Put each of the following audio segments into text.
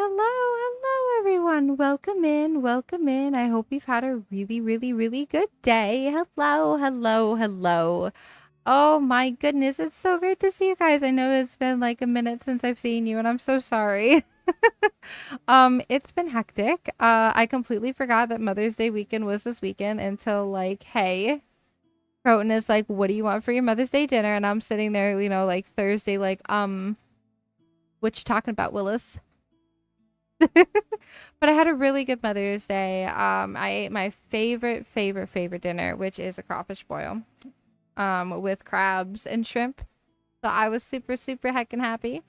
hello everyone. Welcome in, welcome in. I hope you've had a really good day. Hello. Oh my goodness, it's so great to see you guys. I know it's been like a minute since I've seen you and I'm so sorry. It's been hectic. I completely forgot that Mother's Day weekend was this weekend until like, hey, Croton is like, what do you want for your Mother's Day dinner? And I'm sitting there, like Thursday, like, what you talking about, Willis? But I had a really good Mother's Day. I ate my favorite dinner, which is a crawfish boil, with crabs and shrimp. So I was super heckin' happy.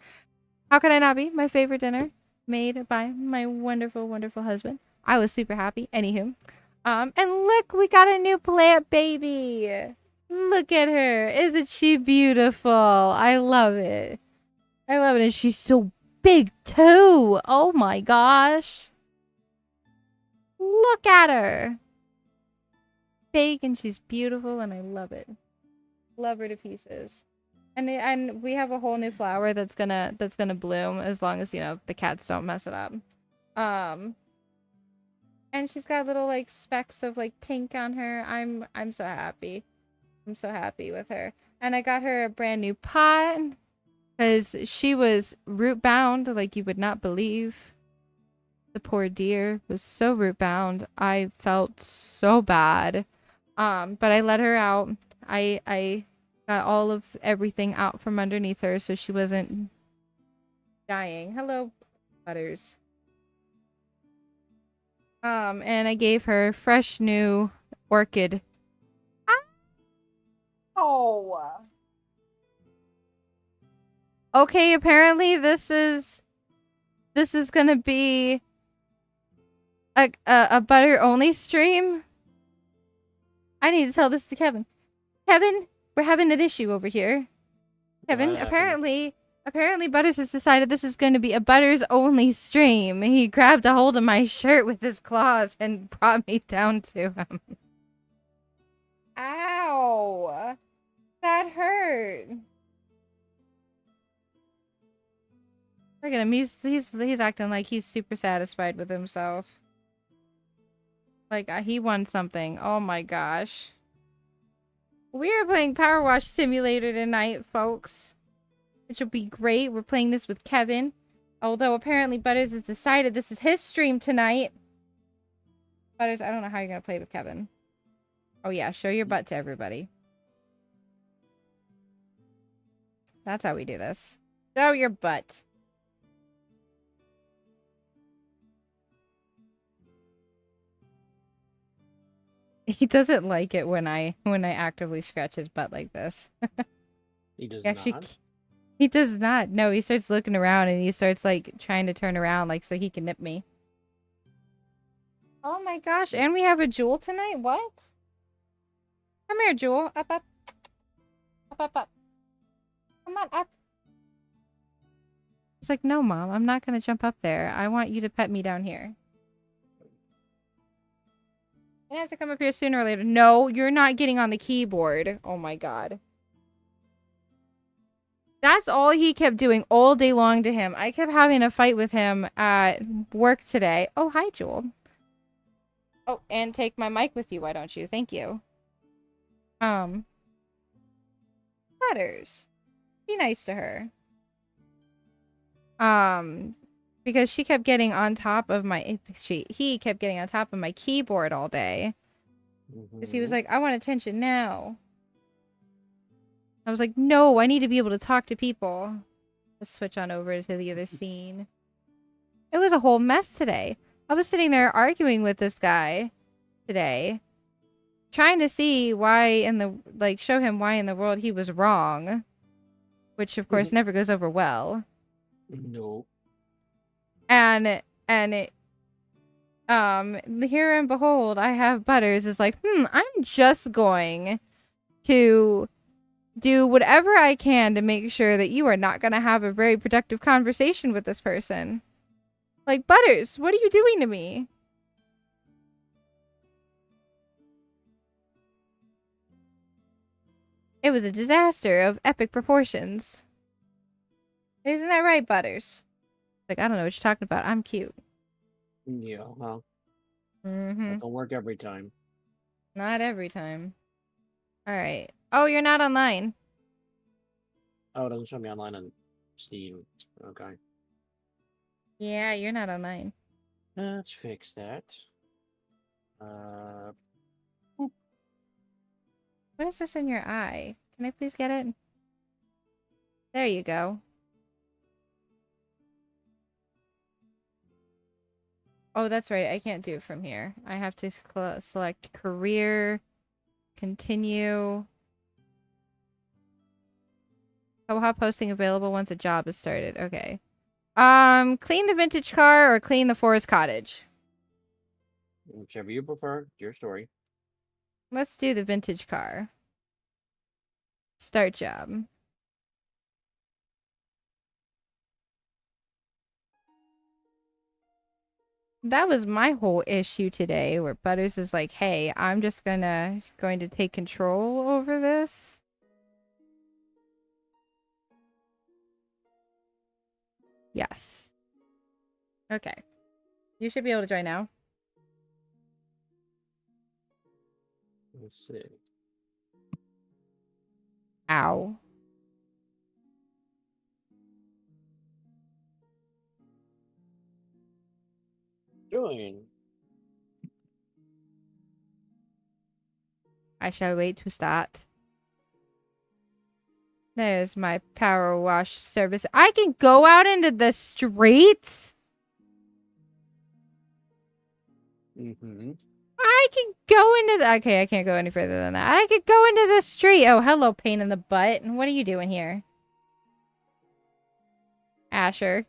How could I not be? My favorite dinner, made by my wonderful husband. I was super happy. Anywho, and look, we got a new plant baby. Look at her. Isn't she beautiful? I love it. And she's so big too. Oh my gosh. Look at her. Big and she's beautiful and I love it. Love her to pieces. And we have a whole new flower that's gonna bloom as long as, the cats don't mess it up. And she's got little like specks of like pink on her. I'm so happy. I'm so happy with her. And I got her a brand new pot because she was root bound like you would not believe. The poor dear was so root bound. I felt so bad. But I let her out. I got all of everything out from underneath her so she wasn't dying. Hello, Butters. And I gave her fresh new orchid. Oh. Okay, apparently this is gonna be a butter only stream. I need to tell this to Kevin. Kevin, we're having an issue over here. Kevin, apparently Butters has decided this is going to be a Butters only stream. He grabbed a hold of my shirt with his claws and brought me down to him. Ow! That hurt. Look at him. He's acting like he's super satisfied with himself. Like he won something. Oh my gosh. We are playing PowerWash Simulator tonight, folks. Which will be great. We're playing this with Kevin. Although apparently Butters has decided this is his stream tonight. Butters, I don't know how you're going to play with Kevin. Oh yeah, show your butt to everybody. That's how we do this. Show your butt. He doesn't like it when I actively scratch his butt like this. He does not? He does not. No, he starts looking around and he starts like trying to turn around like so he can nip me. Oh my gosh, and we have a Jewel tonight? What? Come here, Jewel. Up. Up. Come on, up. It's like, no, Mom, I'm not gonna jump up there. I want you to pet me down here. I have to come up here sooner or later. No, you're not getting on the keyboard. Oh my god. That's all he kept doing all day long to him. I kept having a fight with him at work today. Oh, hi, Jewel. Oh, and take my mic with you, why don't you? Thank you. Butters. Be nice to her. Because she kept getting on top of my... He kept getting on top of my keyboard all day. Because he was like, I want attention now. I was like, no, I need to be able to talk to people. Let's switch on over to the other scene. It was a whole mess today. I was sitting there arguing with this guy today. Trying to see why in the... Like, show him why in the world he was wrong. Which, of course, never goes over well. No. And it... here and behold, I have Butters is like, I'm just going to do whatever I can to make sure that you are not going to have a very productive conversation with this person. Like, Butters, what are you doing to me? It was a disaster of epic proportions. Isn't that right, Butters? Like, I don't know what you're talking about. I'm cute. Yeah, huh? Mm-hmm. That don't work every time. Not every time. Alright. Oh, you're not online. Oh, it doesn't show me online on Steam. Okay. Yeah, you're not online. Let's fix that. Uh, What is this in your eye? Can I please get it? There you go. Oh, that's right. I can't do it from here. I have to select career, continue. Co-op posting available once a job is started. Okay. Clean the vintage car or clean the forest cottage. whichever you prefer, your story. Let's do the vintage car. Start job. That was my whole issue today, where Butters is like, "Hey, I'm just going to take control over this." Yes. Okay. You should be able to join now. Let's see. Ow. Join. I shall wait to start. There's my power wash service. I can go out into the streets? Mm-hmm. I can go into the... Okay, I can't go any further than that. I could go into the street. Oh, hello, pain in the butt. What are you doing here? Asher.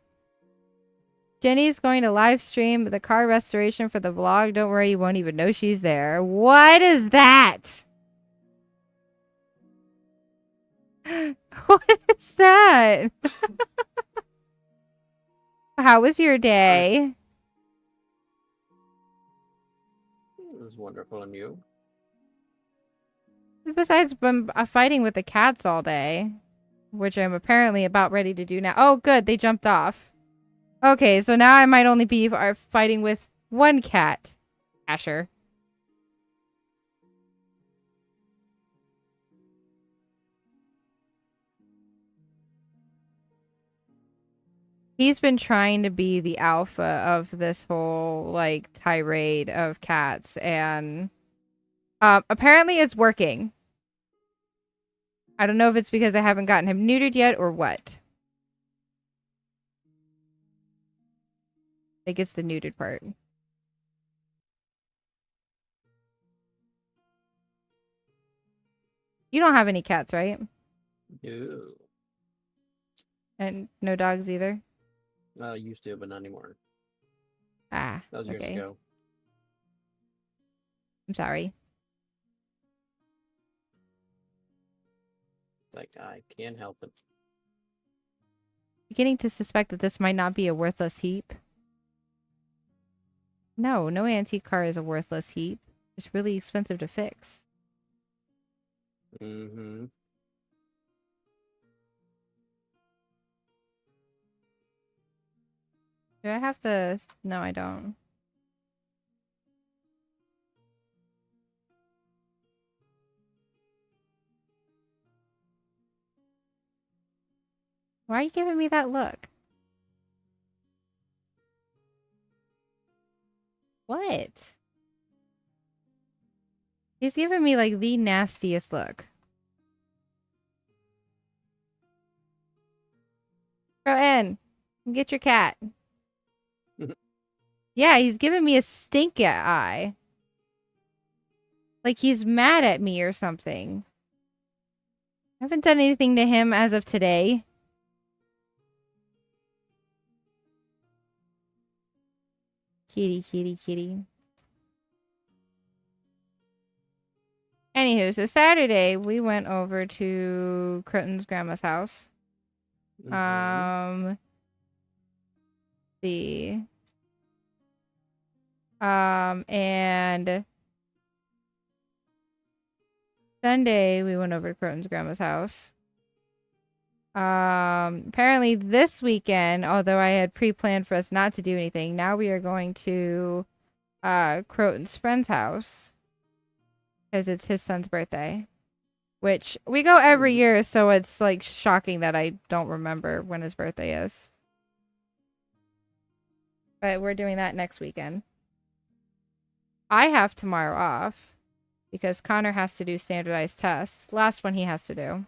Jenny's going to live stream the car restoration for the vlog. Don't worry, you won't even know she's there. What is that? What is that? How was your day? It was wonderful and you. Besides fighting with the cats all day, which I'm apparently about ready to do now. Oh, good. They jumped off. Okay, so now I might only be fighting with one cat. Asher. He's been trying to be the alpha of this whole, like, tirade of cats, and apparently it's working. I don't know if it's because I haven't gotten him neutered yet or what. I think it's the neutered part. You don't have any cats, right? No. And no dogs either? Used to, but not anymore. Ah, That was years okay. ago. I'm sorry. It's like, I can't help it. Beginning to suspect that this might not be a worthless heap. No, no antique car is a worthless heap. It's really expensive to fix. Mm-hmm. Do I have to... No, I don't. Why are you giving me that look? What? He's giving me, like, the nastiest look. Go in. Get your cat. Yeah, he's giving me a stink eye. Like he's mad at me or something. I haven't done anything to him as of today. Kitty, kitty, kitty. Anywho, so Saturday we went over to Croton's grandma's house. Mm-hmm. The and Sunday we went over to Croton's grandma's house. Apparently this weekend, although I had pre-planned for us not to do anything, now we are going to Croton's friend's house because it's his son's birthday. Which we go every year, so it's like shocking that I don't remember when his birthday is. But we're doing that next weekend. I have tomorrow off because Connor has to do standardized tests. Last one he has to do.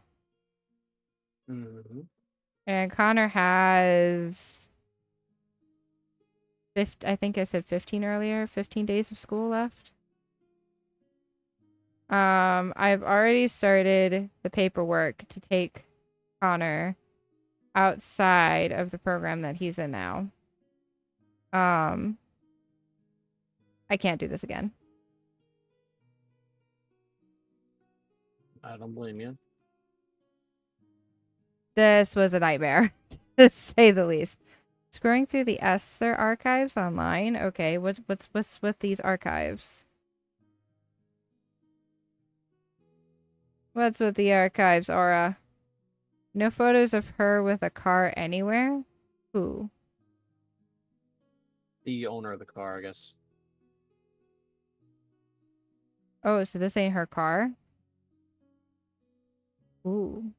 And Connor has I think I said 15 earlier, 15 days of school left. I've already started the paperwork to take Connor outside of the program that he's in now. I can't do this again. I don't blame you. This was a nightmare, to say the least. Scrolling through the Esther archives online. Okay, what's with these archives? What's with the archives, Aura? No photos of her with a car anywhere? Who? The owner of the car, I guess. Oh, so this ain't her car? Ooh.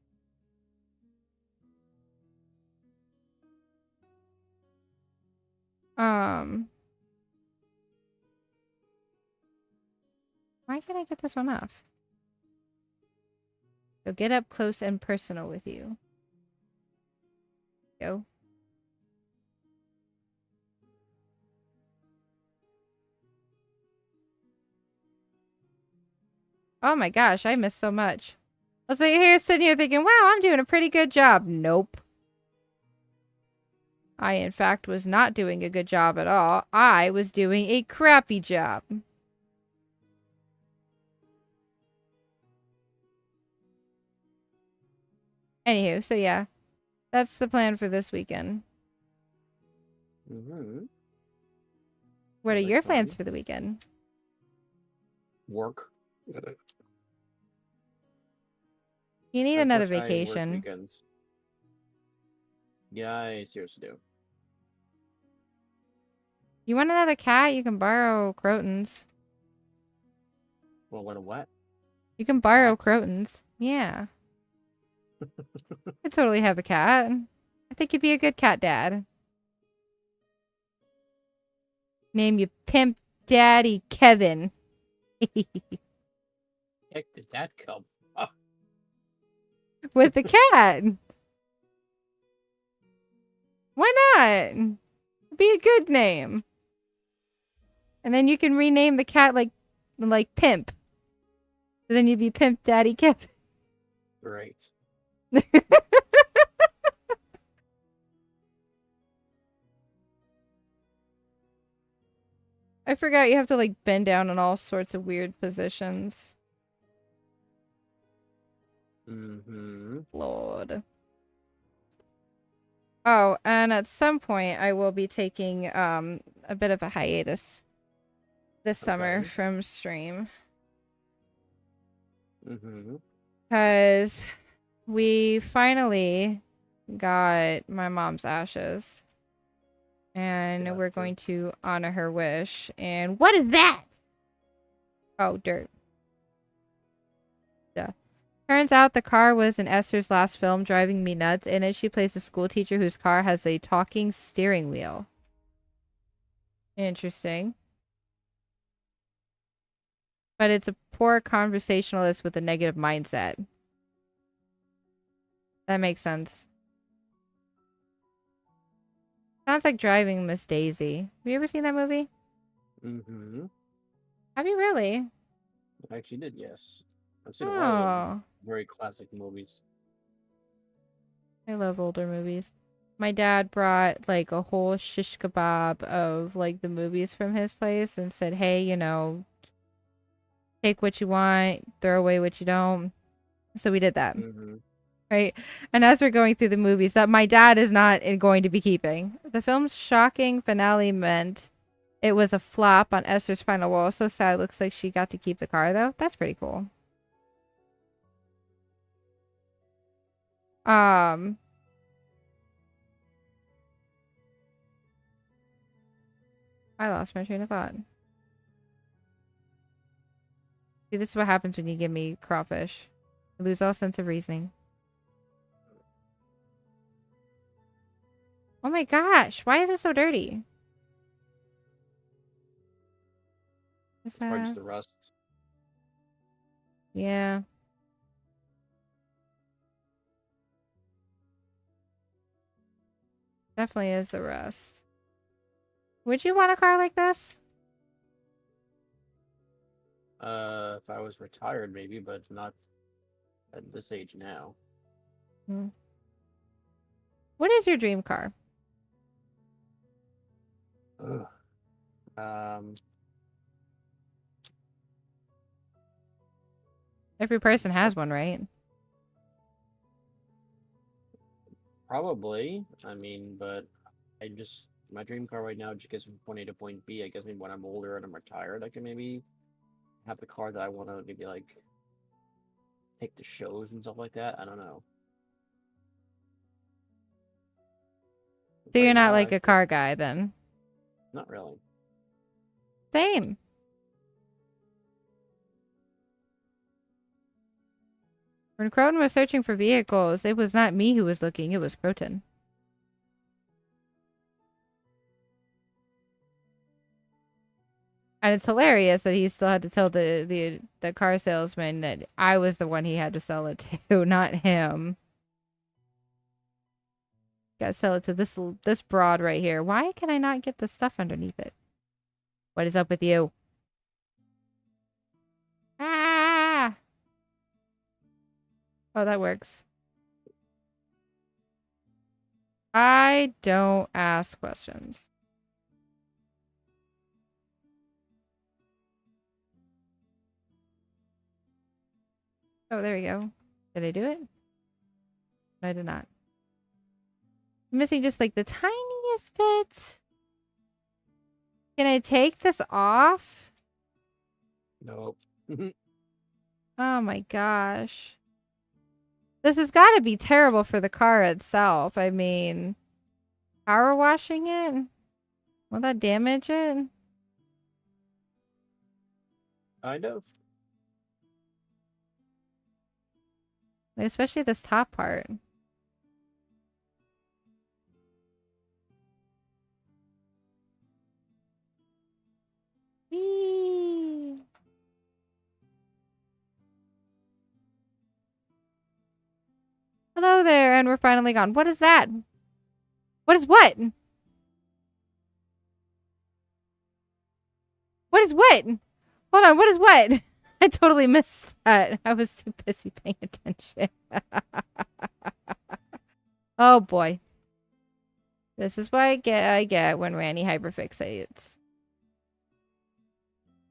Why can't I get this one off? So get up close and personal with you. Go. Oh my gosh, I missed so much. I was like sitting here thinking, wow, I'm doing a pretty good job. Nope. I, in fact, was not doing a good job at all. I was doing a crappy job. Anywho, so yeah. That's the plan for this weekend. What are your plans for the weekend? Work. You need another vacation. Yeah, I seriously do. You want another cat? You can borrow Croton's. Well, what? You can borrow Croton's. Yeah. I could totally have a cat. I think you'd be a good cat dad. Name you Pimp Daddy Kevin. Heck did that come? With the cat. Why not? Be a good name. And then you can rename the cat like Pimp. So then you'd be Pimp Daddy Kevin. Great. I forgot you have to like bend down in all sorts of weird positions. Lord. Oh, and at some point I will be taking a bit of a hiatus this summer from stream. Because we finally got my mom's ashes. And we're going to honor her wish. And what is that? Oh, dirt. Duh. Turns out the car was in Esther's last film, Driving Me Nuts. In it, she plays a school teacher whose car has a talking steering wheel. Interesting. But it's a poor conversationalist with a negative mindset. That makes sense. Sounds like Driving Miss Daisy. Have you ever seen that movie? Have you really? I actually did, yes. I've seen a lot of very classic movies. I love older movies. My dad brought like a whole shish kebab of like the movies from his place and said, hey, you know, take what you want, throw away what you don't. So we did that. Right? And as we're going through the movies that my dad is not going to be keeping. The film's shocking finale meant it was a flop on Esther's final role. So sad. Looks like she got to keep the car though. That's pretty cool. I lost my train of thought. See, this is what happens when you give me crawfish. I lose all sense of reasoning. Oh my gosh, why is it so dirty? It's probably just the rust. Yeah. Definitely is the rust. Would you want a car like this? If I was retired, maybe, but it's not at this age now. What is your dream car? Ugh. Every person has one, right? Probably. I mean, but my dream car right now just gets me from point A to point B. I guess maybe when I'm older and I'm retired, I can maybe have the car that I want to maybe like take to shows and stuff like that. I don't know. So Right you're not now, like a car guy then? Not really. Same. When Croton was searching for vehicles, it was not me who was looking, it was Croton. And it's hilarious that he still had to tell the car salesman that I was the one he had to sell it to, not him. Gotta sell it to this broad right here. Why can I not get the stuff underneath it? What is up with you? Ah! Oh, that works. I don't ask questions. Oh, there we go. Did I do it? No, I did not. I'm missing just like the tiniest bit. Can I take this off? Nope. Oh my gosh. This has got to be terrible for the car itself. I mean, power washing it? Will that damage it? Kind of. Especially this top part. Whee! Hello there, and we're finally gone. What is that? What is what? What is what? Hold on, what is what? I totally missed that. I was too busy paying attention. Oh boy. This is what I get when Rani hyperfixates.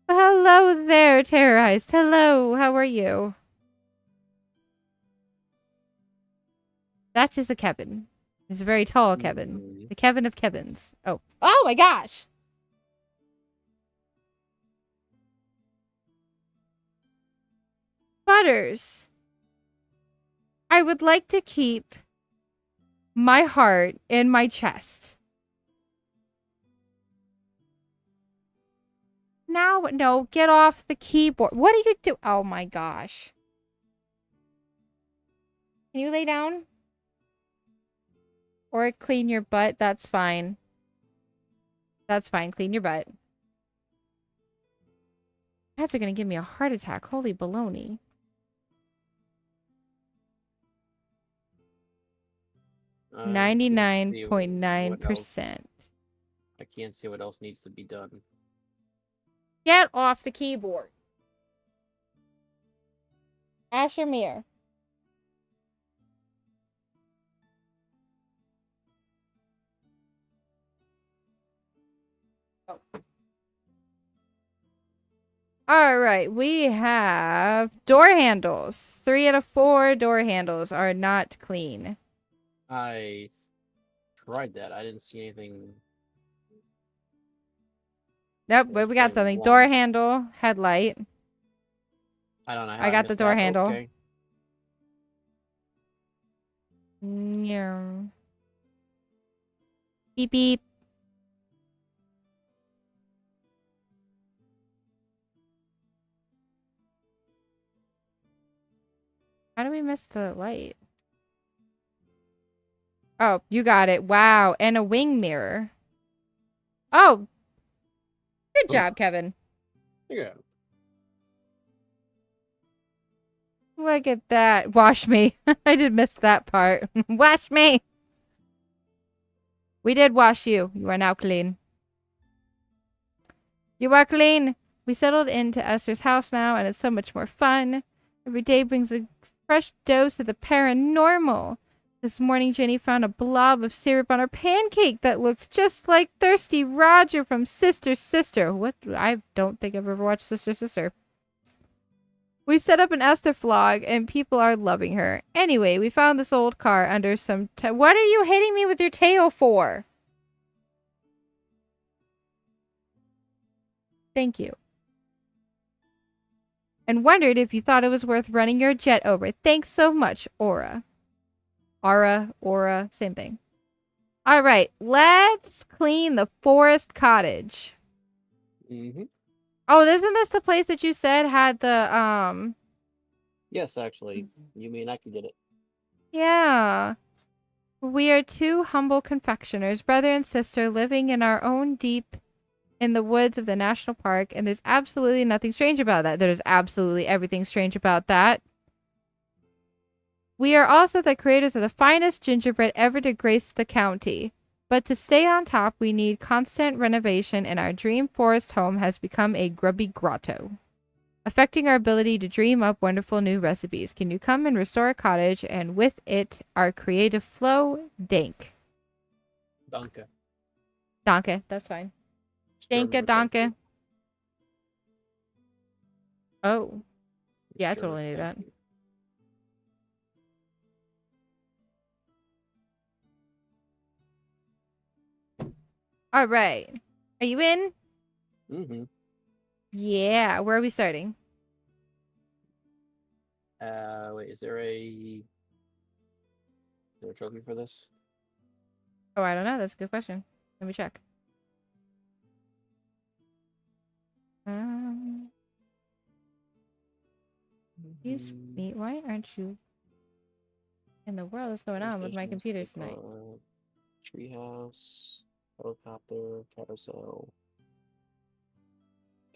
Hello there, terrorized. Hello, how are you? That is a Kevin. He's a very tall Kevin. The Kevin of Kevins. Oh. Oh my gosh! Butters. I would like to keep my heart in my chest. Now, no, get off the keyboard. What are you doing? Oh my gosh. Can you lay down? Or clean your butt. That's fine. That's fine. Clean your butt. Cats are going to give me a heart attack. Holy baloney. I 99.9%. I can't see what else needs to be done. Get off the keyboard. Asher Mir. Oh. All right, we have door handles. 3 out of 4 door handles are not clean. I tried that. I didn't see anything. Nope, but we got something. Door handle, headlight. I don't know how I got the door handle. Okay. Yeah. Beep beep. How do we miss the light? Oh, you got it. Wow. And a wing mirror. Oh, good job, Kevin. Yeah. Look at that. Wash me. I did miss that part. Wash me. We did wash you. You are now clean. You are clean. We settled into Esther's house now, and it's so much more fun. Every day brings a fresh dose of the paranormal. This morning, Jenny found a blob of syrup on her pancake that looked just like Thirsty Roger from Sister Sister. What? I don't think I've ever watched Sister Sister. We set up an Esther vlog, and people are loving her. Anyway, we found this old car under some... What are you hitting me with your tail for? Thank you. And wondered if you thought it was worth running your jet over. Thanks so much, Aura. Aura, same thing. All right, let's clean the forest cottage. Mm-hmm. Oh, isn't this the place that you said had the, Yes, actually. You mean I can get it. Yeah. We are two humble confectioners, brother and sister, living in our own deep in the woods of the national park, and there's absolutely nothing strange about that. There's absolutely everything strange about that. We are also the creators of the finest gingerbread ever to grace the county. But to stay on top, we need constant renovation, and our dream forest home has become a grubby grotto, affecting our ability to dream up wonderful new recipes. Can you come and restore our cottage, and with it, our creative flow? Dank. Danke. Danke, that's fine. Danke, German for thank danke. you. Oh, It's yeah, I German totally for knew thank that. you. All right. Are you in? Mm-hmm. Yeah. Where are we starting? Wait, is there a trophy for this? Oh, I don't know. That's a good question. Let me check. Excuse me. Why aren't you? In the world is going on with my Stations, computer tonight? treehouse, helicopter, carousel.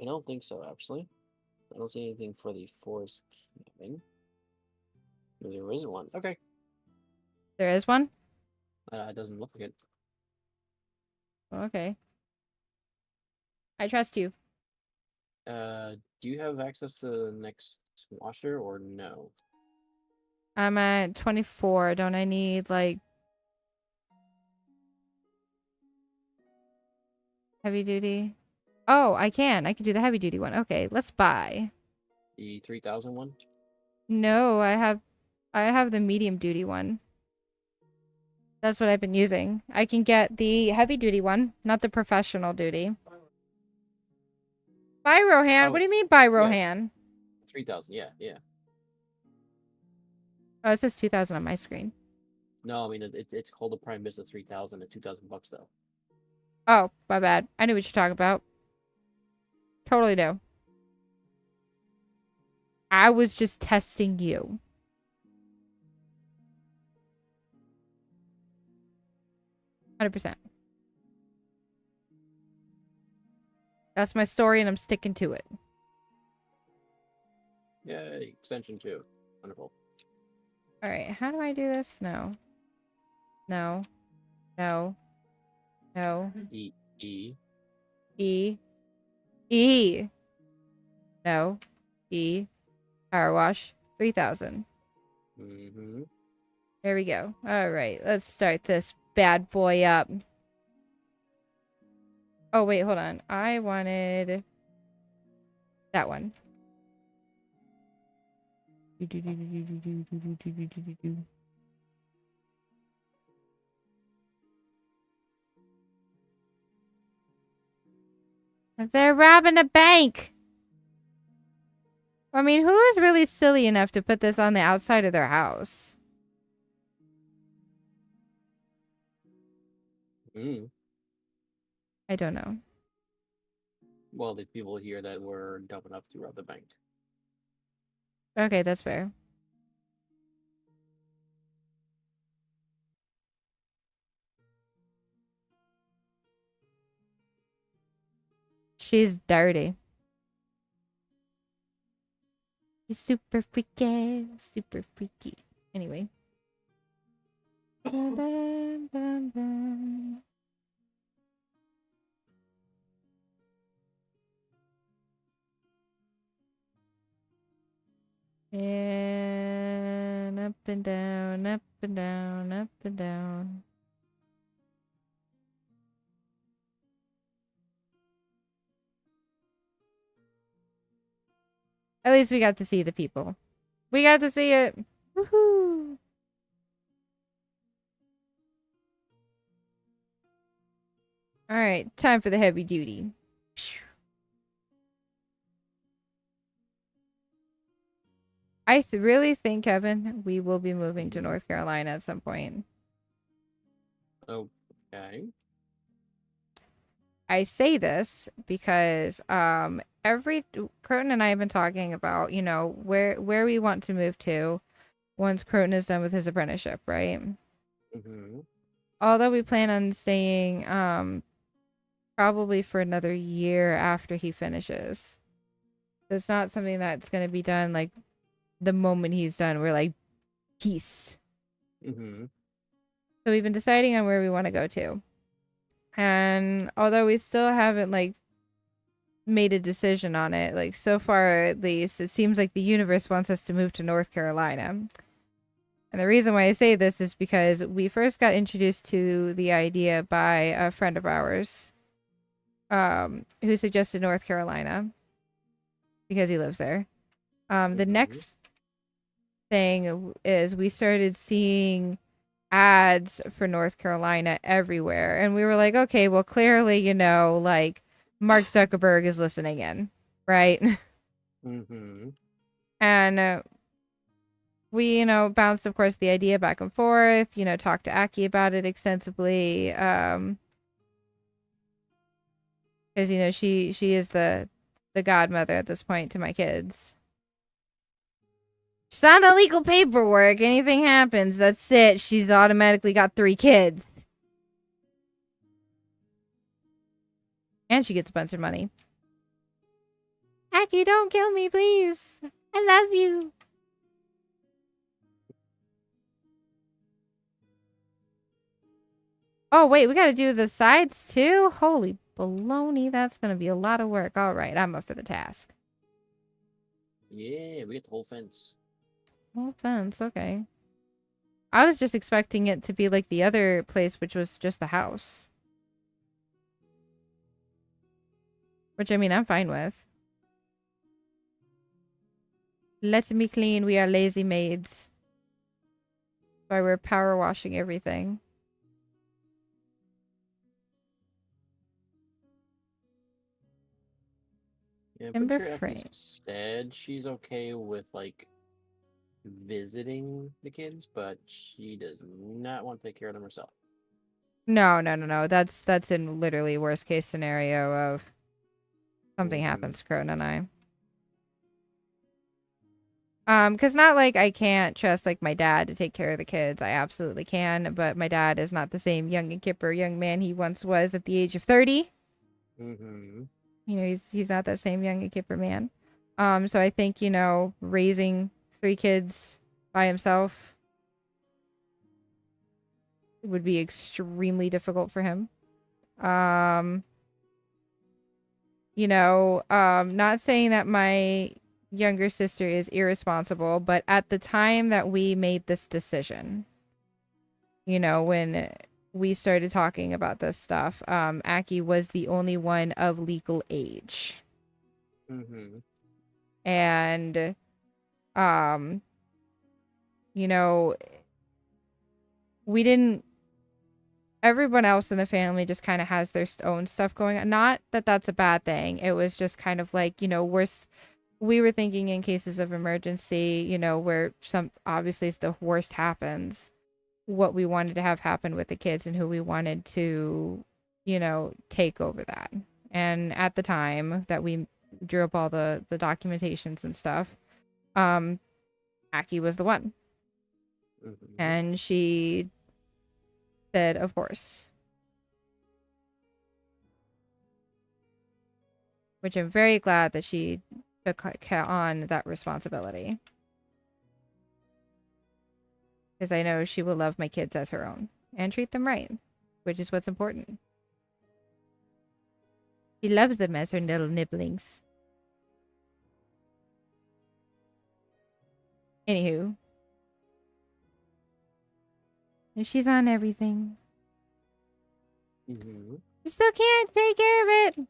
I don't think so, actually. I don't see anything for the forest camping. Maybe there isn't one. Okay. There is one? It doesn't look like it. Okay. I trust you. Do you have access to the next washer or no? I'm at 24. Don't I need, like, heavy duty? Oh, I can. I can do the heavy duty one. Okay, let's buy. The 3000 one? No, I have the medium duty one. That's what I've been using. I can get the heavy duty one, not the professional duty. Buy Rohan. Oh, What do you mean buy yeah. Rohan? 3000, yeah. Oh, it says 2000 on my screen. No, I mean, it's called the Prime Business 3000 at $2,000 though. Oh, my bad. I knew what you're talking about. Totally do. I was just testing you. 100%. That's my story, and I'm sticking to it. Yay, extension 2. Wonderful. Alright, how do I do this? No. No. No. No. E. E. E. No. E. PowerWash 3000. Mm-hmm. There we go. Alright, let's start this bad boy up. Oh, wait, hold on. I wanted that one. They're robbing a bank! I mean, who is really silly enough to put this on the outside of their house? Mm. I don't know. Well, the people here that were dumb enough to rob the bank. Okay, that's fair. She's dirty. She's super freaky. Super freaky. Anyway. Dun, dun, dun, dun. And up and down, up and down, up and down. At least we got to see the people. We got to see it. Woohoo! Alright, time for the heavy duty. I really think, Kevin, we will be moving to North Carolina at some point. Okay. I say this because Croton and I have been talking about, you know, where we want to move to once Croton is done with his apprenticeship, right? Mm-hmm. Although we plan on staying probably for another year after he finishes. So it's not something that's going to be done like the moment he's done. We're like, peace. Mm-hmm. So we've been deciding on where we want to go to. And although we still haven't like made a decision on it, like so far at least, it seems like the universe wants us to move to North Carolina. And the reason why I say this is because we first got introduced to the idea by a friend of ours, who suggested North Carolina because he lives there. The next thing is we started seeing ads for North Carolina everywhere. And we were like, okay, well, clearly, you know, like Mark Zuckerberg is listening in, right? Mm-hmm. And we, you know, bounced, of course, the idea back and forth, you know, talked to Aki about it extensively. Because, you know, she is the godmother at this point to my kids. Sign the legal paperwork. Anything happens, that's it. She's automatically got 3 kids. And she gets a bunch of money. Aki, don't kill me, please. I love you. Oh, wait, we gotta do the sides too? Holy baloney, that's gonna be a lot of work. Alright, I'm up for the task. Yeah, we get the whole fence. Whole fence, okay. I was just expecting it to be like the other place, which was just the house. Which, I mean, I'm fine with. Let me clean, we are lazy maids. That's why we're power washing everything. Yeah, I'm pretty Timber sure Effie frame. said she's okay with like visiting the kids, but she does not want to take care of them herself. No. That's in literally worst case scenario of something Mm-hmm. happens to Croton and I. Cause not like I can't trust like my dad to take care of the kids. I absolutely can, but my dad is not the same young and kipper young man he once was at the age of 30. Mm-hmm. You know, he's not that same young and kipper man. So I think, you know, raising 3 kids by himself would be extremely difficult for him. You know, not saying that my younger sister is irresponsible, but at the time that we made this decision, you know, when we started talking about this stuff, Aki was the only one of legal age. Mm-hmm. And, you know, we didn't, everyone else in the family just kind of has their own stuff going on. Not that that's a bad thing. It was just kind of like, you know, we were thinking in cases of emergency, you know, where obviously the worst happens, what we wanted to have happen with the kids and who we wanted to, you know, take over that. And at the time that we drew up all the documentations and stuff, Aki was the one. And she said, of course. Which I'm very glad that she took on that responsibility. Because I know she will love my kids as her own. And treat them right. Which is what's important. She loves them as her little nibblings. Anywho. And she's on everything. You still can't take care of it.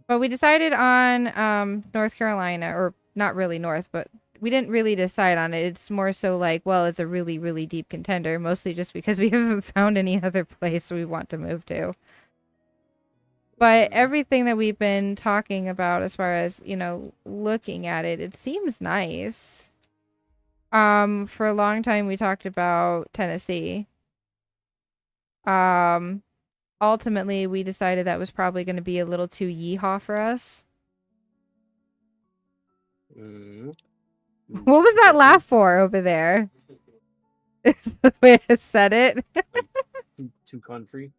But we decided on North Carolina. Or not really North, but we didn't really decide on it. It's more so like, well, it's a really, really deep contender. Mostly just because we haven't found any other place we want to move to. But everything that we've been talking about as far as, you know, looking at it, it seems nice. For a long time we talked about Tennessee. Ultimately we decided that was probably going to be a little too yeehaw for us. What was that laugh for over there? Is the way I said it. Like, too country?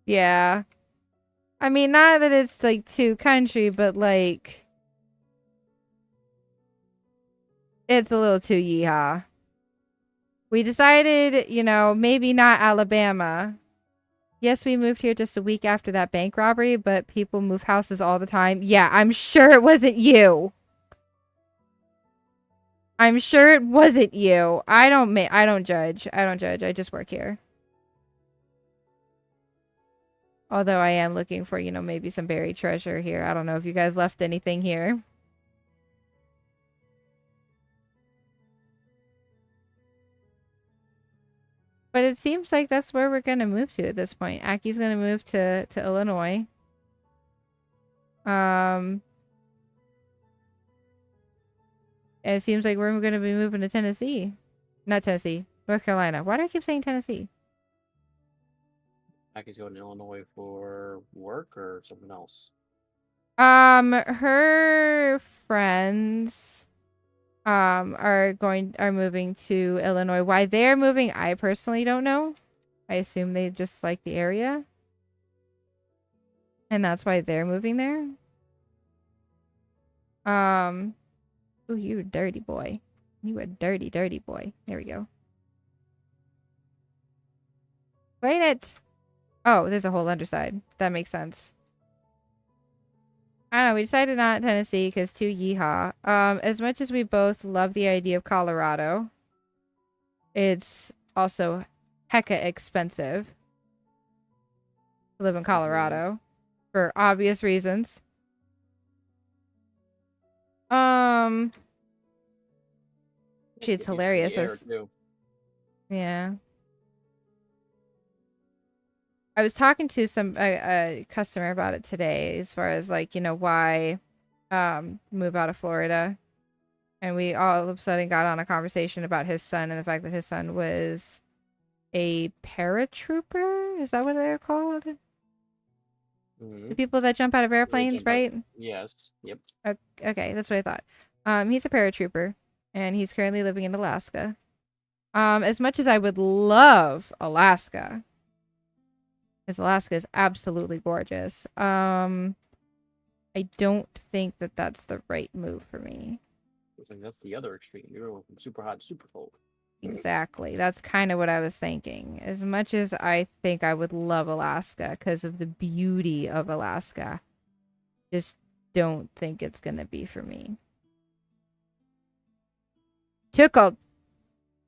Yeah. I mean, not that it's like too country, but like it's a little too yeehaw. We decided, you know, maybe not Alabama. Yes, we moved here just a week after that bank robbery, but people move houses all the time. Yeah, I'm sure it wasn't you. I'm sure it wasn't you. I don't judge. I don't judge. I just work here. Although I am looking for, you know, maybe some buried treasure here. I don't know if you guys left anything here. But it seems like that's where we're going to move to at this point. Aki's going to move to Illinois. And it seems like we're going to be moving to Tennessee. Not Tennessee. North Carolina. Why do I keep saying Tennessee? Aki's going to Illinois for work or something else? Her friends are moving to Illinois. Why they're moving, I personally don't know. I assume they just like the area. And that's why they're moving there. Oh, you a dirty boy. You a dirty, dirty boy. There we go. Clean it. Oh, there's a whole underside. That makes sense. I don't know. We decided not Tennessee because too yeehaw. As much as we both love the idea of Colorado, it's also hecka expensive to live in Colorado for obvious reasons. It's hilarious. Yeah. I was talking to a customer about it today as far as like, you know, why move out of Florida. And we all of a sudden got on a conversation about his son and the fact that his son was a paratrooper. Is that what they're called? The people that jump out of airplanes, right? Yes. Yep. Okay, that's what I thought. He's a paratrooper and he's currently living in Alaska. As much as I would love Alaska, because Alaska is absolutely gorgeous. I don't think that that's the right move for me. I think that's the other extreme. You're going from super hot to super cold. Exactly. That's kind of what I was thinking. As much as I think I would love Alaska because of the beauty of Alaska, just don't think it's going to be for me. Too cold.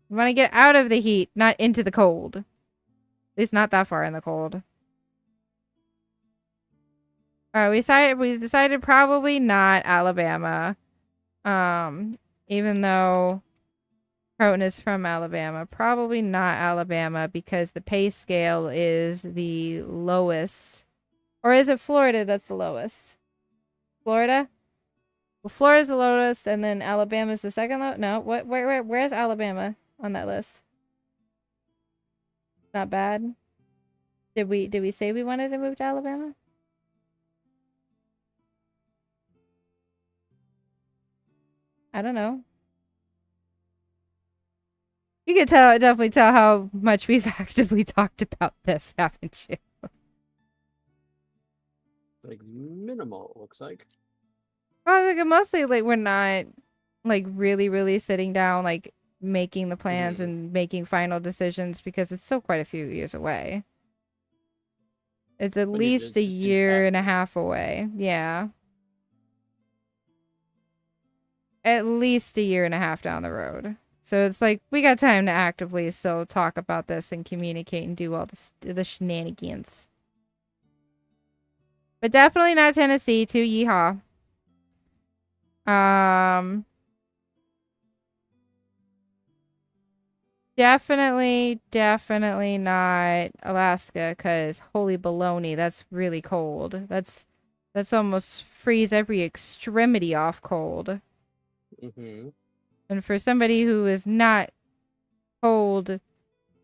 We want to get out of the heat, not into the cold. At least not that far in the cold. We decided probably not Alabama. Even though Croton is from Alabama, probably not Alabama because the pay scale is the lowest. Or is it Florida that's the lowest? Florida? Well, Florida's the lowest, and then Alabama's the second low. No, where's Alabama on that list? Not bad. Did we say we wanted to move to Alabama? I don't know. You can definitely tell how much we've actively talked about this, haven't you? It's like minimal, it looks like. Well, like mostly like we're not like really sitting down like making the plans and making final decisions because it's still quite a few years away. It's at But you're least a just in year and a passing. half away. Yeah. At least a year and a half down the road. So it's like we got time to actively still talk about this and communicate and do all the shenanigans. But definitely not Tennessee. Too yeehaw. Definitely not Alaska, because holy baloney, that's really cold. That's almost freeze every extremity off cold. And for somebody who is not cold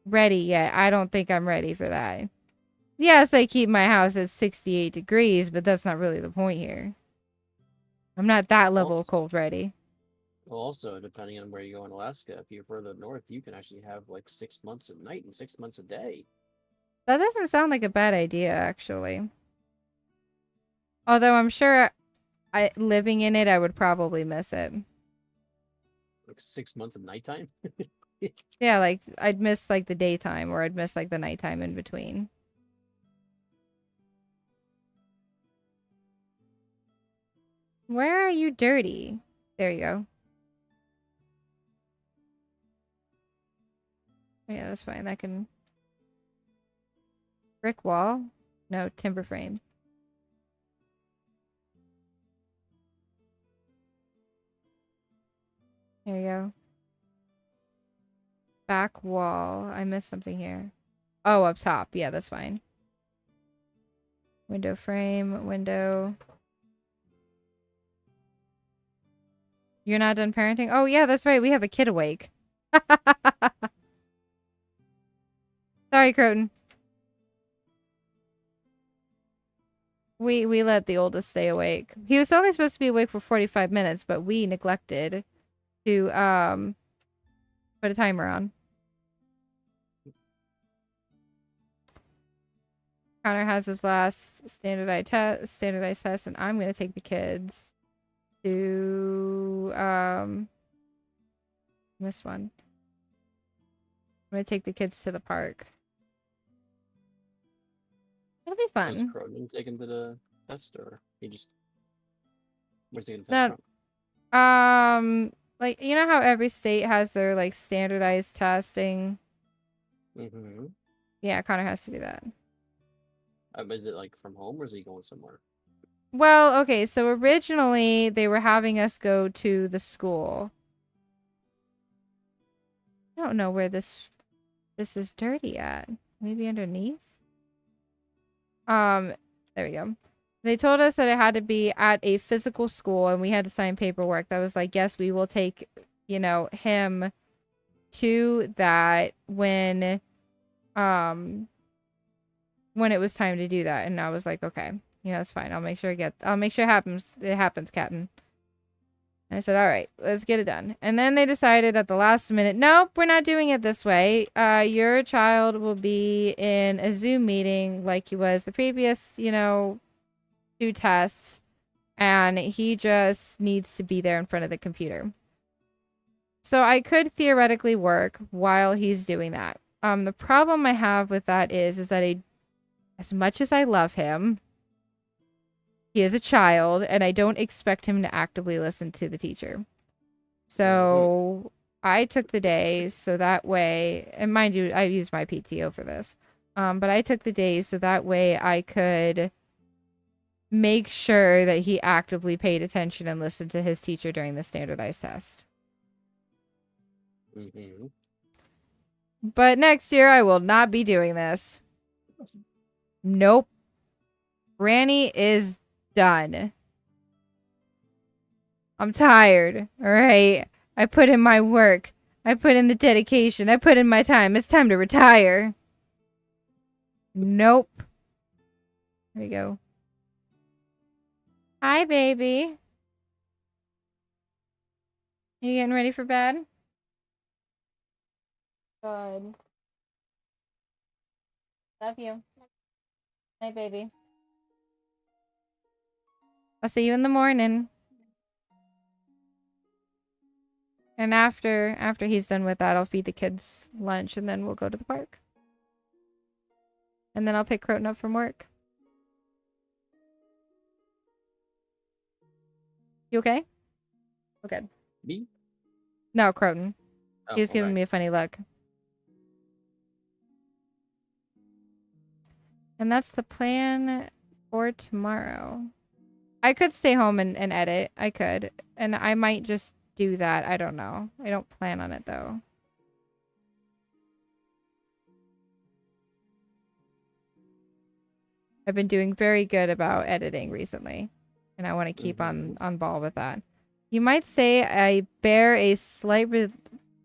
ready yet, I don't think I'm ready for that. Yes, I keep my house at 68 degrees, but that's not really the point here. I'm not that level of cold ready. Also, depending on where you go in Alaska, if you're further north, you can actually have like 6 months at night and 6 months a day. That doesn't sound like a bad idea, actually. Although I'm sure living in it, I would probably miss it. Like 6 months of nighttime? Yeah, like I'd miss like the daytime or I'd miss like the nighttime in between. Where are you dirty? There you go. Yeah, that's fine. That can... Brick wall? No, timber frame. There you go. Back wall. I missed something here. Oh, up top. Yeah, that's fine. Window frame. Window. You're not done parenting? Oh, yeah, that's right. We have a kid awake. Sorry, Croton. We let the oldest stay awake. He was only supposed to be awake for 45 minutes, but we neglected to put a timer on. Connor has his last standardized test, and I'm gonna take the kids to this one. I'm gonna take the kids to the park. It'll be Was fun. Cronin taken to the test, or he just was taking the No, test from? like you know how every state has their like standardized testing. Yeah, Connor has to do that. Is it like from home, or is he going somewhere? Well, okay, so originally they were having us go to the school. I don't know where this is dirty at. Maybe underneath? There we go. They told us that it had to be at a physical school and we had to sign paperwork that was like, yes, we will take, you know, him to that when it was time to do that. And I was like, okay, you know, it's fine. I'll make sure it happens. It happens, Captain. And I said, all right, let's get it done. And then they decided at the last minute, nope, we're not doing it this way. Your child will be in a Zoom meeting like he was the previous, you know, 2 tests. And he just needs to be there in front of the computer. So I could theoretically work while he's doing that. The problem I have with that is that as much as I love him, he is a child, and I don't expect him to actively listen to the teacher. So I took the day so that way, and mind you, I used my PTO for this. But I took the day so that way I could make sure that he actively paid attention and listened to his teacher during the standardized test. But next year I will not be doing this. Nope. Rani is done. I'm tired. Alright. I put in my work. I put in the dedication. I put in my time. It's time to retire. Nope. There we go. Hi, baby. You getting ready for bed? Good. Love you. Night, baby. I'll see you in the morning. And after he's done with that, I'll feed the kids lunch and then we'll go to the park. And then I'll pick Croton up from work. You okay? Okay. Me? No, Croton. Oh, He was giving okay. me a funny look. And that's the plan for tomorrow. I could stay home and edit. I could. And I might just do that. I don't know. I don't plan on it, though. I've been doing very good about editing recently. And I want to keep on ball with that. You might say I bear a slight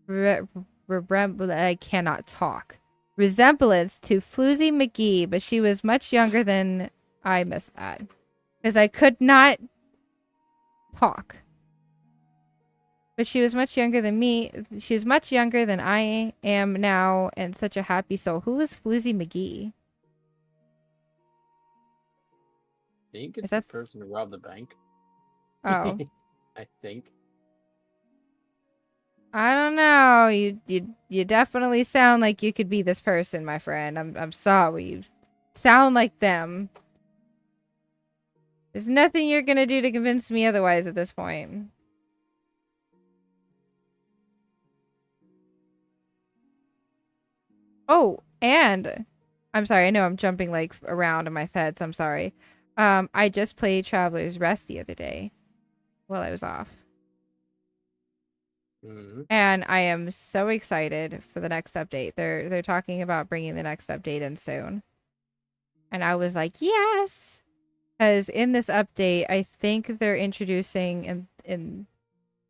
I cannot talk. Resemblance to Floozy McGee, but she was much younger than I missed that. Because I could not talk. But she was much younger than me. She was much younger than I am now, and such a happy soul. Who is Floozy McGee? I think it's Is the that... person who robbed the bank. Oh. I think. I don't know. You definitely sound like you could be this person, my friend. I'm sorry. You sound like them. There's nothing you're gonna do to convince me otherwise at this point. Oh, and I'm sorry. I know I'm jumping like around in my head, so I'm sorry. I just played Traveler's Rest the other day while I was off. And I am so excited for the next update. They're talking about bringing the next update in soon. And I was like, yes! Because in this update, I think they're introducing in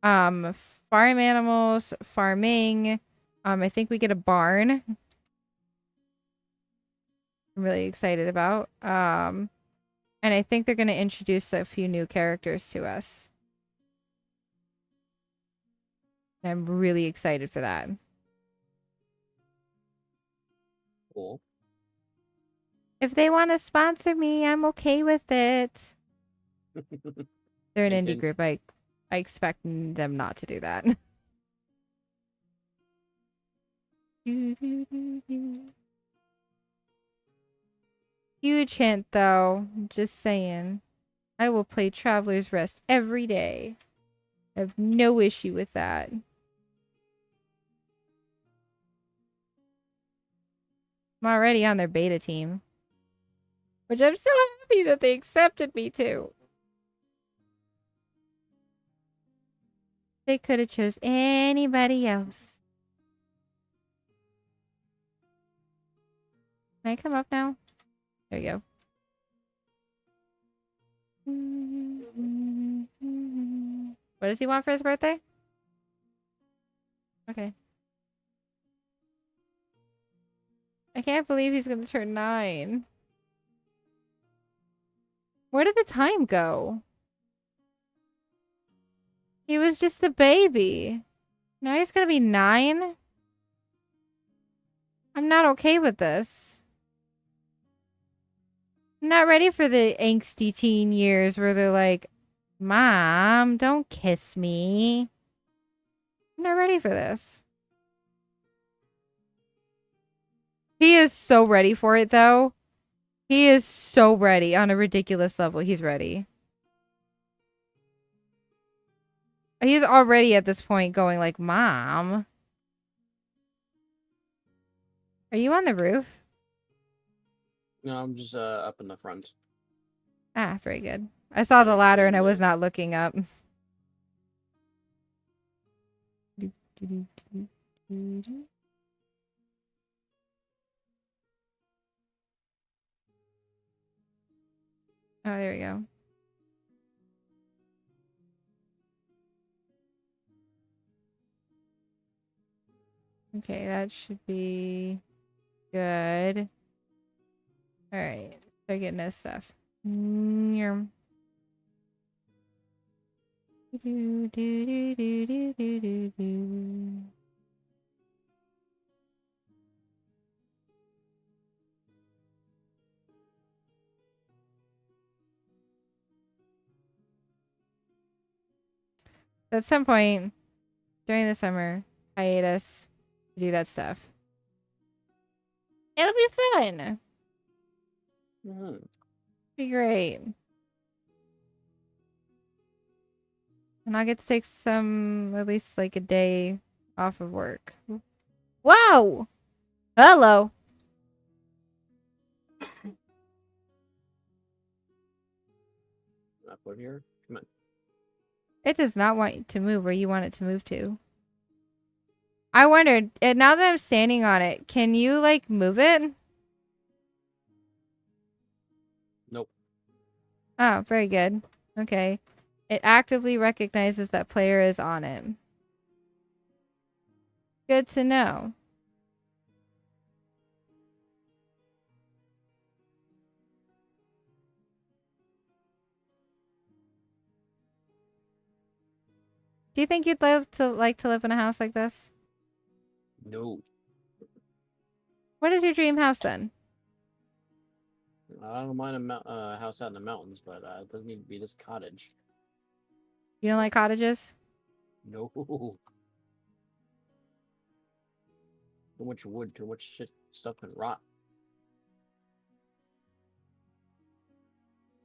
farm animals, farming. I think we get a barn. I'm really excited about. And I think they're going to introduce a few new characters to us. And I'm really excited for that. Cool. If they want to sponsor me, I'm okay with it. They're an indie group. I expect them not to do that. Huge hint, though. Just saying. I will play Traveler's Rest every day. I have no issue with that. I'm already on their beta team. Which I'm so happy that they accepted me to. They could have chose anybody else. Can I come up now? There we go. What does he want for his birthday? Okay. I can't believe he's gonna turn 9. Where did the time go? He was just a baby. Now he's gonna be 9? I'm not okay with this. I'm not ready for the angsty teen years where they're like, Mom, don't kiss me. I'm not ready for this. He is so ready for it, though. He is so ready. On a ridiculous level, he's ready. He's already at this point going like, Mom. Are you on the roof? No, I'm just up in the front. Ah, very good. I saw the ladder and I was not looking up. Oh, there we go. Okay, that should be good. Alright. Start getting this stuff. Do, do, do, do, do, do, do, do. At some point during the summer hiatus, do that stuff. It'll be fun. Be great. And I'll get to take at least like a day off of work. Whoa! Hello. Up over here. Come on. It does not want you to move where you want it to move to. I wondered, now that I'm standing on it, can you like move it? Nope. Oh, very good. Okay. It actively recognizes that player is on it. Good to know. Do you think you'd like to live in a house like this? No. What is your dream house then? I don't mind a house out in the mountains, but it doesn't need to be this cottage. You don't like cottages? No. Too much wood, too much shit, stuff can rot.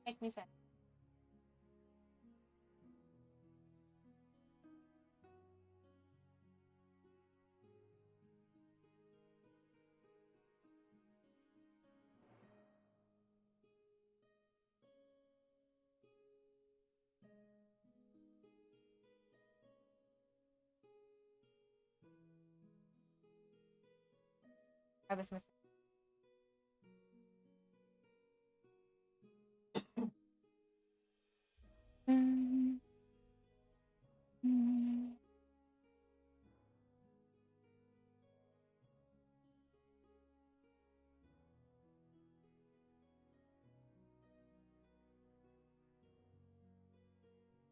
Make me sense. I was missing.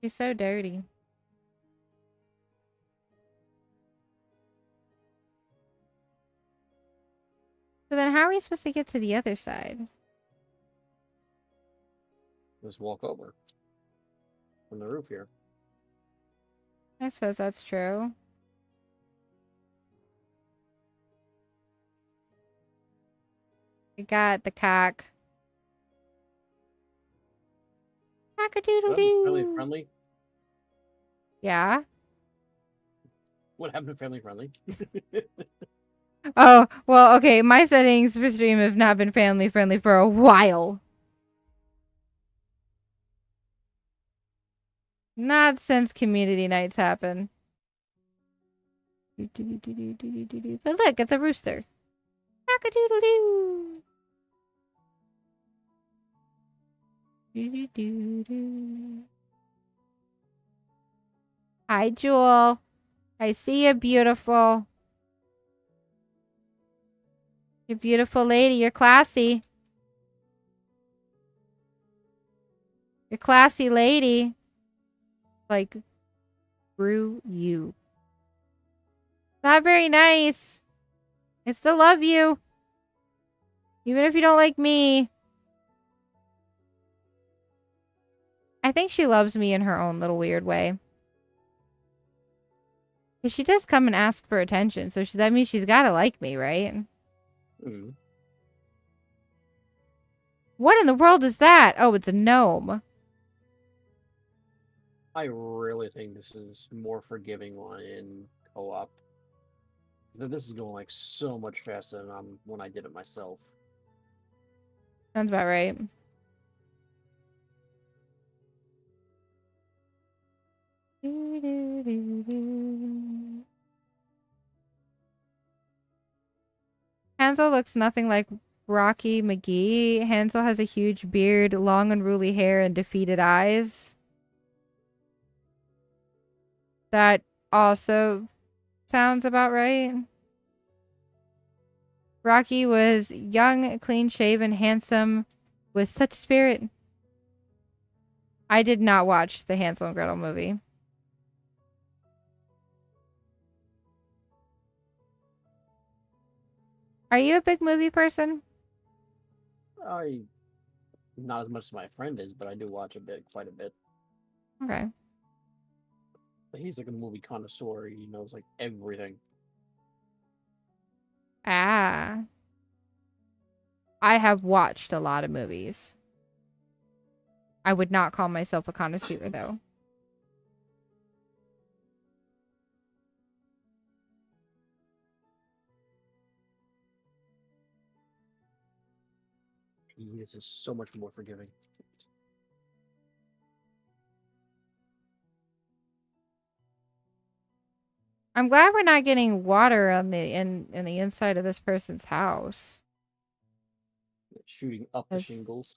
She's so dirty. So then how are we supposed to get to the other side? Just walk over from the roof here. I suppose that's true. We got the cock. Cock-a-doodle-doo. Friendly? Yeah? What happened to family friendly? Oh, well, okay. My settings for stream have not been family friendly for a while. Not since community nights happened. But look, it's a rooster. Cock-a-doodle-doo. Hi, Jewel. I see you, beautiful. You're a beautiful lady. You're classy. You're classy lady. Like, screw you. Not very nice. I still love you. Even if you don't like me. I think she loves me in her own little weird way. Because she does come and ask for attention. So that means she's got to like me, right? Mm. What in the world is that? Oh, it's a gnome. I really think this is more forgiving one in co-op. This is going like so much faster than when I did it myself. Sounds about right. Hansel looks nothing like Rocky McGee. Hansel has a huge beard, long unruly hair, and defeated eyes. That also sounds about right. Rocky was young, clean-shaven, handsome, with such spirit. I did not watch the Hansel and Gretel movie. Are you a big movie person? I not as much as my friend is, but I do watch quite a bit. Okay. But he's like a movie connoisseur. He knows like everything. Ah. I have watched a lot of movies. I would not call myself a connoisseur, though. He is just so much more forgiving. I'm glad we're not getting water on the in the inside of this person's house. Shooting up the shingles.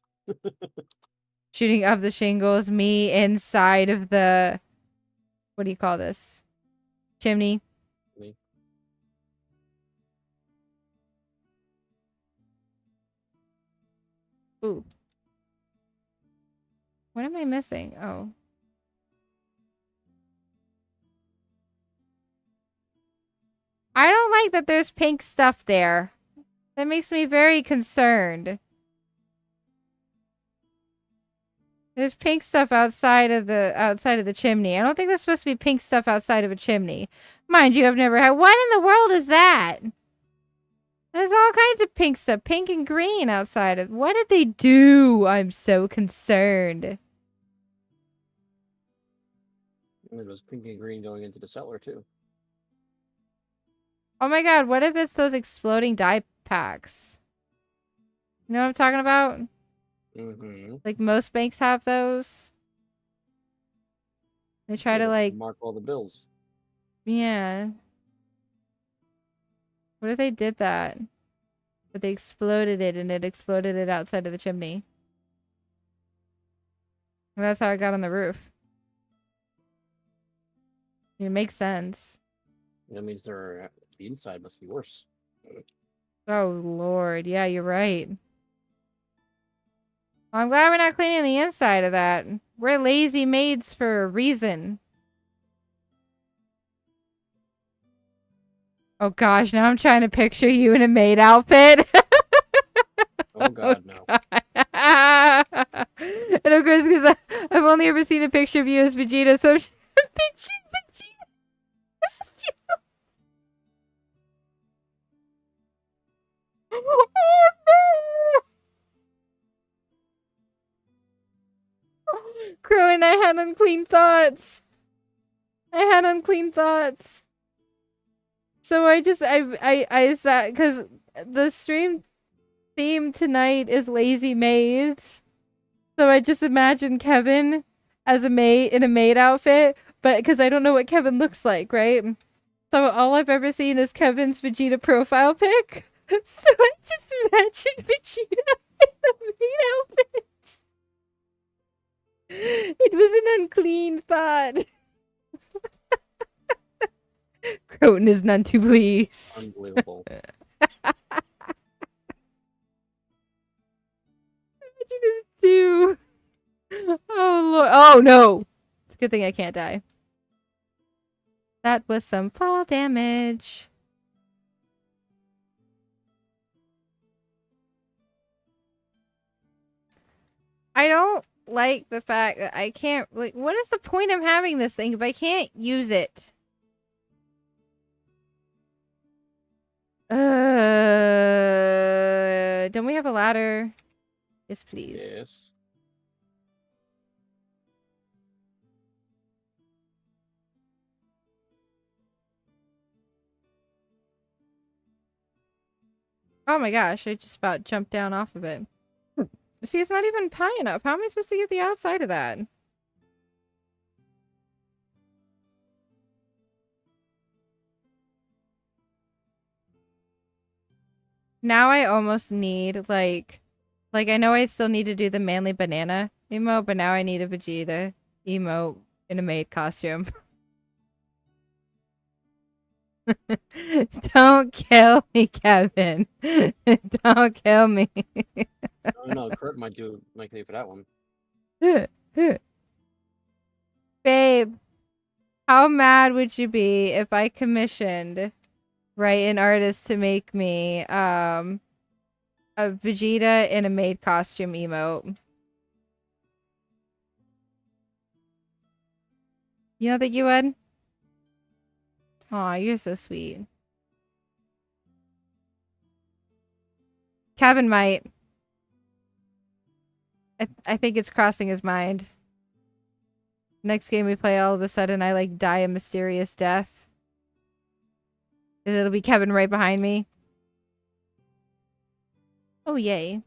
Shooting up the shingles, me inside of the, what do you call this? Chimney. Me. Ooh. What am I missing? Oh. I don't like that there's pink stuff there. That makes me very concerned. There's pink stuff outside of the chimney. I don't think there's supposed to be pink stuff outside of a chimney. Mind you, I've never had. What in the world is that? There's all kinds of pink stuff, pink and green outside of. What did they do? I'm so concerned. And it was pink and green going into the cellar too. Oh my god, what if it's those exploding dye packs? You know what I'm talking about? Mm-hmm. Like most banks have those. They try to like mark all the bills. Yeah. What if they did that? But they exploded it and it exploded it outside of the chimney. And that's how it got on the roof. It makes sense. That means the inside must be worse. Oh lord, yeah, you're right. Well, I'm glad we're not cleaning the inside of that. We're lazy maids for a reason. Oh gosh, now I'm trying to picture you in a maid outfit. Oh god, no. God. And of course, because I've only ever seen a picture of you as Vegeta, so I'm picturing Vegeta costume. Oh no! Crow and I had unclean thoughts. So I sat, because the stream theme tonight is lazy maids. So I just imagined Kevin as a maid in a maid outfit, but because I don't know what Kevin looks like, right? So all I've ever seen is Kevin's Vegeta profile pic. So I just imagined Vegeta in a maid outfit. It was an unclean thought. Croton is none too pleased. Unbelievable. Too. Oh lord. Oh no. It's a good thing I can't die. That was some fall damage. I don't like the fact that I can't, like, what is the point of having this thing if I can't use it? Don't we have a ladder? Yes, please. Yes. Oh my gosh, I just about jumped down off of it. See, it's not even high enough. How am I supposed to get the outside of that? Now I almost need, like I know I still need to do the manly banana emote, but now I need a Vegeta emote in a maid costume. Don't kill me, Kevin. Don't kill me. Oh no, Kurt might pay for that one. Babe, how mad would you be if I commissioned, right, an artist to make me a Vegeta in a maid costume emote? You know that you would? Aw, you're so sweet. Kevin might. I think it's crossing his mind. Next game we play, all of a sudden I like die a mysterious death. It'll be Kevin right behind me. Oh yay.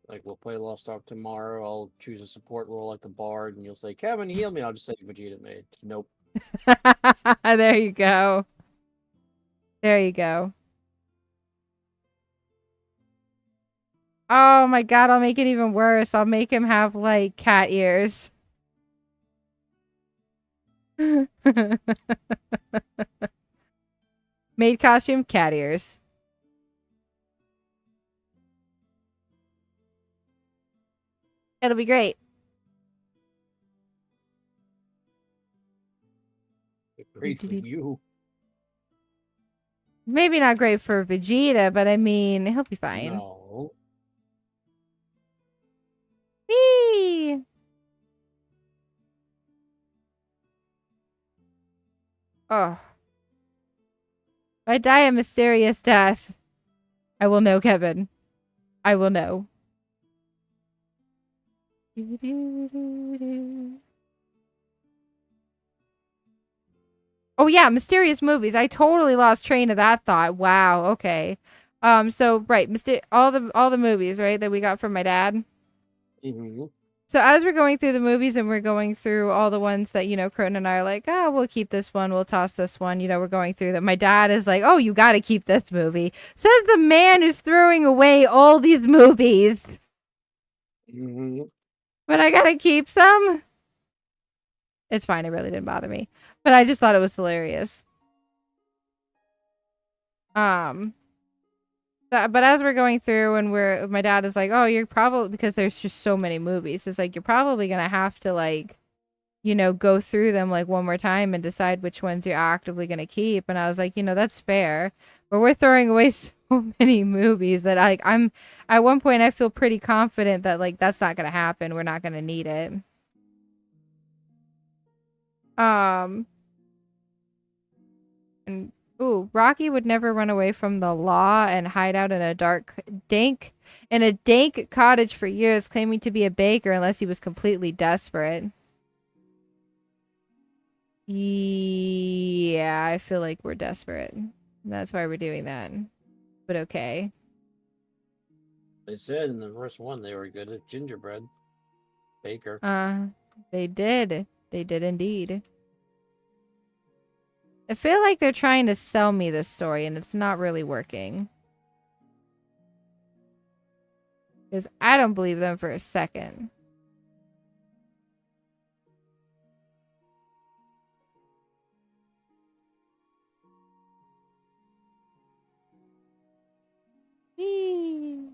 Like, we'll play Lost Ark tomorrow. I'll choose a support role like the Bard, and you'll say, Kevin, heal me. I'll just say Vegeta made. Nope. There you go. There you go. Oh my god, I'll make it even worse. I'll make him have, like, cat ears. Maid costume, cat ears. It'll be great. Great for you. Maybe not great for Vegeta, but I mean, he'll be fine. No. Whee! Oh. If I die a mysterious death, I will know, Kevin. I will know. Oh yeah, mysterious movies. I totally lost train of that thought. Wow, okay. So right, all the movies, right, that we got from my dad. Mm-hmm. So as we're going through the movies and we're going through all the ones that, you know, Croton and I are like, oh, we'll keep this one, we'll toss this one, you know, we're going through them. My dad is like, oh, you gotta keep this movie. Says the man who's throwing away all these movies. Mm-hmm. But I gotta keep some. It's fine, it really didn't bother me. But I just thought it was hilarious. But as we're going through and my dad is like, oh, you're probably, because there's just so many movies. It's like, you're probably going to have to, like, you know, go through them like one more time and decide which ones you're actively going to keep. And I was like, you know, that's fair. But we're throwing away so many movies that I'm at one point I feel pretty confident that like that's not going to happen. We're not going to need it. And ooh, Rocky would never run away from the law and hide out in a dank cottage for years, claiming to be a baker unless he was completely desperate. Yeah, I feel like we're desperate. That's why we're doing that. But okay. They said in the first one they were good at gingerbread. Baker. They did. They did indeed. I feel like they're trying to sell me this story and it's not really working. Because I don't believe them for a second. Whee!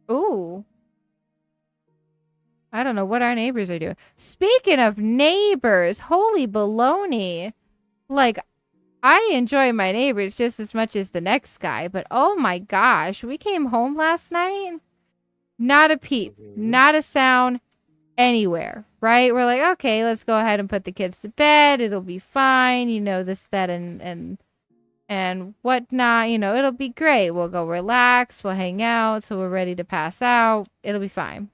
Ooh. I don't know what our neighbors are doing. Speaking of neighbors, holy baloney. Like, I enjoy my neighbors just as much as the next guy, but oh my gosh, we came home last night. Not a peep, not a sound anywhere, right? We're like, okay, let's go ahead and put the kids to bed. It'll be fine, you know, this, that, and whatnot. You know, it'll be great. We'll go relax. We'll hang out till we're ready to pass out. It'll be fine.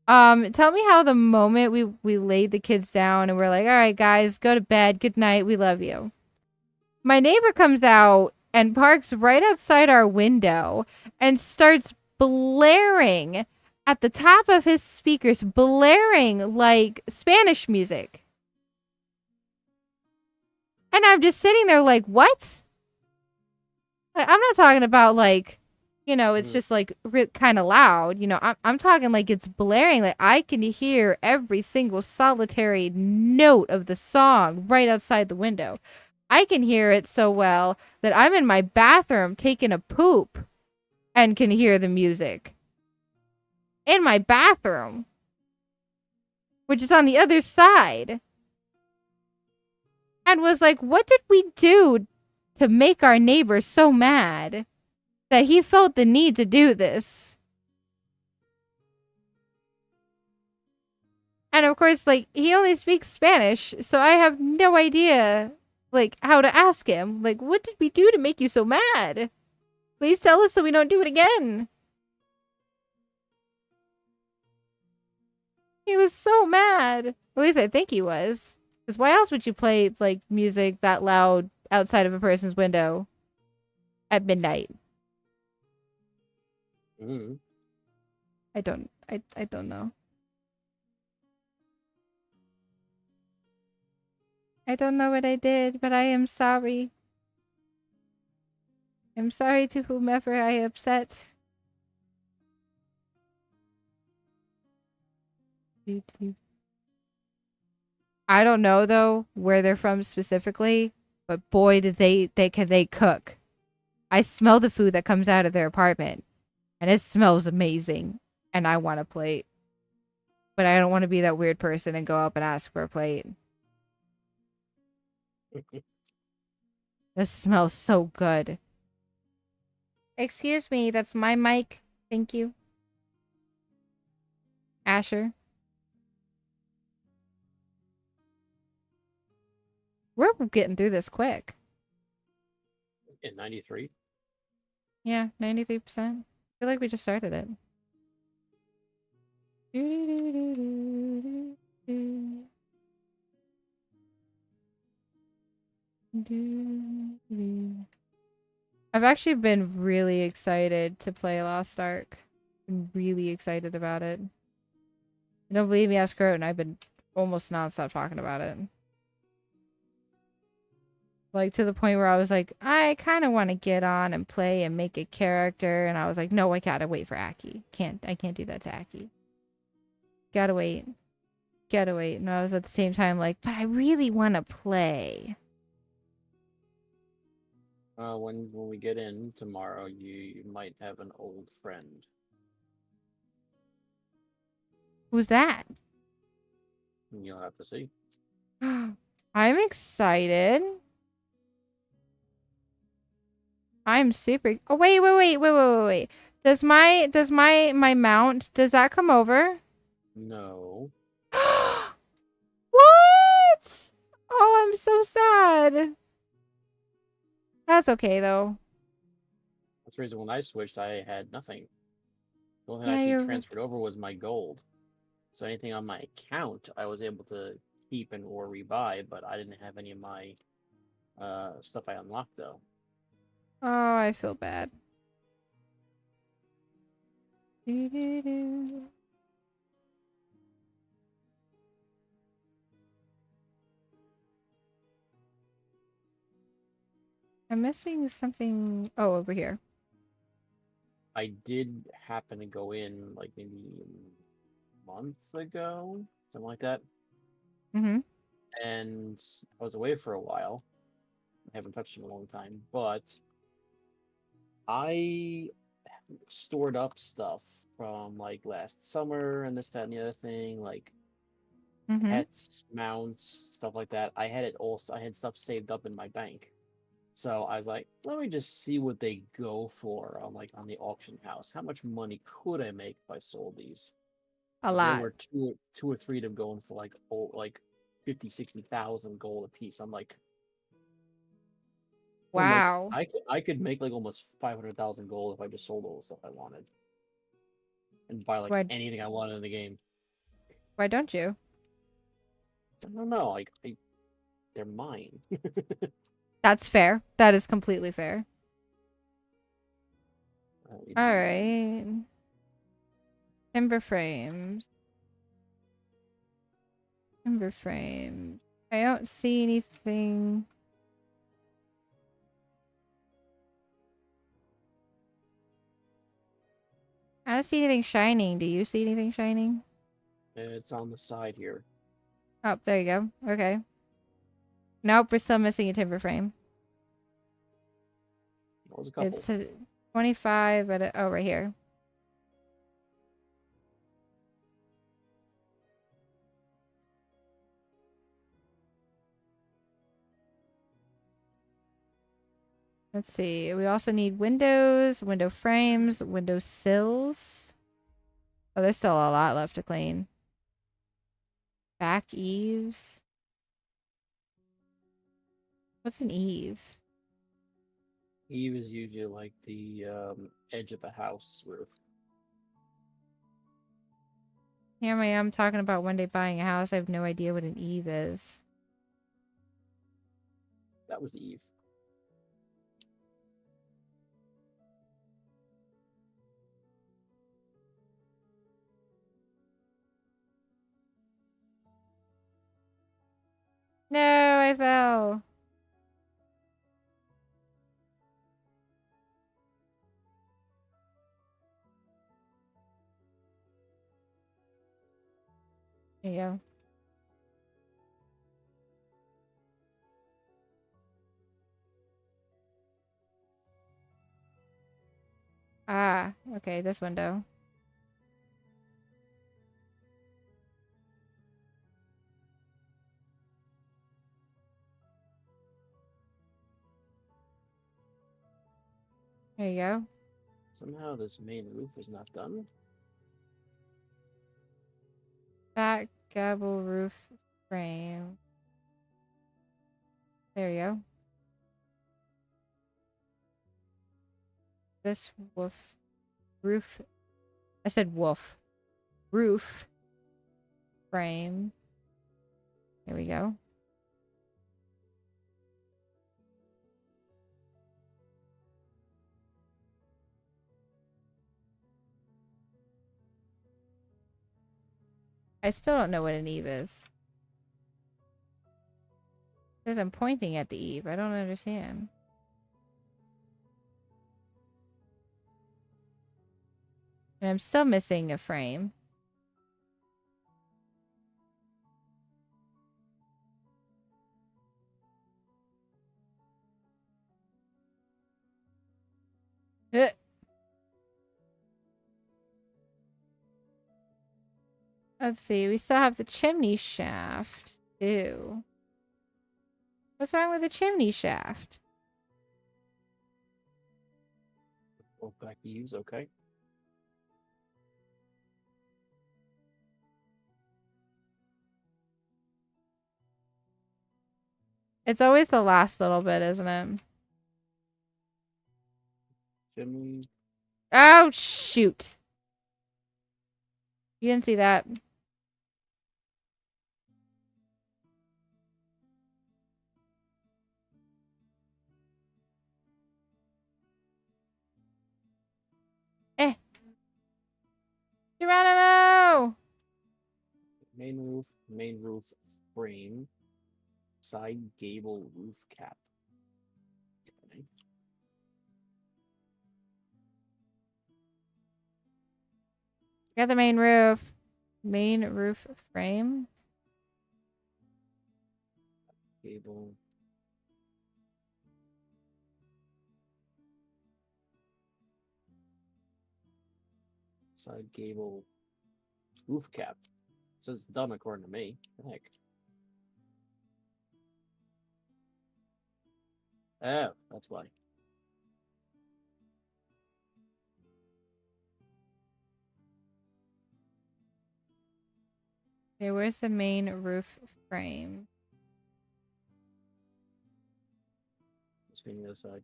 Tell me how the moment we laid the kids down and we're like, all right, guys, go to bed. Good night. We love you. My neighbor comes out and parks right outside our window and starts blaring at the top of his speakers, blaring like Spanish music. And I'm just sitting there like, what? I'm not talking about like, You know, it's Mm. just like kind of loud. You know, I'm talking like it's blaring. Like I can hear every single solitary note of the song right outside the window. I can hear it so well that I'm in my bathroom taking a poop and can hear the music in my bathroom, which is on the other side. And was like, what did we do to make our neighbor so mad that he felt the need to do this? And of course, like, he only speaks Spanish, so I have no idea, like, how to ask him. Like, what did we do to make you so mad? Please tell us so we don't do it again. He was so mad. At least I think he was. Because why else would you play, like, music that loud outside of a person's window at midnight? Mm. I don't know. I don't know what I did, but I am sorry. I'm sorry to whomever I upset. I don't know though where they're from specifically, but boy did they cook. I smell the food that comes out of their apartment, and it smells amazing, and I want a plate. But I don't want to be that weird person and go up and ask for a plate. This smells so good. Excuse me, that's my mic. Thank you. Asher. We're getting through this quick. In 93. Yeah, 93%. I feel like we just started it. I've actually been really excited to play Lost Ark. I'm really excited about it. You don't believe me? Ask Croton. I've been almost nonstop talking about it. Like, to the point where I was like, I kind of want to get on and play and make a character. And I was like, no, I gotta wait for Aki. I can't do that to Aki. Gotta wait. Gotta wait. And I was at the same time like, but I really want to play. When we get in tomorrow, you might have an old friend. Who's that? You'll have to see. I'm excited. I'm super. Oh wait. Does my mount, does that come over? No. What? Oh, I'm so sad. That's okay though. That's the reason when I switched, I had nothing. The only thing I Yeah, actually you're transferred over was my gold. So anything on my account, I was able to keep and or rebuy, but I didn't have any of my stuff I unlocked though. Oh, I feel bad. I'm missing something. Oh, over here. I did happen to go in like maybe a month ago, something like that, Mm-hmm. and I was away for a while. I haven't touched it in a long time, but I stored up stuff from like last summer and this, that, and the other thing, like Mm-hmm. pets, mounts, stuff like that. I had it all. I had stuff saved up in my bank, so I was like, let me just see what they go for on like on the auction house. How much money could I make if I sold these? A There lot. were two or three of them going for like 50,000, 60,000 gold a piece. I'm like, Wow. I could make like almost 500,000 gold if I just sold all the stuff I wanted and buy like Why anything I wanted in the game. why don't you? I don't know, like they're mine. That's fair. That is completely fair. We All do. right. Timber frames. Timber frames. I don't see anything. don't see anything shining. Do you see anything shining? It's on the side here. Oh, there you go. Okay. Nope, we're still missing a timber frame. That was a couple. It's 25 at oh, right here. Let's see. We also need windows, window frames, window sills. Oh, there's still a lot left to clean. Back eaves. What's an eave? Eve is usually like the edge of the house roof. Here I am talking about one day buying a house. I have no idea what an eave is. That was Eve. No, I fell. There you go. Ah, okay, this window. There you go. Somehow this main roof is not done. Back gable roof frame. There you go. This roof. I said wolf. Roof frame. There we go. I still don't know what an eave is. It says I'm pointing at the eave. I don't understand. And I'm still missing a frame. Uh, Let's see. We still have the chimney shaft, too. What's wrong with the chimney shaft? Oh, back eaves, okay. It's always the last little bit, isn't it? Chimney. Oh, shoot. You didn't see that. Eh. Geronimo! Main roof frame, side gable roof cap. Okay. Got the main roof. Main roof frame. Gable. Side gable roof cap. It says done according to me. What the heck? Oh, that's why. Okay, where's the main roof frame? It's being the other side.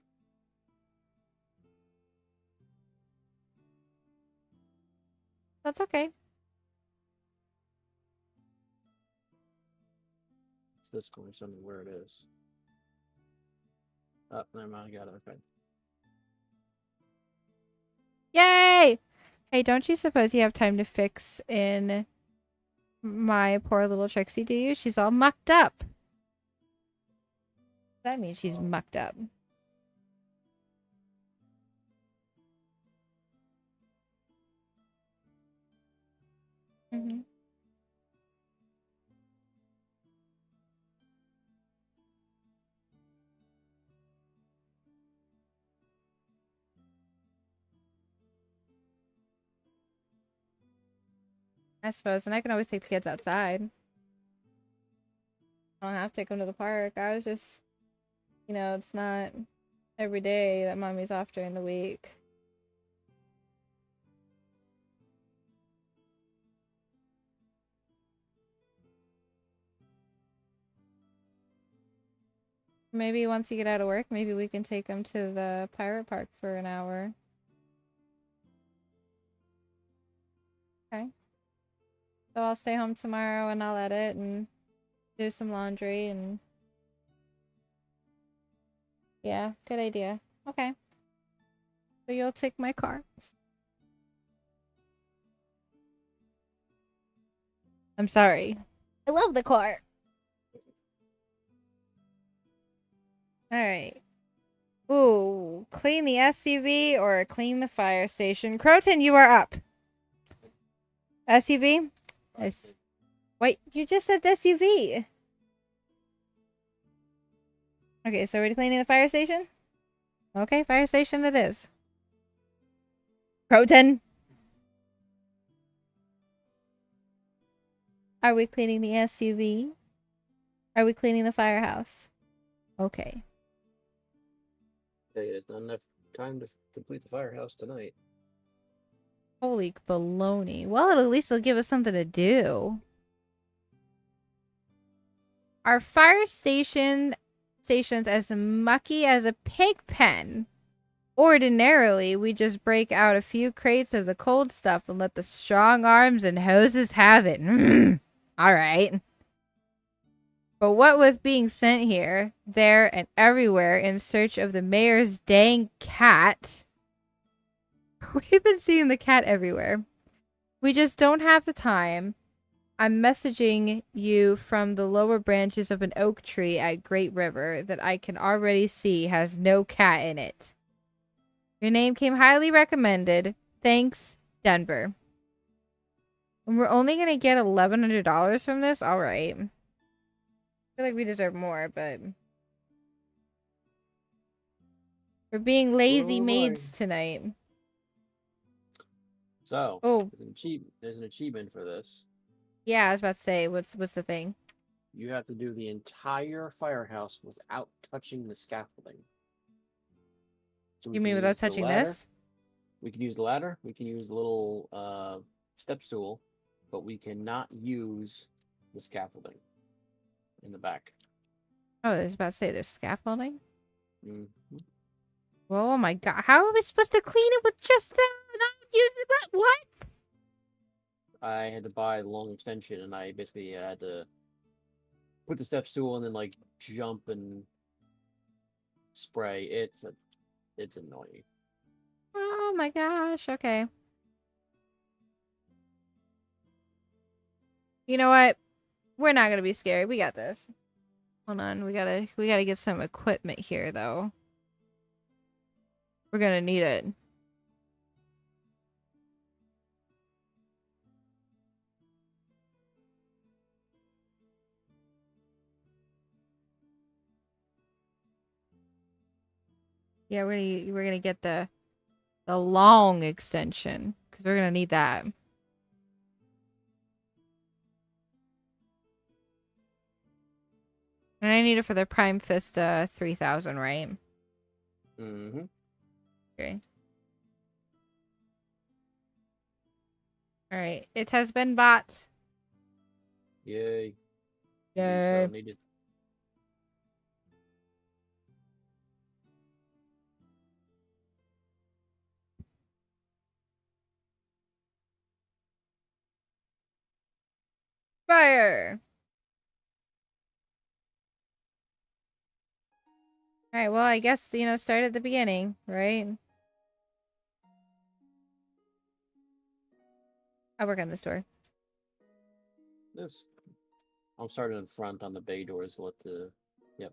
That's okay. It's this corner, so I don't know where it is. Oh, never mind, I got it. Okay. Yay! Hey, don't you suppose you have time to fix in my poor little Trixie, do you? She's all mucked up. That means she's mucked up. Mm-hmm. I suppose, and I can always take the kids outside. I don't have to take them to the park. I was just, it's not every day that mommy's off during the week. Maybe once you get out of work, maybe we can take them to the pirate park for an hour. Okay. So I'll stay home tomorrow and I'll edit and do some laundry and... Yeah, good idea. Okay. So you'll take my car. I'm sorry. I love the car. Alright. Ooh, clean the SUV or clean the fire station. Croton, you are up. SUV? Nice. Wait, you just said SUV. Okay, so we're cleaning the fire station? Okay, fire station it is. Croton! Are we cleaning the SUV? Are we cleaning the firehouse? Okay. Hey, there's not enough time to complete the firehouse tonight. Holy baloney. Well, at least it'll give us something to do. Our fire station's as mucky as a pig pen. Ordinarily, we just break out a few crates of the cold stuff and let the strong arms and hoses have it. Alright. But what with being sent here, there, and everywhere in search of the mayor's dang cat... We've been seeing the cat everywhere. We just don't have the time. I'm messaging you from the lower branches of an oak tree at Great River that I can already see has no cat in it. Your name came highly recommended. Thanks, Denver. And we're only going to get $1,100 from this? Alright. I feel like we deserve more, but... We're being lazy maids tonight. So, oh, there's an achievement for this. Yeah, I was about to say, what's the thing? You have to do the entire firehouse without touching the scaffolding. So You mean without touching this? We can use the ladder. We can use the little step stool, but we cannot use the scaffolding in the back. Oh, I was about to say there's scaffolding? Mm-hmm. Oh my god. How are we supposed to clean it with just that? Not use it? What? I had to buy the long extension, and I basically had to put the step stool and then like jump and spray. It's annoying. Oh my gosh. Okay. You know what? We're not gonna be scared. We got this. Hold on. We gotta get some equipment here though. We're gonna need it. Yeah, we're gonna get the long extension because we're gonna need that. And I need it for the Prime Fist 3000, right? Mm-hmm. Okay. All right, it has been bought. Yay. Yay. You shall need it. Fire! Alright, well, I guess, start at the beginning, right? I'll work on this door. This. I'm starting in front on the bay doors. Let the. Yep.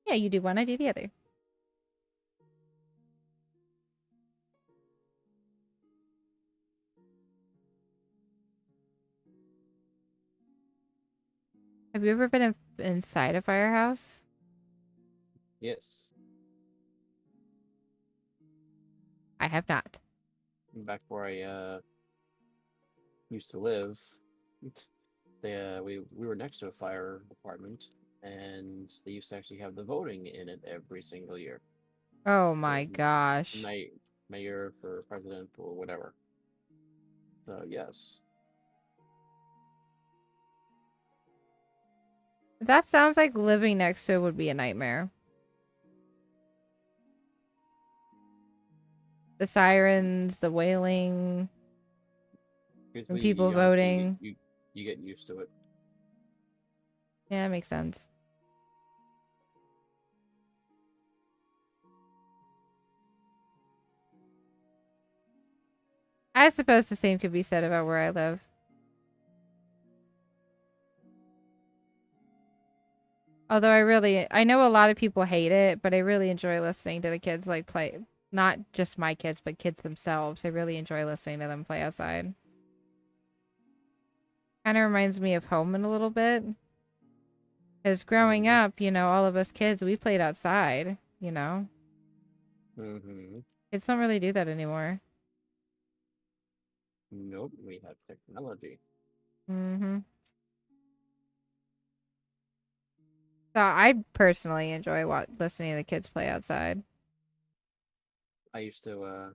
Yeah, you do one, I do the other. Have you ever been inside a firehouse? Yes. I have not. Back where I used to live, we were next to a fire department, and they used to actually have the voting in it every single year Oh for my gosh. may, mayor, for president, or whatever. So yes, That sounds like living next to it would be a nightmare. The sirens, the wailing, and people you honestly voting. you get used to it. Yeah, that makes sense. I suppose the same could be said about where I live. Although I know a lot of people hate it, but I really enjoy listening to the kids like play. Not just my kids, but kids themselves. I really enjoy listening to them play outside. Kind of reminds me of home in a little bit. Because growing Mm-hmm. up, all of us kids, we played outside. Mm-hmm. Kids don't really do that anymore. Nope, we have technology. Mm-hmm. So I personally enjoy listening to the kids play outside. I used to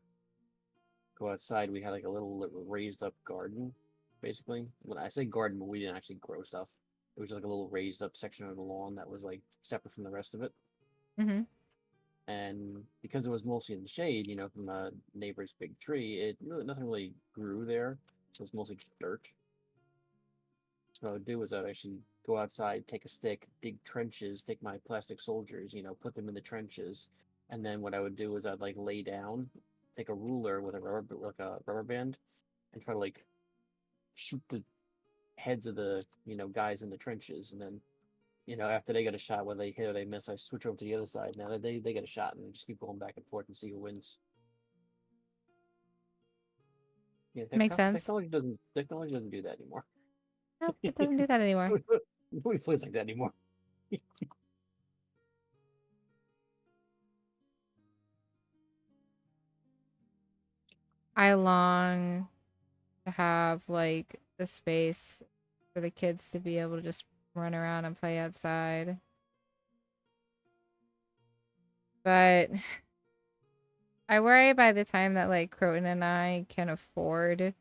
go outside. We had like a little raised up garden, basically. When I say garden, but we didn't actually grow stuff. It was like a little raised up section of the lawn that was like separate from the rest of it. Mm-hmm. And because it was mostly in the shade, from a neighbor's big tree, nothing really grew there. So it was mostly just dirt. So what I would do is I'd actually go outside, take a stick, dig trenches, take my plastic soldiers, put them in the trenches, and then what I would do is I'd like lay down, take a ruler with a rubber band, and try to like shoot the heads of the guys in the trenches, and then after they get a shot, whether they hit or they miss, I switch over to the other side. Now they get a shot, and just keep going back and forth and see who wins. Yeah, Makes sense. technology doesn't do that anymore. Nope, it doesn't do that anymore. Nobody plays like that anymore. I long to have like the space for the kids to be able to just run around and play outside. But I worry by the time that like Croton and I can afford to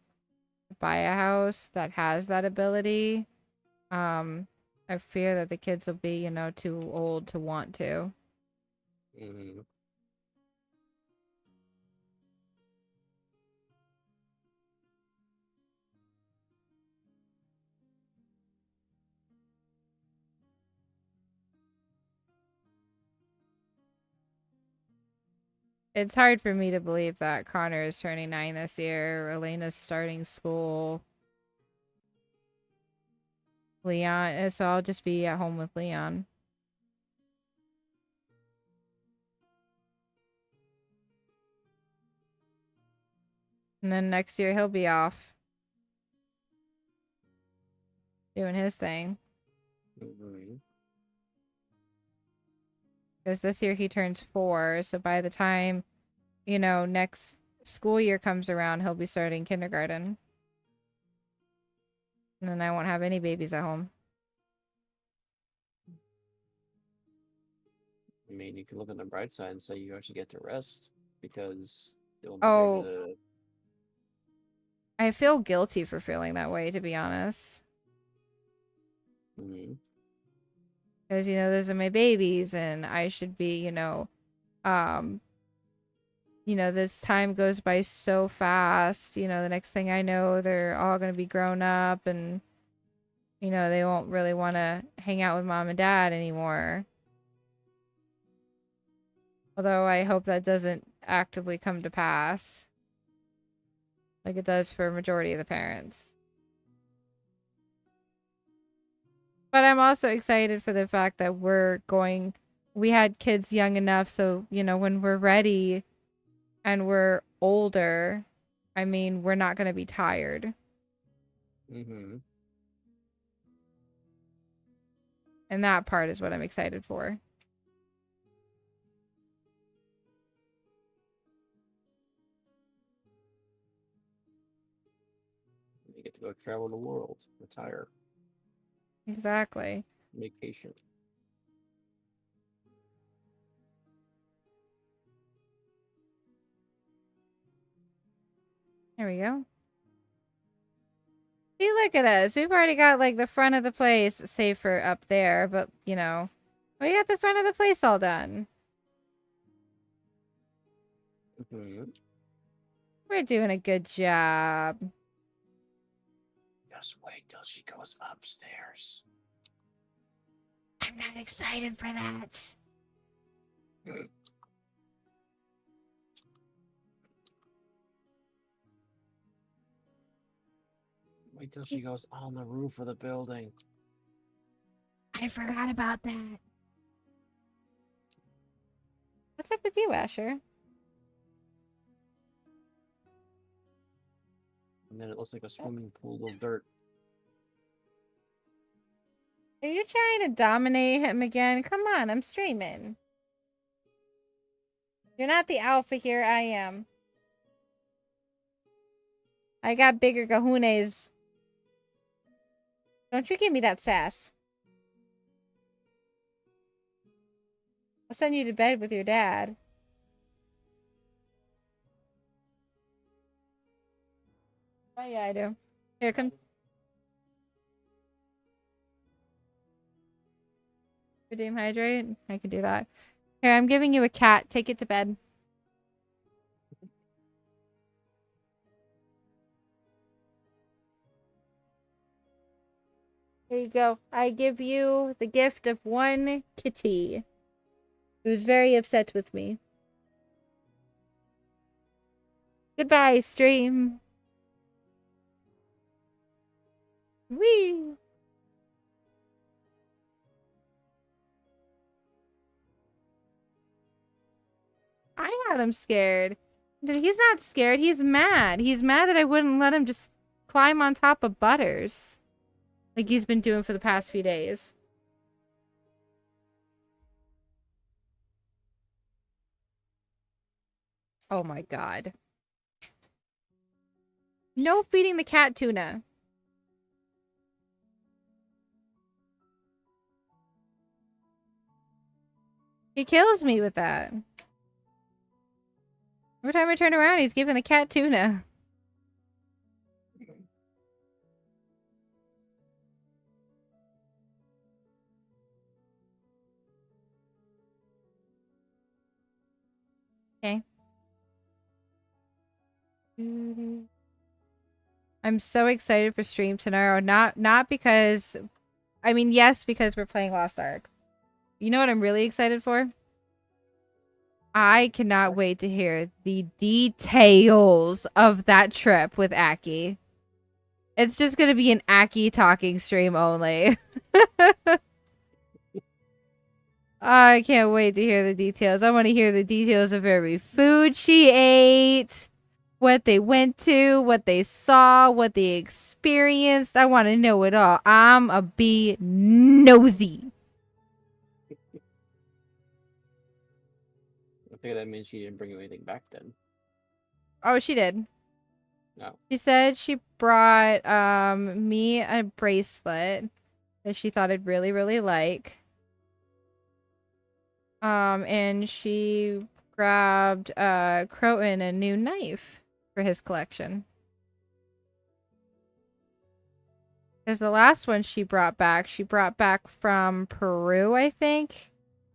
buy a house that has that ability, um, I fear that the kids will be, too old to want to. Mm-hmm. It's hard for me to believe that Connor is turning 9 this year. Elena's starting school. Leon, so I'll just be at home with Leon. And then next year he'll be off doing his thing. Mm-hmm. Because this year he turns 4. So by the time, next school year comes around, he'll be starting kindergarten. And then I won't have any babies at home. I mean, you can look on the bright side and say you actually get to rest because they won't be there Oh, to. I feel guilty for feeling that way, to be honest. Mm-hmm. Because, those are my babies and I should be, um, this time goes by so fast. The next thing I know, they're all going to be grown up and, they won't really want to hang out with mom and dad anymore. Although I hope that doesn't actively come to pass like it does for a majority of the parents. But I'm also excited for the fact that we had kids young enough so, when we're ready and we're older, I mean, we're not going to be tired. Mm-hmm. And that part is what I'm excited for. You get to go travel the world, retire, Exactly. vacation. There we go. See, look at us. We've already got, like, the front of the place, save for up there, but, you know, we got the front of the place all done. Mm-hmm. We're doing a good job. Just wait till she goes upstairs. I'm not excited for that. Wait till she goes on the roof of the building. I forgot about that. What's up with you, Asher? And then it looks like a swimming pool of dirt. Are you trying to dominate him again? Come on, I'm streaming. You're not the alpha here, I am. I got bigger kahunas. Don't you give me that sass. I'll send you to bed with your dad. Oh yeah, I do. Here, come. Redeem hydrate. I can do that. Here, I'm giving you a cat. Take it to bed. Here you go. I give you the gift of one kitty who's very upset with me. Goodbye, stream. Whee! I had him scared. He's not scared. He's mad. He's mad that I wouldn't let him just climb on top of Butters. Like he's been doing for the past few days. Oh my god. No feeding the cat tuna. He kills me with that. Every time I turn around, he's giving the cat tuna. Okay. I'm so excited for stream tomorrow. Not because... I mean, yes, because we're playing Lost Ark. You know what I'm really excited for? I cannot wait to hear the details of that trip with Aki. It's just going to be an Aki talking stream only. I can't wait to hear the details. I want to hear the details of every food she ate, what they went to, what they saw, what they experienced. I want to know it all. I'm a bee nosy. I figure that means she didn't bring anything back then. Oh, she did. No. She said she brought me a bracelet that she thought I'd really, really like. And she grabbed Croton a new knife for his collection. Because the last one she brought back from Peru, I think.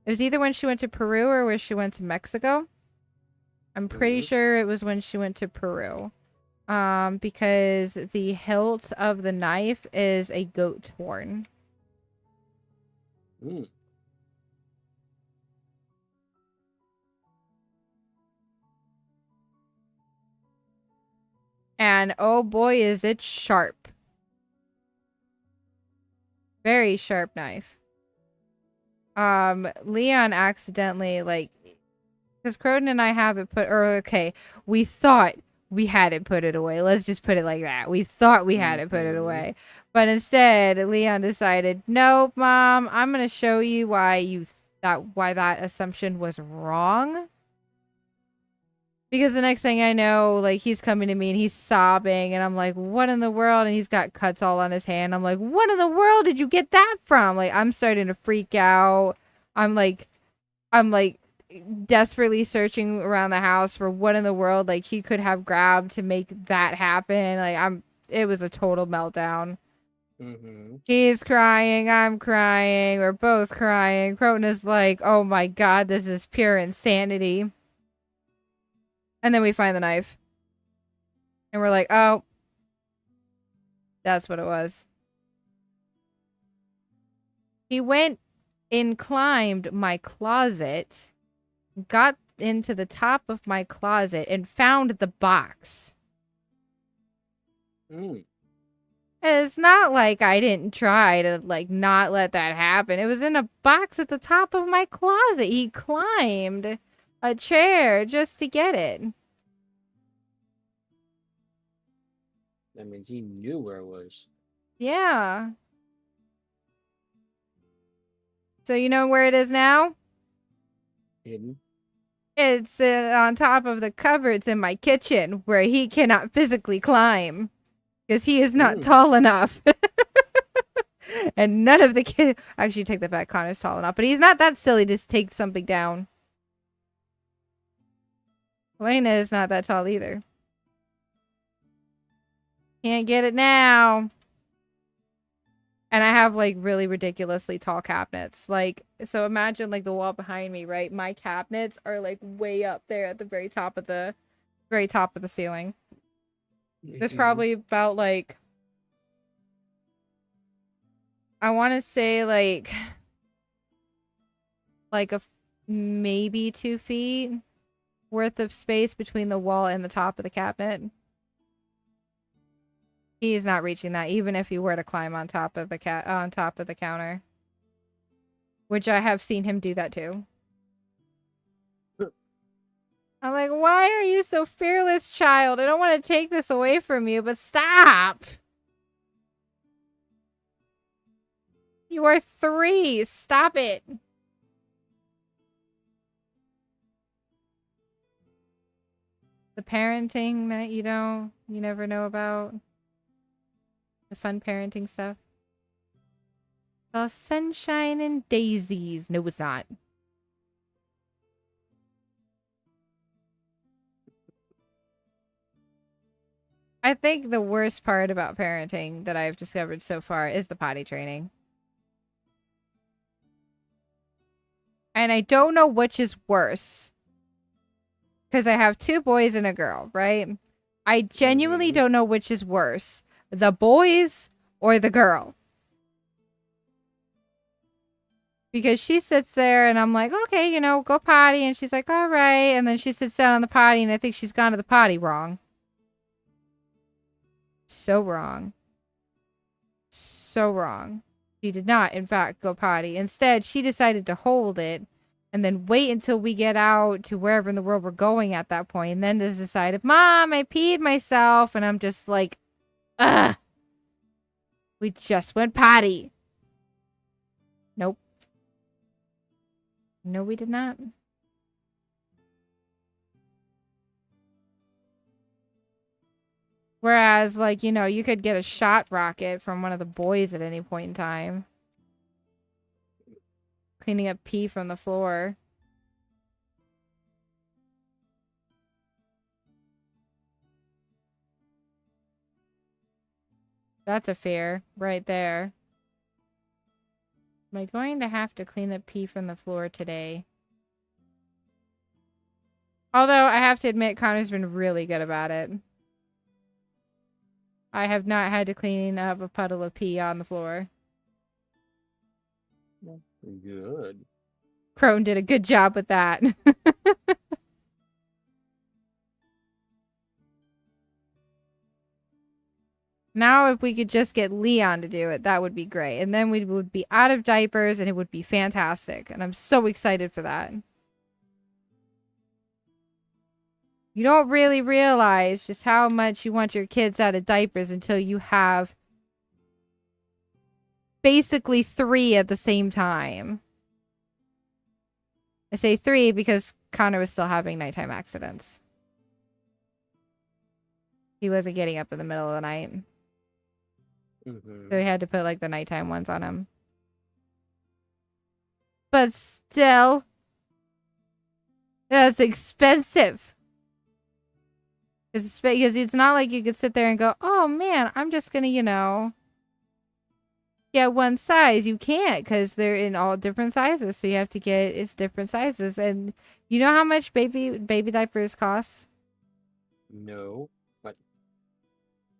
It was either when she went to Peru or when she went to Mexico. I'm pretty sure it was when she went to Peru. Because the hilt of the knife is a goat horn. Mm. And oh boy, is it sharp. Very sharp knife. Leon accidentally, like, because Croton and I have it put, or okay, we thought we had it put it away. Let's just put it like that. We thought we had it put it away. But instead, Leon decided, nope, Mom, I'm going to show you why that assumption was wrong. Because the next thing I know, like, he's coming to me and he's sobbing, and I'm like, what in the world? And he's got cuts all on his hand. I'm like, what in the world did you get that from? Like, I'm starting to freak out. I'm like desperately searching around the house for what in the world, like, he could have grabbed to make that happen. Like, it was a total meltdown. He's crying, I'm crying, we're both crying. Croton is like, oh my god, this is pure insanity. And then we find the knife. And we're like, oh. That's what it was. He went and climbed my closet, got into the top of my closet, and found the box. And it's not like I didn't try to, like, not let that happen. It was in a box at the top of my closet. He climbed a chair just to get it. That means he knew where it was. Yeah. So you know where it is now? Hidden. It's on top of the cupboards in my kitchen, where he cannot physically climb. Because he is not tall enough. And none of the kids... Actually, take that back. Connor's tall enough. But he's not that silly to take something down. Elena is not that tall either. Can't get it now. And I have, like, really ridiculously tall cabinets. Like, so imagine, like, the wall behind me, right? My cabinets are, like, way up there at the very top of the ceiling. There's probably about, like, I want to say, like maybe 2 feet worth of space between the wall and the top of the cabinet. He's not reaching that, even if he were to climb on top of the counter. Which I have seen him do that too. I'm like, why are you so fearless, child? I don't want to take this away from you, but stop! You are 3. Stop it. The parenting that you never know about. The fun parenting stuff. All sunshine and daisies. No, it's not. I think the worst part about parenting that I've discovered so far is the potty training. And I don't know which is worse. Because I have 2 boys and a girl, right? I genuinely don't know which is worse. The boys or the girl. Because she sits there and I'm like, okay, you know, go potty. And she's like, all right. And then she sits down on the potty and I think she's gone to the potty wrong. So wrong. So wrong. She did not, in fact, go potty. Instead, she decided to hold it and then wait until we get out to wherever in the world we're going at that point. And then just decided, Mom, I peed myself. And I'm just like, ugh. We just went potty. Nope. No, we did not. Whereas, like, you know, you could get a shot rocket from one of the boys at any point in time. Cleaning up pee from the floor. That's a fear right there. Am I going to have to clean up pee from the floor today? Although, I have to admit, Connor's been really good about it. I have not had to clean up a puddle of pee on the floor. Good. Croton did a good job with that. Now, if we could just get Leon to do it, that would be great. And then we would be out of diapers and it would be fantastic. And I'm so excited for that. You don't really realize just how much you want your kids out of diapers until you have basically 3 at the same time. I say 3 because Connor was still having nighttime accidents. He wasn't getting up in the middle of the night. So we had to put like the nighttime ones on him. But still, that's expensive. Because it's not like you could sit there and go, oh man, I'm just gonna, you know, get one size. You can't because they're in all different sizes. So you have to get it's different sizes. And you know how much baby diapers cost? No. But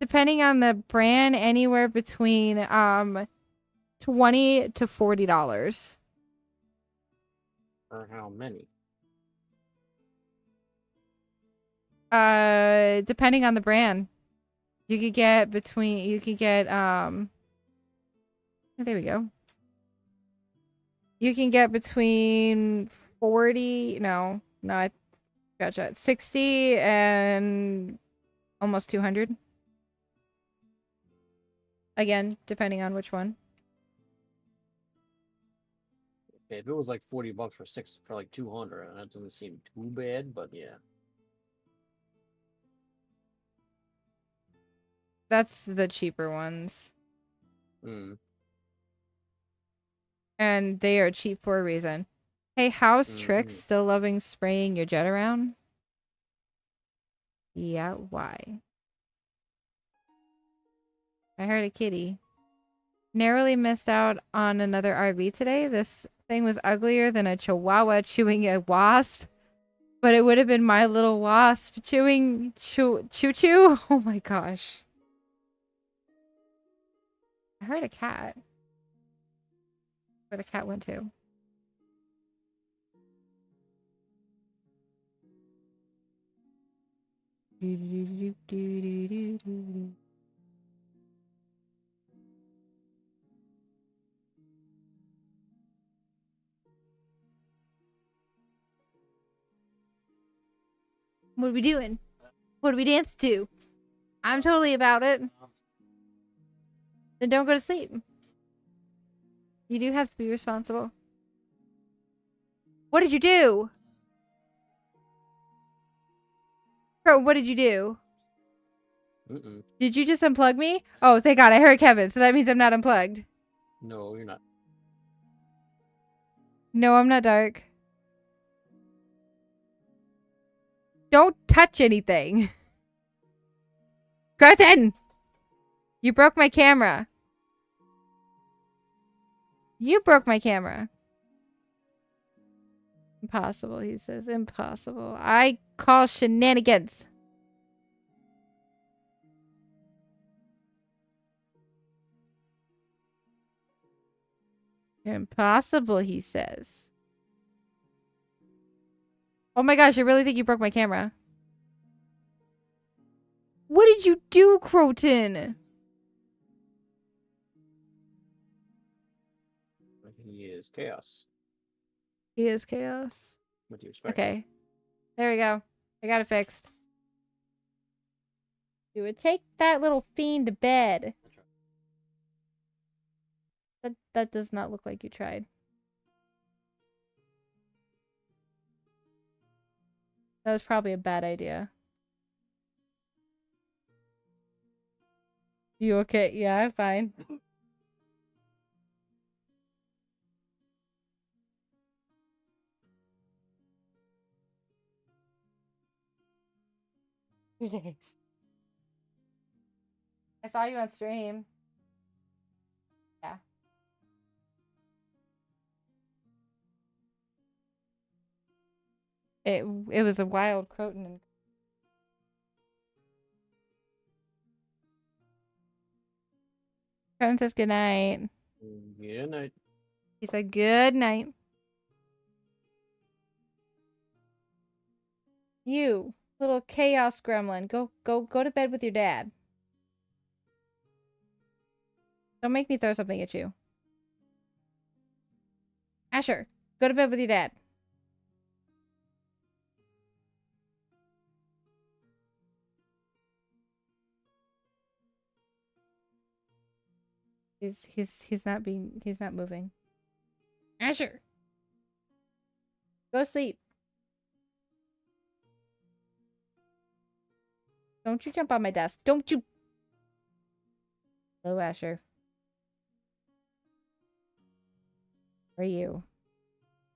Depending on the brand, anywhere between $20 to $40. for how many? Depending on the brand. You could get there we go. You can get between 40, I gotcha. 60 and almost 200. Again, depending on which one. Okay, if it was like $40 for like 200, that doesn't seem too bad, but yeah. That's the cheaper ones. And they are cheap for a reason. Hey, how's Trix? Still loving spraying your jet around? Yeah, why? I heard a kitty. Narrowly missed out on another RV today. This thing was uglier than a chihuahua chewing a wasp. But it would have been my little wasp chewing choo-choo. Oh my gosh. I heard a cat. Where the cat went to. What are we doing? What do we dance to? I'm totally about it. Then don't go to sleep. You do have to be responsible. What did you do? Bro, what did you do? Did you just unplug me? Oh, thank God. I heard Kevin, so that means I'm not unplugged. No, you're not. No, I'm not dark. Don't touch anything. Gretchen! You broke my camera. You broke my camera. Impossible, he says. Impossible. I call shenanigans. Impossible, he says. Oh my gosh, I really think you broke my camera. What did you do, Croton? He is chaos. He is chaos. What do you expect? Okay. There we go. I got it fixed. You would take that little fiend to bed. That does not look like you tried. That was probably a bad idea. You okay? Yeah, I'm fine. I saw you on stream. Yeah. It was a wild Croton. Croton says good night. Good night. He said good night. You little chaos gremlin, go to bed with your dad. Don't make me throw something at you. Asher, go to bed with your dad. He's not moving. Asher, go sleep. Don't you jump on my desk. Don't you. Hello, Asher. Where are you?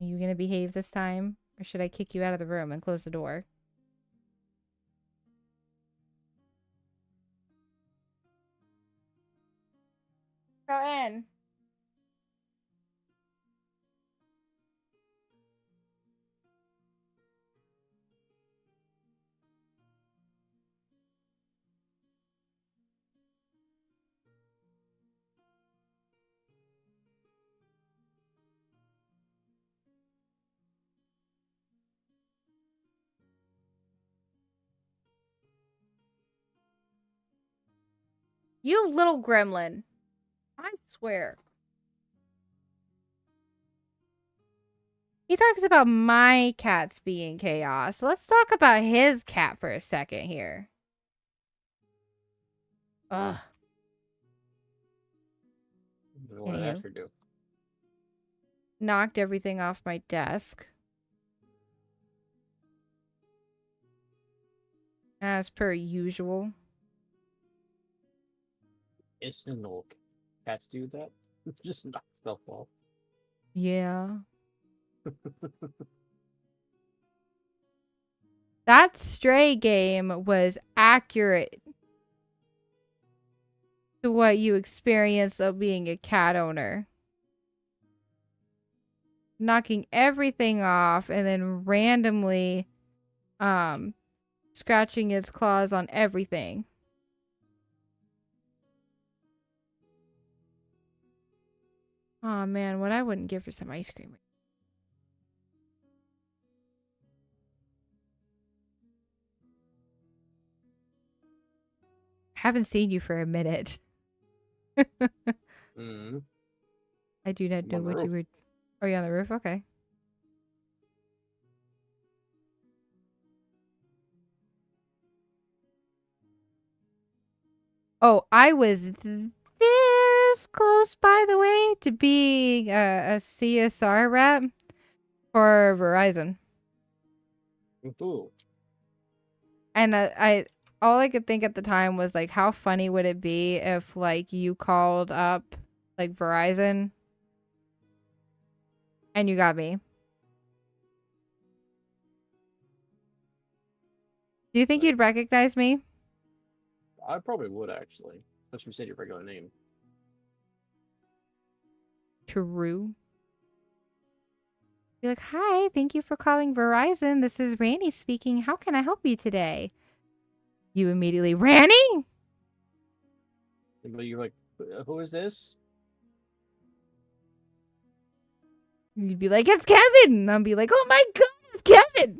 Are you gonna behave this time? Or should I kick you out of the room and close the door? Go in. You little gremlin. I swear. He talks about my cats being chaos. Let's talk about his cat for a second here. Ugh. What did Asher do? Knocked everything off my desk. As per usual. It's no cats do that. Just knock stuff off. Yeah. That stray game was accurate to what you experience of being a cat owner. Knocking everything off and then randomly scratching its claws on everything. Oh man, what I wouldn't give for some ice cream. Haven't seen you for a minute. Mm-hmm. I do not know what you were. Are you on the roof? Okay. Oh, I was this close, by the way, to being a CSR rep for Verizon. Ooh. And all I could think at the time was like, how funny would it be if like you called up like Verizon and you got me? Do you think you'd recognize me? I probably would actually. Unless you said your regular name. True. Be like, hi, thank you for calling Verizon. This is Rani speaking. How can I help you today? You immediately, Rani? But you're like, who is this? You'd be like, it's Kevin. And I'll be like, oh my god, it's Kevin.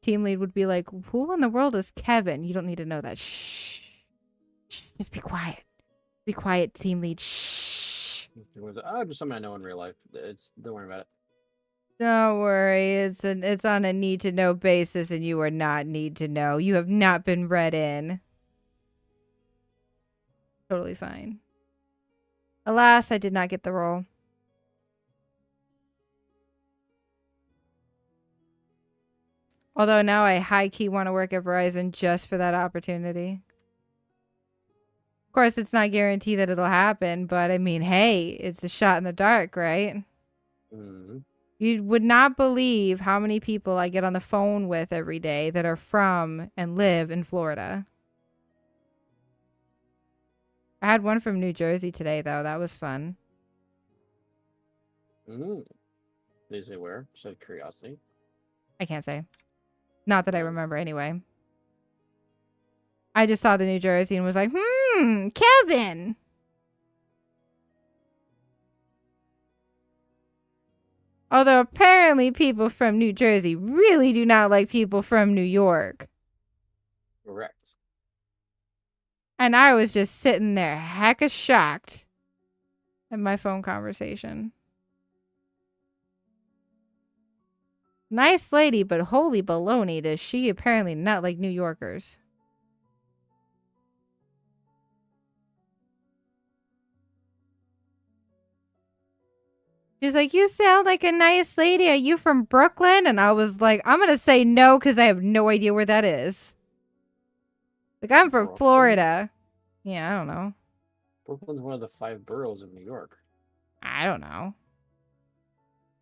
Team lead would be like, who in the world is Kevin? You don't need to know that. Shh. Shh. Just be quiet. Be quiet, team lead. Shh. Oh, just something I know in real life. Don't worry about it. Don't worry. It's on a need to know basis, and you are not need to know. You have not been read in. Totally fine. Alas, I did not get the role. Although now I high-key want to work at Verizon just for that opportunity. Of course, it's not guaranteed that it'll happen, but I mean, hey, it's a shot in the dark, right? Mm-hmm. You would not believe how many people I get on the phone with every day that are from and live in Florida. I had one from New Jersey today, though. That was fun. Mm. Did they say where? Just out of curiosity. I can't say. Not that I remember anyway. I just saw the New Jersey and was like, Kevin. Although apparently people from New Jersey really do not like people from New York. Correct. And I was just sitting there hecka shocked at my phone conversation. Nice lady, but holy baloney does she apparently not like New Yorkers. She was like, "You sound like a nice lady. Are you from Brooklyn?" And I was like, "I'm gonna say no because I have no idea where that is." Like, I'm from Brooklyn. Florida. Yeah, I don't know. Brooklyn's one of the 5 boroughs of New York. I don't know.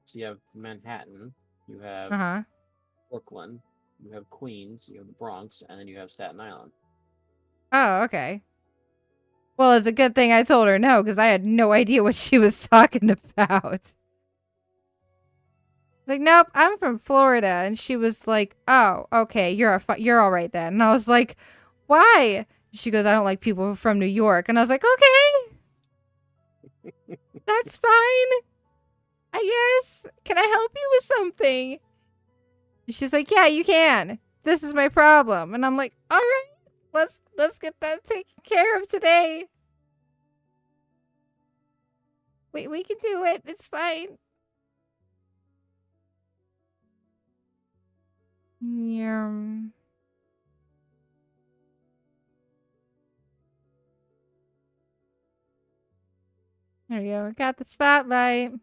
So you have Manhattan, you have Uh-huh. Brooklyn, you have Queens, you have the Bronx, and then you have Staten Island. Oh, okay. Well, it's a good thing I told her no because I had no idea what she was talking about. Like, nope, I'm from Florida, and she was like, "Oh, okay, you're all right then." And I was like, "Why?" She goes, "I don't like people from New York," and I was like, "Okay, that's fine, I guess. Can I help you with something?" And she's like, "Yeah, you can. This is my problem," and I'm like, "All right, let's get that taken care of today. We can do it. It's fine." Yeah. There we go. Got the spotlight.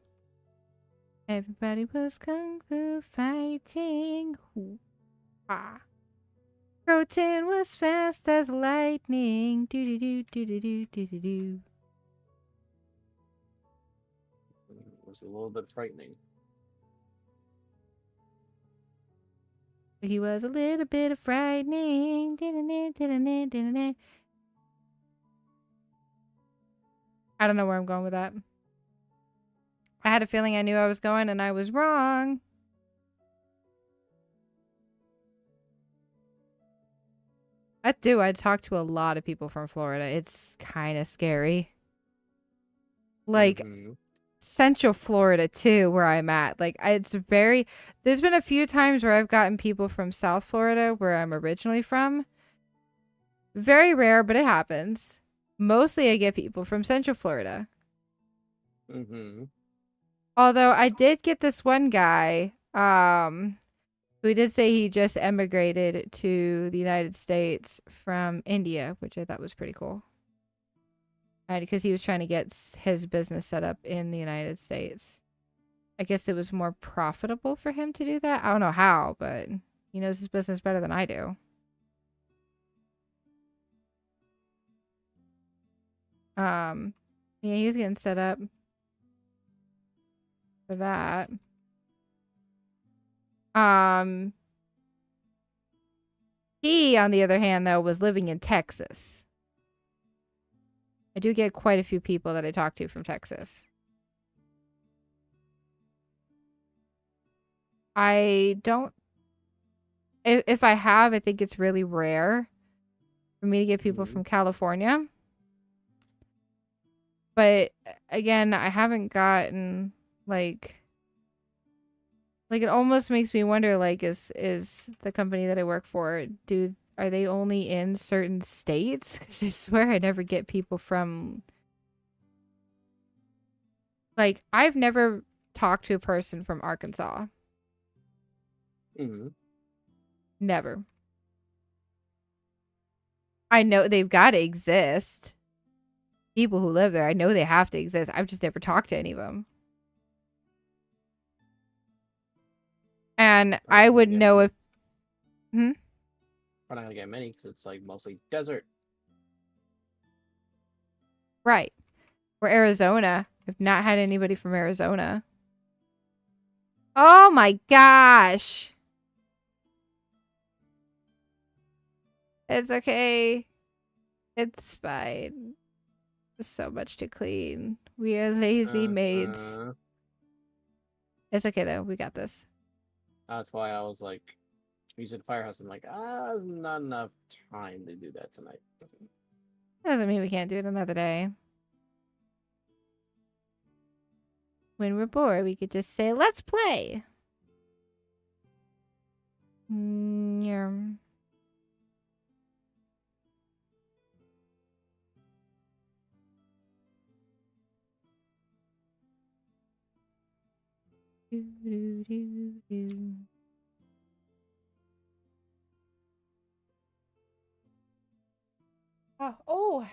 Everybody was kung fu fighting. Hoo-ah. Protein was fast as lightning. Do do do do do do do do do. It was a little bit frightening. He was a little bit of frightening. I don't know where I'm going with that. I had a feeling I knew I was going and I was wrong. I talk to a lot of people from Florida. It's kind of scary. Like, Mm-hmm. Central Florida too, where I'm at. Like, it's very. There's been a few times where I've gotten people from South Florida, where I'm originally from. Very rare, but it happens. Mostly, I get people from Central Florida. Mm-hmm. Although I did get this one guy, who did say he just emigrated to the United States from India, which I thought was pretty cool. And because he was trying to get his business set up in the United States. I guess it was more profitable for him to do that. I don't know how, but he knows his business better than I do. Um, yeah, he was getting set up for that. Um, he, on the other hand, though, was living in Texas. I do get quite a few people that I talk to from Texas. I don't. If I have, I think it's really rare for me to get people Mm-hmm. from California. But again, I haven't gotten like it almost makes me wonder, like, is the company that I work for, are they only in certain states? Because I swear I never get people from, like, I've never talked to a person from Arkansas. Mm-hmm. Never. I know they've got to exist. People who live there, I know they have to exist. I've just never talked to any of them. And Probably I not gonna would get know many. if, hmm? Probably not gonna get many because it's like mostly desert. Right. Or Arizona. I've not had anybody from Arizona. Oh my gosh. It's okay. It's fine. There's so much to clean. We are lazy maids. Uh, It's okay though. We got this. that's why I was like, you said firehouse. I'm like, there's not enough time to do that tonight. Doesn't mean we can't do it another day. When we're bored, we could just say, let's play. Yeah. Do, do, do, do. Oh,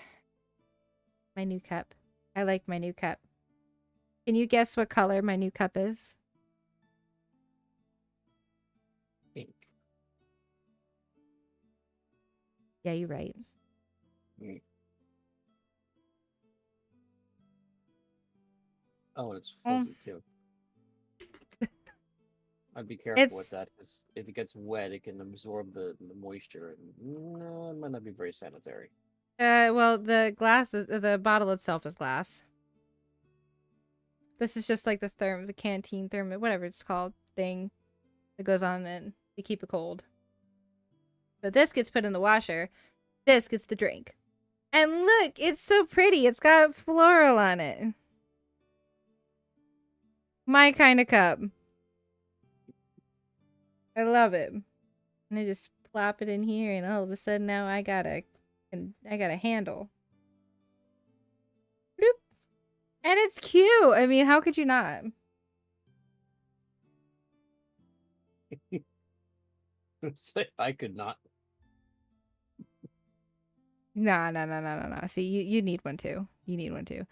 my new cup. I like my new cup. Can you guess what color my new cup is? Pink. Yeah, you're right. Mm. Oh, and it's Um, fuzzy too. I'd be careful with it's that because if it gets wet, it can absorb the moisture, and no, it might not be very sanitary. well, the glass, the bottle itself is glass. This is just like the canteen thermos, whatever it's called, thing that goes on it to keep it cold. But this gets put in the washer. This gets the drink. And look, it's so pretty. It's got floral on it. My kind of cup. I love it. And I just plop it in here, and all of a sudden now I got a handle. Bloop. And it's cute. I mean, how could you not? Say I could not. No. See, you need one too. You need one too.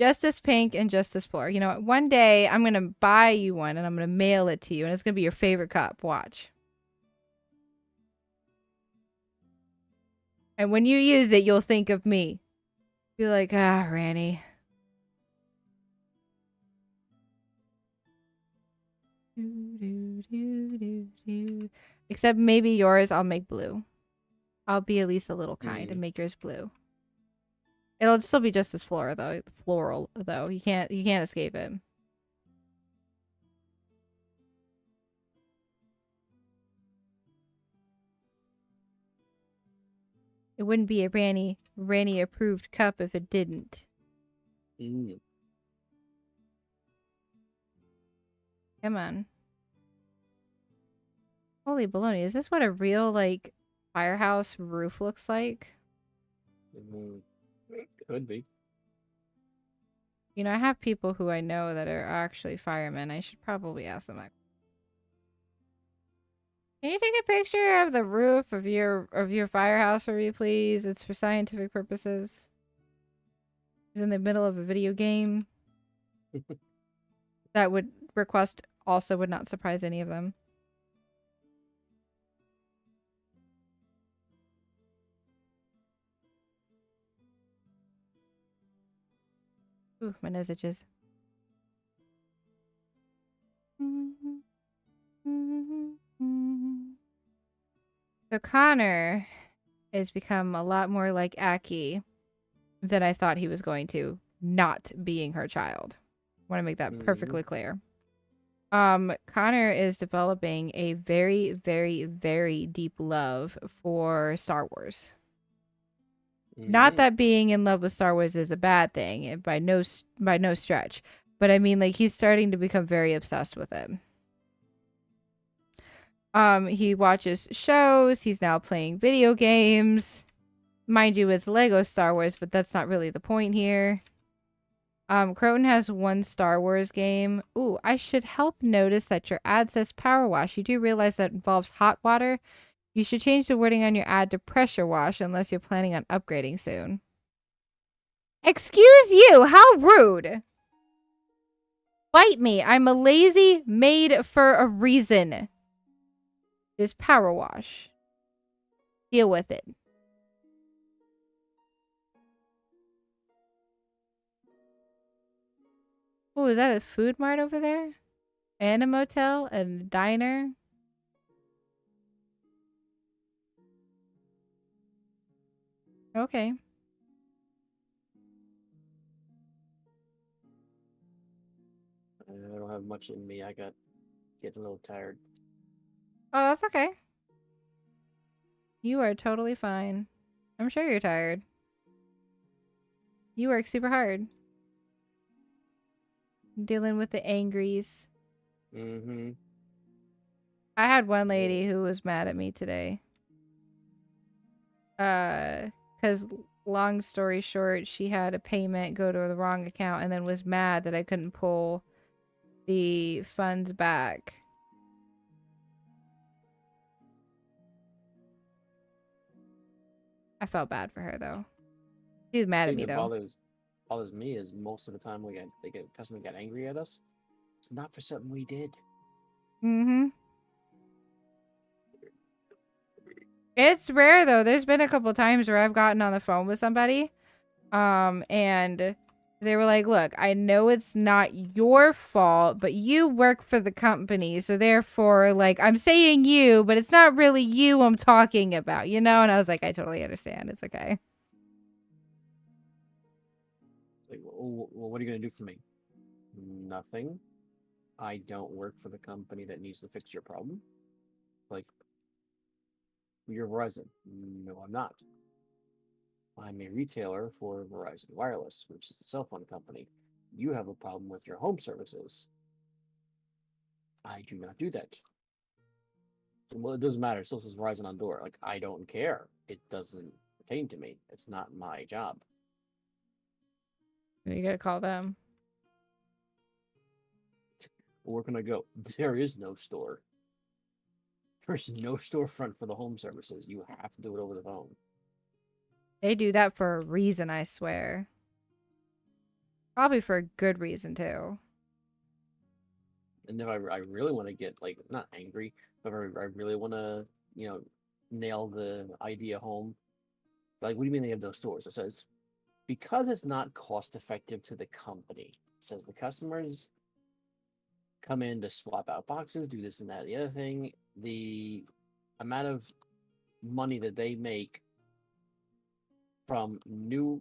Justice Pink and Justice Floor. You know what? One day I'm going to buy you one and I'm going to mail it to you, and it's going to be your favorite cup. Watch. And when you use it, you'll think of me. Be like, ah, Rani. Except maybe yours I'll make blue. I'll be at least a little kind and make yours blue. It'll still be just as floral though. You can't escape it. It wouldn't be a Rani approved cup if it didn't. Mm. Come on. Holy baloney, is this what a real, like, firehouse roof looks like? Could be. You know, I have people who I know that are actually firemen. I should probably ask them that. Can you take a picture of the roof of your firehouse for me, please? It's for scientific purposes. It's in the middle of a video game. That request also would not surprise any of them. Ooh, my nose itches. So Connor has become a lot more like Aki than I thought he was going to, not being her child. I want to make that perfectly clear. Connor is developing a very, very, very deep love for Star Wars. Not that being in love with Star Wars is a bad thing, by no stretch. But I mean, like, he's starting to become very obsessed with it. He watches shows. He's now playing video games. Mind you, it's Lego Star Wars, but that's not really the point here. Croton has one Star Wars game. Ooh, I should help notice that your ad says PowerWash. You do realize that involves hot water? You should change the wording on your ad to pressure wash unless you're planning on upgrading soon. Excuse you! How rude! Bite me! I'm a lazy maid for a reason. This power wash. Deal with it. Oh, is that a food mart over there? And a motel? And a diner? Okay. I don't have much in me. I got getting a little tired. Oh, that's okay. You are totally fine. I'm sure you're tired. You work super hard. Dealing with the angries. Mm-hmm. I had one lady who was mad at me today. Because long story short, she had a payment go to the wrong account and then was mad that I couldn't pull the funds back. I felt bad for her though. She was mad at me though. bothers me is most of the time customer get angry at us. It's not for something we did. Mm-hmm. It's rare though. There's been a couple times where I've gotten on the phone with somebody, and they were like, "Look, I know it's not your fault, but you work for the company, so therefore, like, I'm saying you, but it's not really you I'm talking about, you know?" And I was like, "I totally understand. It's okay." It's like, well, what are you gonna do for me? Nothing. I don't work for the company that needs to fix your problem. Like, you're Verizon. No, I'm not. I'm a retailer for Verizon Wireless, which is a cell phone company. You have a problem with your home services. I do not do that. So, well, it doesn't matter. It still says Verizon on door. Like, I don't care. It doesn't pertain to me. It's not my job. You gotta call them. Where can I go? There is no store. There's no storefront for the home services. You have to do it over the phone. They do that for a reason, I swear. Probably for a good reason too. And if I really want to get like not angry, but I really want to, you know, nail the idea home. Like, what do you mean they have those stores? It says because it's not cost effective to the company. It says the customers come in to swap out boxes, do this and that, the other thing. The amount of money that they make from new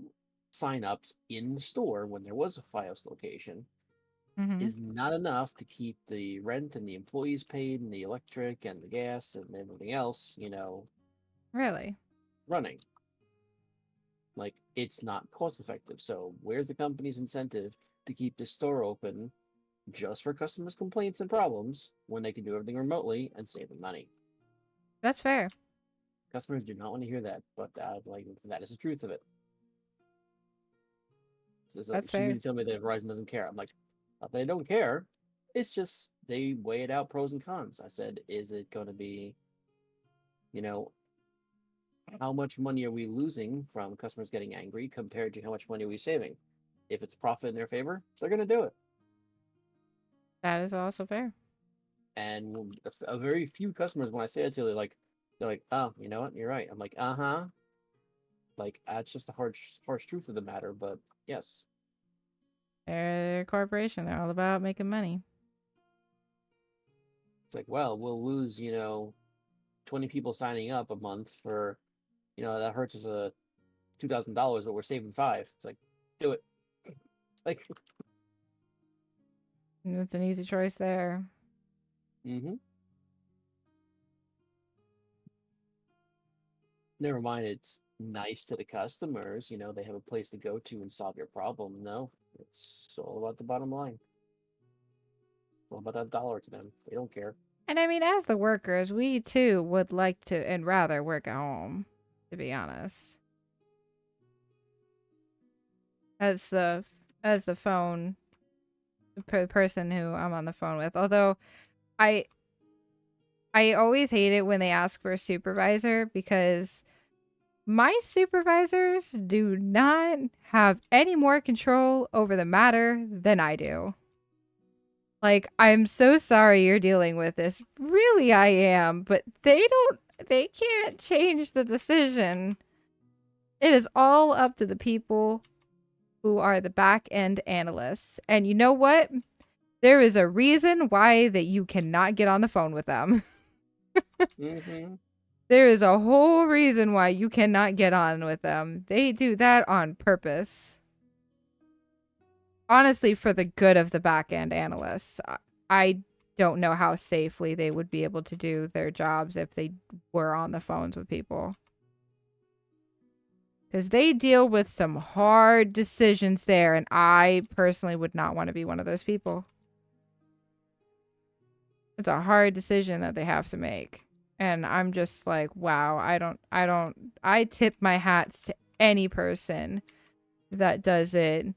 signups in the store when there was a FiOS location Mm-hmm. is not enough to keep the rent and the employees paid and the electric and the gas and everything else, Really? running. Like, it's not cost effective. So where's the company's incentive to keep this store open just for customers' complaints and problems when they can do everything remotely and save them money? That's fair. Customers do not want to hear that, but like that is the truth of it. So That's she fair. really tell me that Verizon doesn't care. I'm like, they don't care. It's just they weigh it out pros and cons. I said, is it going to be, you know, how much money are we losing from customers getting angry compared to how much money are we saving? If it's profit in their favor, they're going to do it. That is also fair. And a very few customers, when I say it to, they're like, oh, you know what, you're right. I'm like, uh huh. Like, that's just the harsh truth of the matter. But yes, They're a corporation. They're all about making money. it's like, well, we'll lose, 20 people signing up a month for, that hurts us $2,000, but we're saving five. It's like, do it. Like, That's an easy choice there. mm-hmm. Never mind, it's nice to the customers. They have a place to go to and solve your problem. No, it's all about the bottom line. All about that dollar to them. They don't care. And I mean, as the workers, we too would like to and rather work at home, to be honest. As the phone person who I'm on the phone with. Although I I always hate it when they ask for a supervisor because my supervisors do not have any more control over the matter than I do. Like, I'm so sorry you're dealing with this. Really, I am. But they can't change the decision. It is all up to the people who are the back end analysts. And you know what? There is a reason why that you cannot get on the phone with them. Mm-hmm. There is a whole reason why you cannot get on with them. They do that on purpose. Honestly, for the good of the back end analysts. I don't know how safely they would be able to do their jobs if they were on the phones with people. Because they deal with some hard decisions there, and I personally would not want to be one of those people. It's a hard decision that they have to make. And I'm just like, wow, I tip my hats to any person that does it.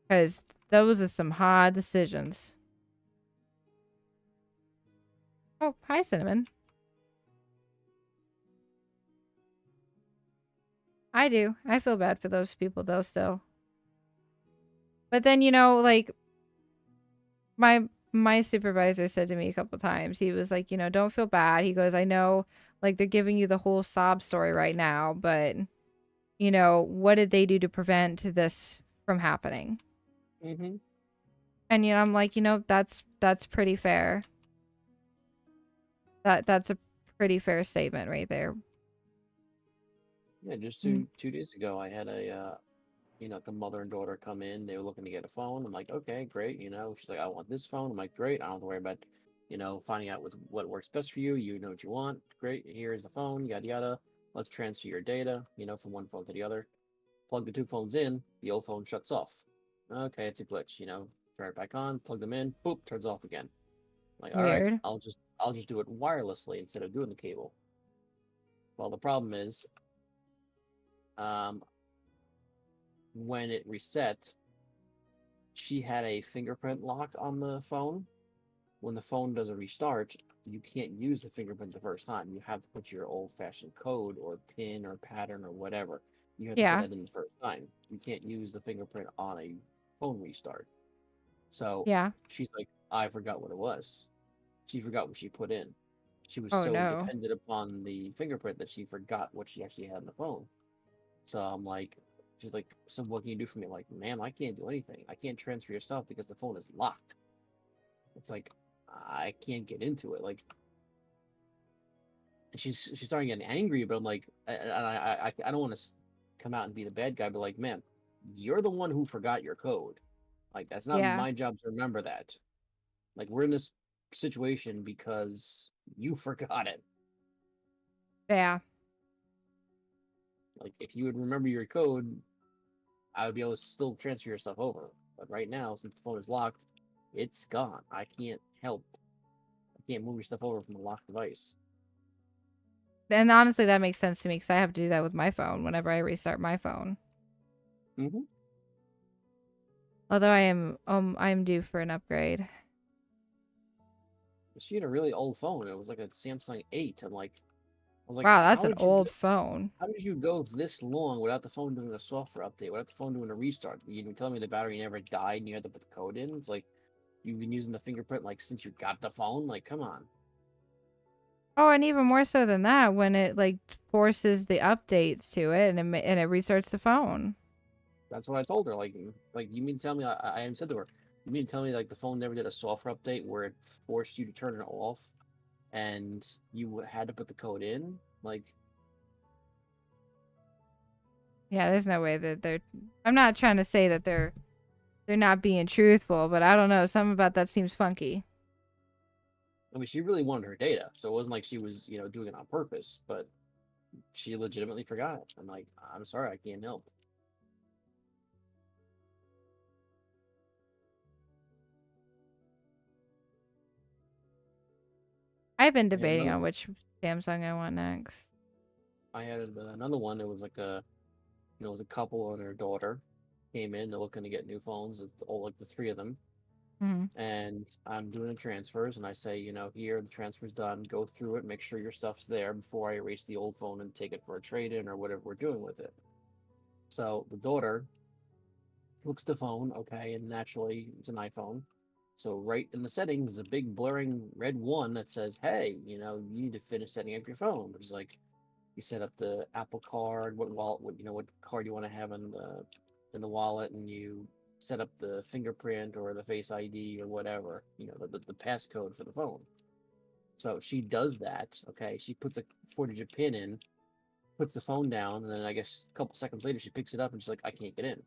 Because those are some hard decisions. Oh, hi, Cinnamon. I do. I feel bad for those people though still. But then, like my supervisor said to me a couple times, he was like, don't feel bad. He goes, I know like they're giving you the whole sob story right now, but what did they do to prevent this from happening? Mm-hmm. And I'm like, that's pretty fair. That's a pretty fair statement right there. Yeah, just Mm. 2 days ago, I had like a mother and daughter come in. They were looking to get a phone. I'm like, okay, great. She's like, I want this phone. I'm like, great. I don't have to worry about, finding out what works best for you. You know what you want. Great. Here's the phone. Yada yada. Let's transfer your data. From one phone to the other. Plug the two phones in. The old phone shuts off. Okay, it's a glitch. Turn it back on. Plug them in. Boop, turns off again. Like, all right, Weird. I'll just do it wirelessly instead of doing the cable. Well, the problem is, um, when it reset, she had a fingerprint lock on the phone. When the phone does a restart, you can't use the fingerprint the first time. You have to put your old-fashioned code or pin or pattern or whatever. You have to put Yeah. that in the first time. You can't use the fingerprint on a phone restart. So Yeah. she's like, I forgot what it was. She forgot what she put in. She was Oh so no. dependent upon the fingerprint that she forgot what she actually had on the phone. So I'm like, she's like, so what can you do for me? I'm like, ma'am, I can't do anything. I can't transfer your stuff because the phone is locked. It's like, I can't get into it. Like, she's starting getting angry, but I'm like, I don't want to come out and be the bad guy, but like, man, you're the one who forgot your code. Like, that's not Yeah. my job to remember that. Like, we're in this situation because you forgot it. Yeah. Like, if you would remember your code, I would be able to still transfer your stuff over. But right now, since the phone is locked, it's gone. I can't help. I can't move your stuff over from a locked device. And honestly, that makes sense to me because I have to do that with my phone whenever I restart my phone. Mm-hmm. Although I'm due for an upgrade. She had a really old phone. It was like a Samsung 8. I was like, Wow, that's an old phone. how did you go this long without the phone doing a software update, without the phone doing a restart? You didn't tell me the battery never died and you had to put the code in. It's like you've been using the fingerprint like since you got the phone. Like, come on. Oh, and even more so than that, when it like forces the updates to it and and it restarts the phone. That's what I told her. Like you mean to tell me? I said to her, you mean to tell me like the phone never did a software update where it forced you to turn it off, and you had to put the code in? Like, Yeah, there's no way that they're. I'm not trying to say that they're not being truthful, but I don't know. Something about that seems funky. I mean, she really wanted her data, so it wasn't like she was doing it on purpose, but she legitimately forgot it. I'm like, I'm sorry, I can't help. I've been I had debating another on which Samsung I want next. I had another one. It was like it was a couple and their daughter came in. They're looking to get new phones. It's all like the three of them. Hmm. And I'm doing the transfers, and I say, here the transfer's done. Go through it, make sure your stuff's there before I erase the old phone and take it for a trade-in or whatever we're doing with it. So the daughter looks at the phone, okay, and naturally it's an iPhone. So right in the settings is a big blaring red one that says, "Hey, you need to finish setting up your phone." Which is like you set up the Apple Card, what wallet, what card you want to have in the wallet, and you set up the fingerprint or the Face ID or whatever, the passcode for the phone. So she does that. Okay, she puts a 4-digit pin in, puts the phone down, and then I guess a couple seconds later she picks it up and she's like, "I can't get in."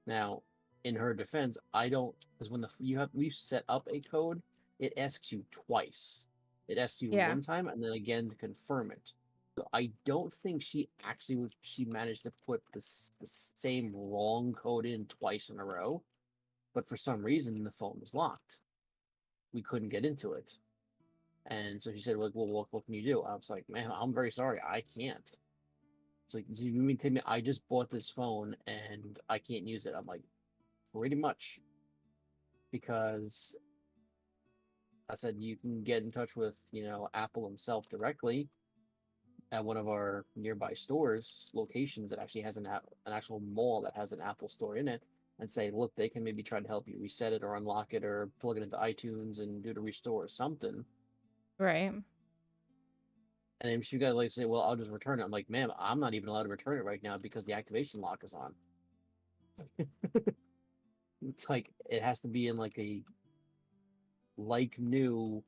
Now, in her defense, I don't, because when we've set up a code, it asks you twice. It asks you Yeah. one time and then again to confirm it. So I don't think she managed to put the same wrong code in twice in a row, but for some reason the phone was locked. We couldn't get into it. And so she said, "Well, what can you do?" I was like, "Man, I'm very sorry, I can't." It's like, "Do you mean to tell me I just bought this phone and I can't use it?" I'm like, "Pretty much." Because I said you can get in touch with, Apple himself directly. at one of our nearby stores locations that actually has an actual mall that has an Apple store in it, and say, look, they can maybe try to help you reset it or unlock it or plug it into iTunes and do the restore or something. Right. And then she got like say, well, I'll just return it. I'm like, ma'am, I'm not even allowed to return it right now because the activation lock is on. It's like it has to be in like a like new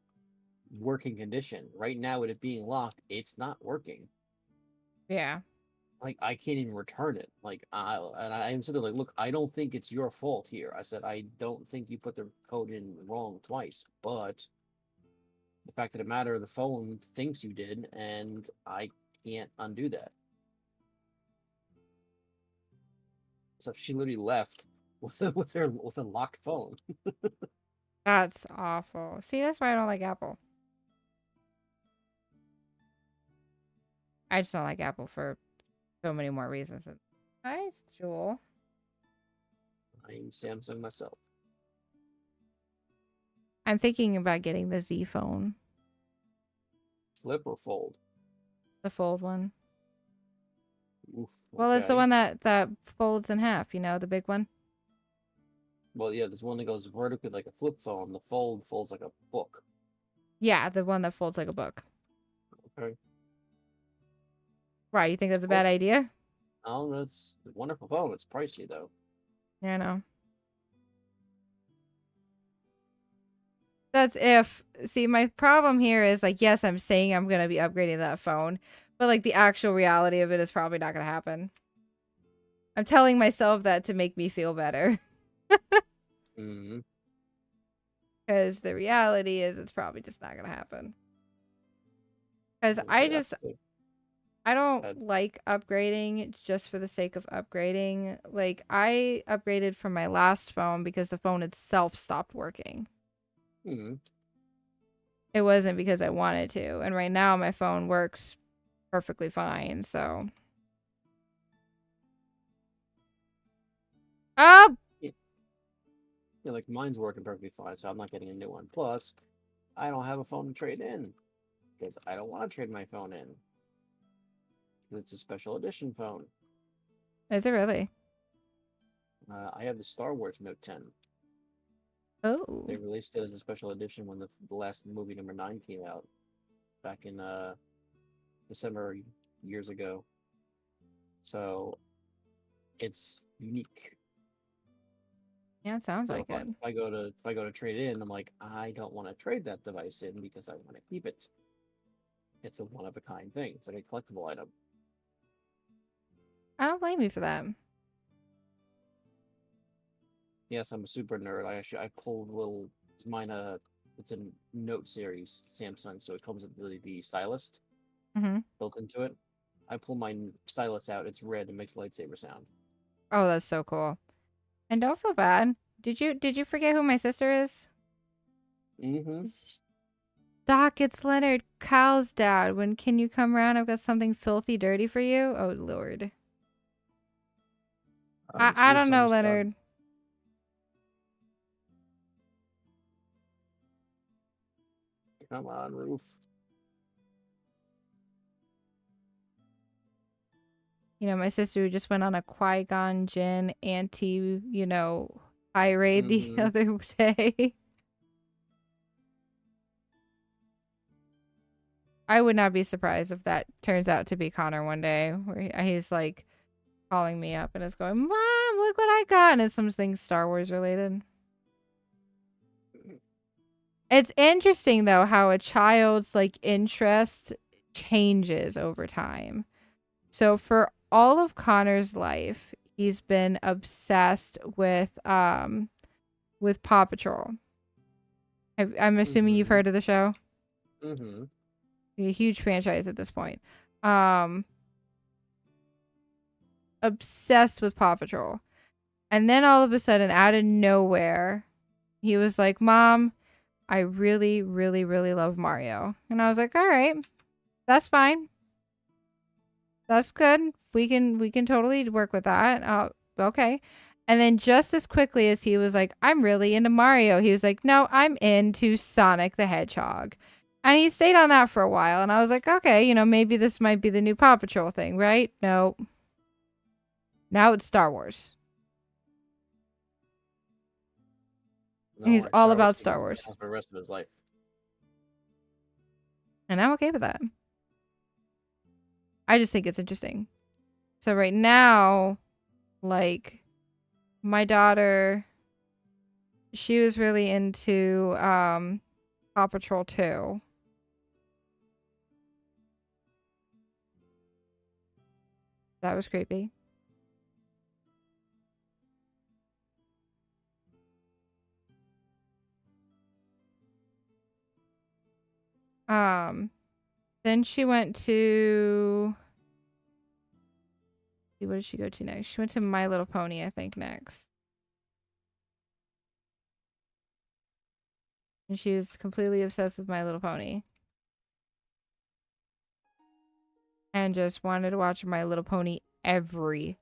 working condition. Right now, with it being locked, it's not working. Yeah. Like I can't even return it. Like I'm sitting there like, look, I don't think it's your fault here. I said I don't think you put the code in wrong twice, but the fact of the matter, the phone thinks you did, and I can't undo that. So she literally left with a locked phone. That's awful. See, that's why I don't like Apple. I just don't like Apple for so many more reasons. Hi, Jewel. I'm Samsung myself. I'm thinking about getting the Z phone, Flip or fold? the fold one. Oof. Well, it's the Okay. one that folds in half. You know, the big one. Well, yeah, there's one that goes vertically like a flip phone. The fold folds like a book. Yeah, the one that folds like a book. Okay. Right? You think that's a bad idea? Oh, that's a wonderful phone. It's pricey though. Yeah, I know. That's if. See, my problem here is like, yes, I'm saying I'm gonna be upgrading that phone, but like the actual reality of it is probably not gonna happen. I'm telling myself that to make me feel better. Mm-hmm. Because the reality is it's probably just not gonna happen. Because I don't like upgrading just for the sake of upgrading. Like, I upgraded from my last phone because the phone itself stopped working. Mm-hmm. It wasn't because I wanted to. And right now my phone works perfectly fine, so. Oh! Yeah, like mine's working perfectly fine, so I'm not getting a new one. Plus, I don't have a phone to trade in because I don't want to trade my phone in. It's a special edition phone. Is it really? I have the Star Wars Note 10. Oh. They released it as a special edition when the last movie number 9 came out back in December years ago. So it's unique. Yeah, it sounds So like it. if I go to trade in, I'm like, I don't want to trade that device in because I want to keep it. It's a one of a kind thing. It's like a collectible item. I don't blame you for that. Yes, I'm a super nerd. I pulled little. It's mine. It's a Note series Samsung, so it comes with the stylus built into it. I pull my stylus out. It's red and makes a lightsaber sound. Oh, that's so cool. And don't feel bad. Did you forget who my sister is? Mm-hmm. Doc, it's Leonard, Kyle's dad. When can you come around? I've got something filthy dirty for you. Oh Lord. I don't know, Leonard. Done. Come on, roof. You know, my sister just went on a Qui-Gon Jinn anti, tirade the other day. I would not be surprised if that turns out to be Connor one day, where he's like calling me up and is going, "Mom, look what I got," and it's something Star Wars related. It's interesting though how a child's like interest changes over time. So for all of Connor's life, he's been obsessed with Paw Patrol. I'm assuming you've heard of the show. Mm-hmm. A huge franchise at this point. Obsessed with Paw Patrol. And then all of a sudden, out of nowhere, he was like, "Mom, I really, really, really love Mario." And I was like, "All right, that's fine. That's good. We can totally work with that." Okay. And then just as quickly as he was like, "I'm really into Mario," he was like, "No, I'm into Sonic the Hedgehog." And he stayed on that for a while, and I was like, okay, you know, maybe this might be the new Paw Patrol thing, right? No. Now it's Star Wars. And No, he's or all Star Wars about he can Star stay Wars. on for the rest of his life. And I'm okay with that. I just think it's interesting. So right now, like, my daughter, she was really into Paw Patrol 2. That was creepy. Then she went to, what did she go to next? She went to My Little Pony, I think, next. And she was completely obsessed with My Little Pony. And just wanted to watch My Little Pony everything.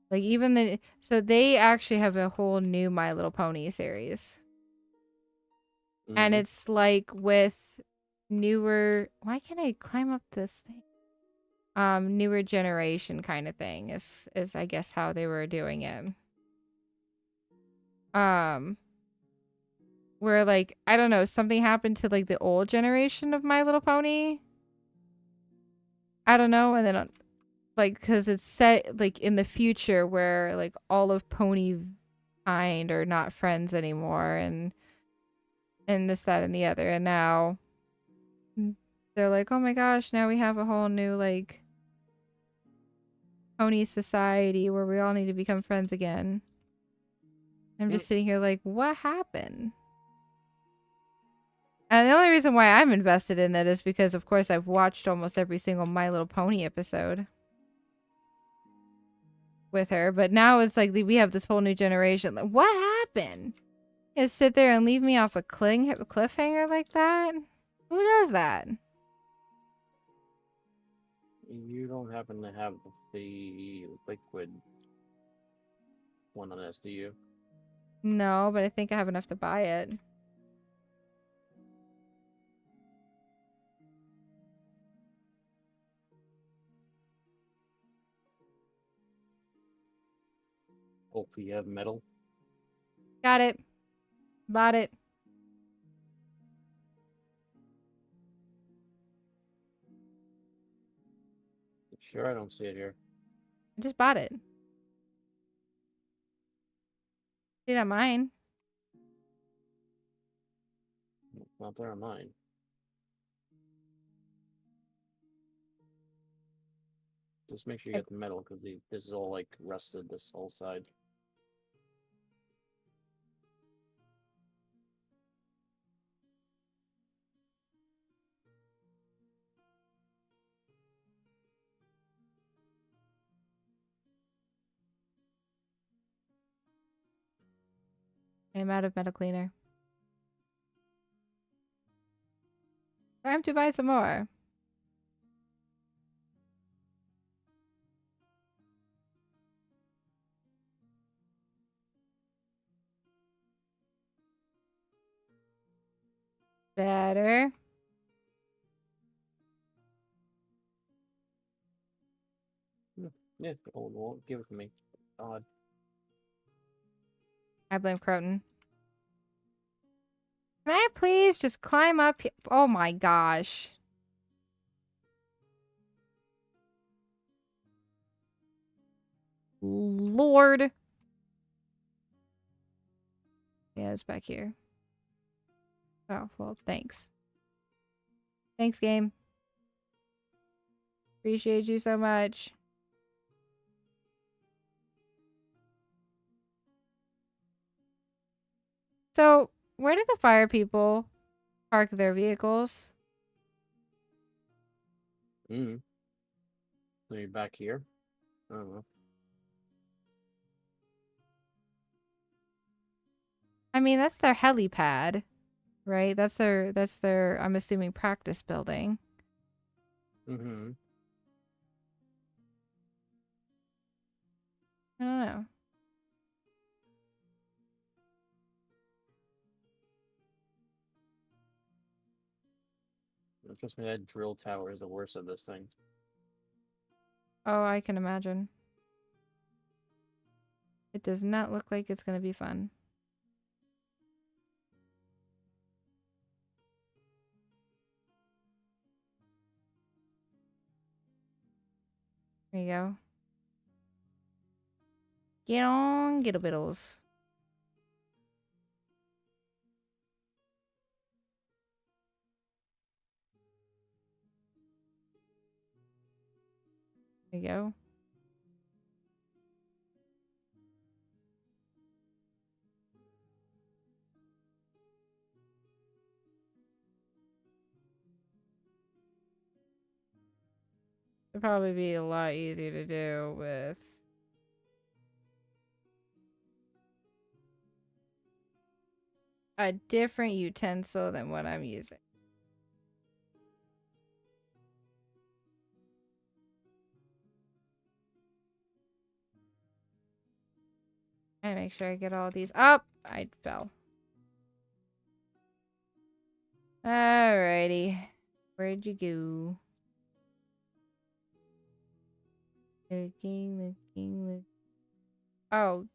Like even so they actually have a whole new My Little Pony series. And Mm-hmm. it's like with newer, why can't I climb up this thing? Newer generation kind of thing is I guess how they were doing it. Where like I don't know, something happened to like the old generation of My Little Pony. I don't know, and then like because it's set like in the future where like all of pony kind are not friends anymore, and this, that, and the other, and now they're like, oh my gosh, now we have a whole new like pony society where we all need to become friends again. I'm just sitting here like, what happened? And the only reason why I'm invested in that is because, of course, I've watched almost every single My Little Pony episode with her. But now it's like we have this whole new generation. Like, what happened? You just sit there and leave me off a cliffhanger like that? Who does that? You don't happen to have the liquid one on S, do you? No, but I think I have enough to buy it. Hopefully you have metal. Got it. Bought it. Sure, I don't see it here. I just bought it. See not mine. It's not there on mine. Just make sure you get the metal because this is all like rusted. This whole side. I'm out of metal cleaner. Time to buy some more. Better. Yeah, well, give it to me. God. I blame Croton. Can I please just climb up here? Oh my gosh. Lord. Yeah, it's back here. Oh, well, thanks. Thanks, game. Appreciate you so much. So, where did the fire people park their vehicles? So you're back here? I don't know. I mean, that's their helipad, right? That's their I'm assuming practice building. Mm-hmm. I don't know. Trust me, that drill tower is the worst of this thing. Oh, I can imagine. It does not look like it's gonna be fun. There you go. Get on, Gittlebittles. There you go. It'd probably be a lot easier to do with a different utensil than what I'm using. I make sure I get all these up. I fell. Alrighty. Where'd you go? Looking. Oh,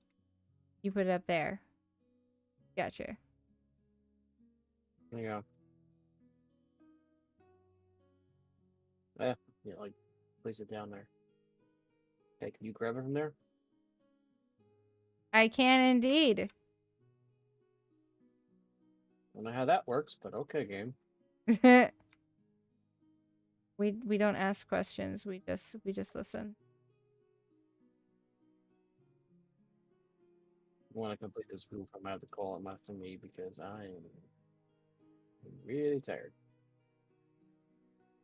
you put it up there. Gotcha. There you go. Yeah, like place it down there. Okay, can you grab it from there? I can indeed. I don't know how that works, but okay, game. we don't ask questions. We just listen. I want to complete this roof. I'm gonna have to call it my thingy because I am really tired.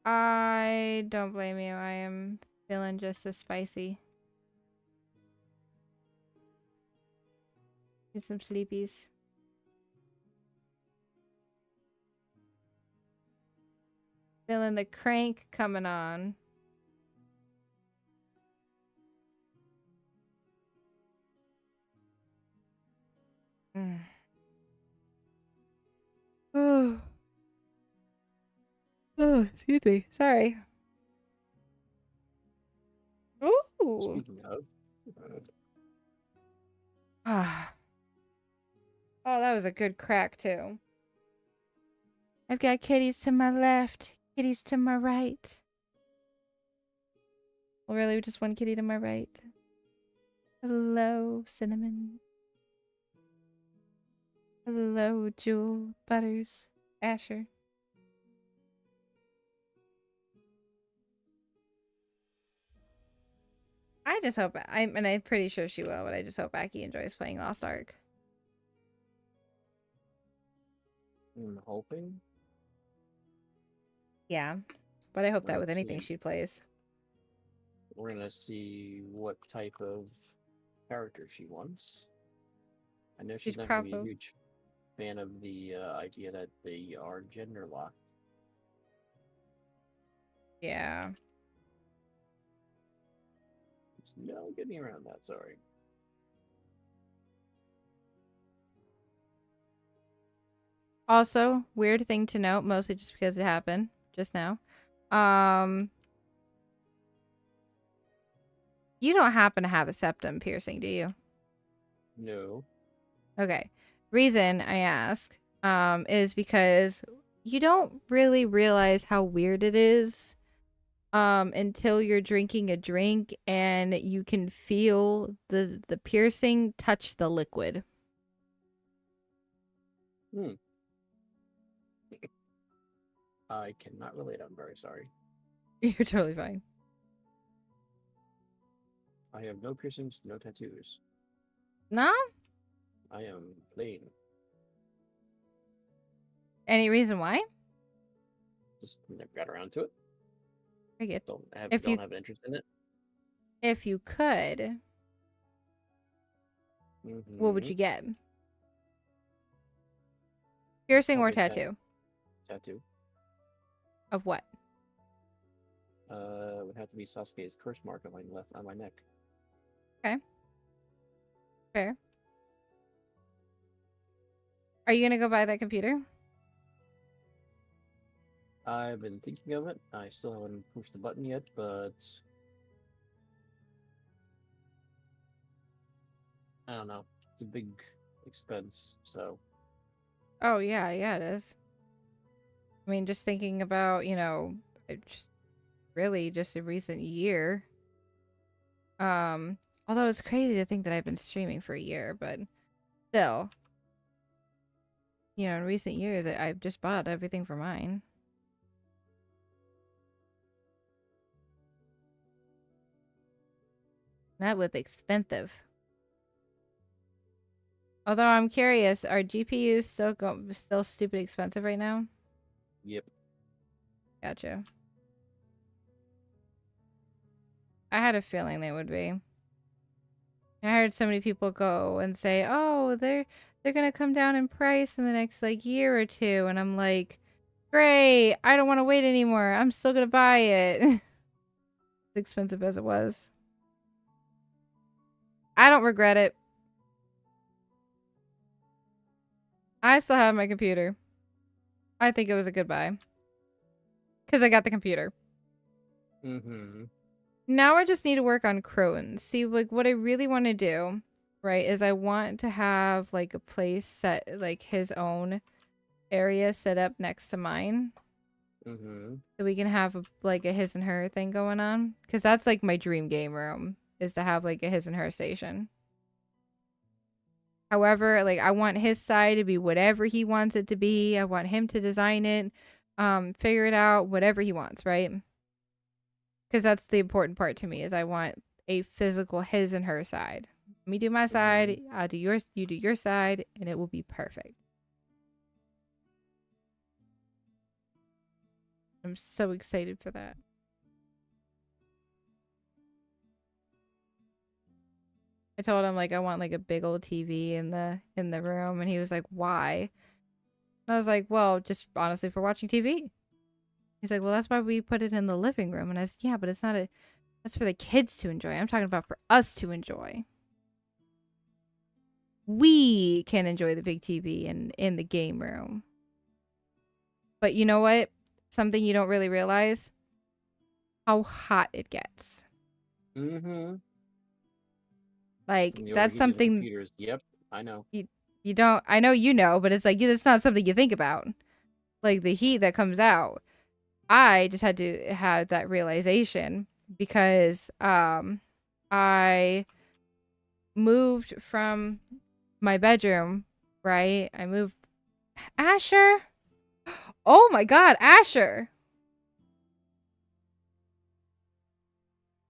I don't blame you. I am feeling just as spicy. Get some sleepies. Feeling the crank coming on. Oh. Oh, excuse me. Sorry. Ooh. Speaking of, Ah. Oh, that was a good crack, too. I've got kitties to my left, kitties to my right. Well, really, just one kitty to my right. Hello, Cinnamon. Hello, Jewel, Butters, Asher. I just hope I'm pretty sure she will, but I just hope Aki enjoys playing Lost Ark. I'm hoping. Yeah, but I hope that with Let's anything see. she plays. We're gonna see what type of character she wants. I know she's not gonna be a probably huge fan of the idea that they are gender locked. yeah. It's no getting around that. Sorry. Also, weird thing to note, mostly just because it happened just now. You don't happen to have a septum piercing, do you? No. Okay. Reason I ask is because you don't really realize how weird it is until you're drinking a drink and you can feel the piercing touch the liquid. I cannot relate. I'm very sorry. You're totally fine. I have no piercings, no tattoos. No? I am plain. Any reason why? Just never got around to it. Very good. Don't have If you an interest in it. if you could, what would you get? Piercing or Probably tattoo? Tattoo. Of what? It would have to be Sasuke's curse mark on my neck. Okay. Fair. Are you gonna go buy that computer? I've been thinking of it. I still haven't pushed the button yet, but I don't know. It's a big expense, so Oh yeah, yeah it is. I mean, just thinking about, you know, just really just a recent year. Although it's crazy to think that I've been streaming for a year, but still, you know, in recent years, I've just bought everything for mine. That was expensive. Although I'm curious, are GPUs still stupid expensive right now? yep. Gotcha. I had a feeling they would be. I heard so many people go and say, "Oh, they're gonna come down in price in the next like year or two," and I'm like, "Great! I don't want to wait anymore. I'm still gonna buy it." As expensive as it was, I don't regret it. I still have my computer. I think it was a good buy because I got the computer. Mm-hmm. Now I just need to work on Croton's. See, like, what I really want to do, right, is I want to have, like, a place set, like, his own area set up next to mine. Mm-hmm. So we can have, like, a his and her thing going on. Because that's, like, my dream game room, is to have, like, a his and her station. However, like, I want his side to be whatever he wants it to be. I want him to design it, figure it out, whatever he wants, right? Because that's the important part to me, is I want a physical his and her side. Let me do my side, Mm-hmm. I'll do yours, you do your side, and it will be perfect. I'm so excited for that. I told him like I want like a big old TV in the room, and he was like, "Why?" And I was like, "Well, just honestly for watching TV." He's like, "Well, that's why we put it in the living room." And I said, "Yeah, but it's not a that's for the kids to enjoy. I'm talking about for us to enjoy. We can enjoy the big TV in the game room." But you know what? Something you don't really realize, how hot it gets. Mm-hmm. Like And the that's overheating of something computers. Yep, I know. you don't I know you know, but it's like it's not something you think about. Like the heat that comes out. I just had to have that realization because I moved from my bedroom, right? I moved Asher. Oh my god, Asher.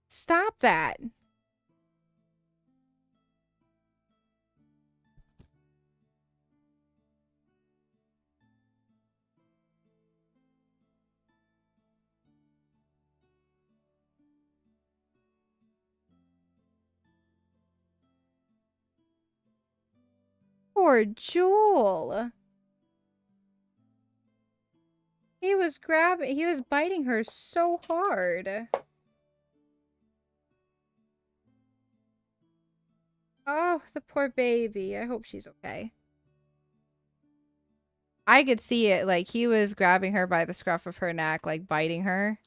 Stop that. Poor Jewel. He was biting her so hard. Oh, the poor baby. I hope she's okay. I could see it. Like, he was grabbing her by the scruff of her neck, like, biting her,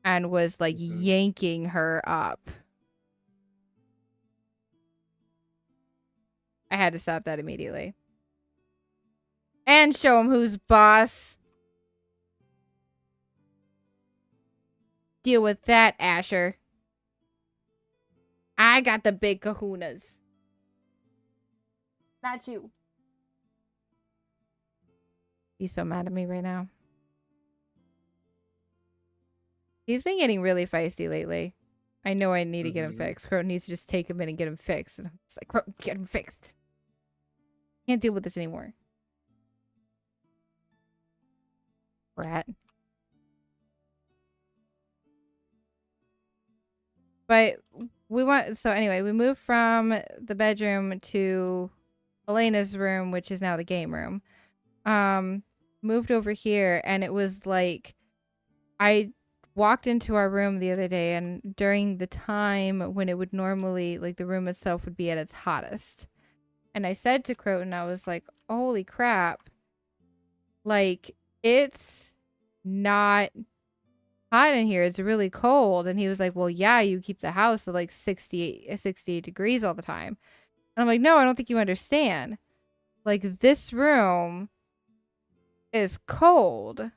and was, like, Mm-hmm. yanking her up. I had to stop that immediately. And show him who's boss. Deal with that, Asher. I got the big kahunas. Not you. He's so mad at me right now. He's been getting really feisty lately. I know I need to get him Mm-hmm. fixed. Crow needs to just take him in and get him fixed. And I'm just like, Crow, get him fixed. Can't deal with this anymore. Brat. But so anyway, we moved from the bedroom to Elena's room, which is now the game room. Moved over here, and it was like I walked into our room the other day, and during the time when it would normally, like, the room itself would be at its hottest. And I said to Croton, I was like, holy crap. Like, it's not hot in here. It's really cold. And he was like, well, yeah, you keep the house at like 68 degrees all the time. And I'm like, no, I don't think you understand. Like, this room is cold.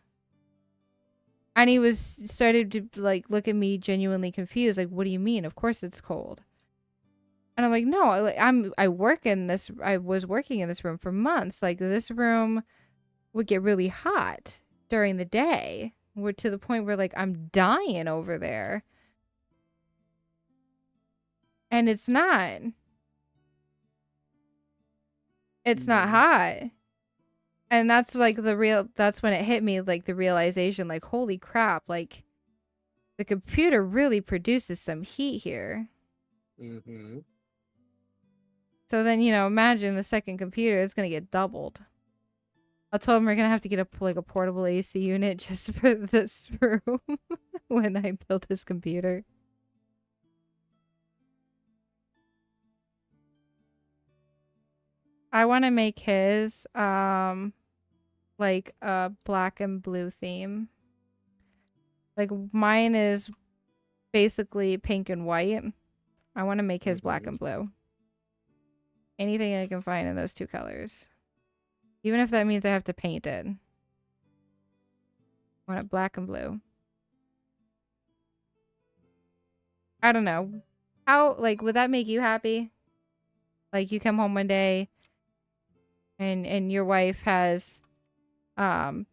And he was started to like look at me genuinely confused. Like, what do you mean? Of course it's cold. And I'm like, no, I was working in this room for months. Like, this room would get really hot during the day. We're to the point where like I'm dying over there. And it's not. It's not Mhm. hot. And that's like that's when it hit me, like the realization, like, holy crap, like the computer really produces some heat here. Mhm. So then, imagine the second computer, it's gonna get doubled. I told him we're gonna have to get a portable AC unit just for this room when I build his computer. I want to make his like a black and blue theme. Like mine is basically pink and white. I want to make his black Mhm. and blue. Anything I can find in those two colors. Even if that means I have to paint it. I want it black and blue. I don't know. How, like, would that make you happy? Like, you come home one day and your wife has um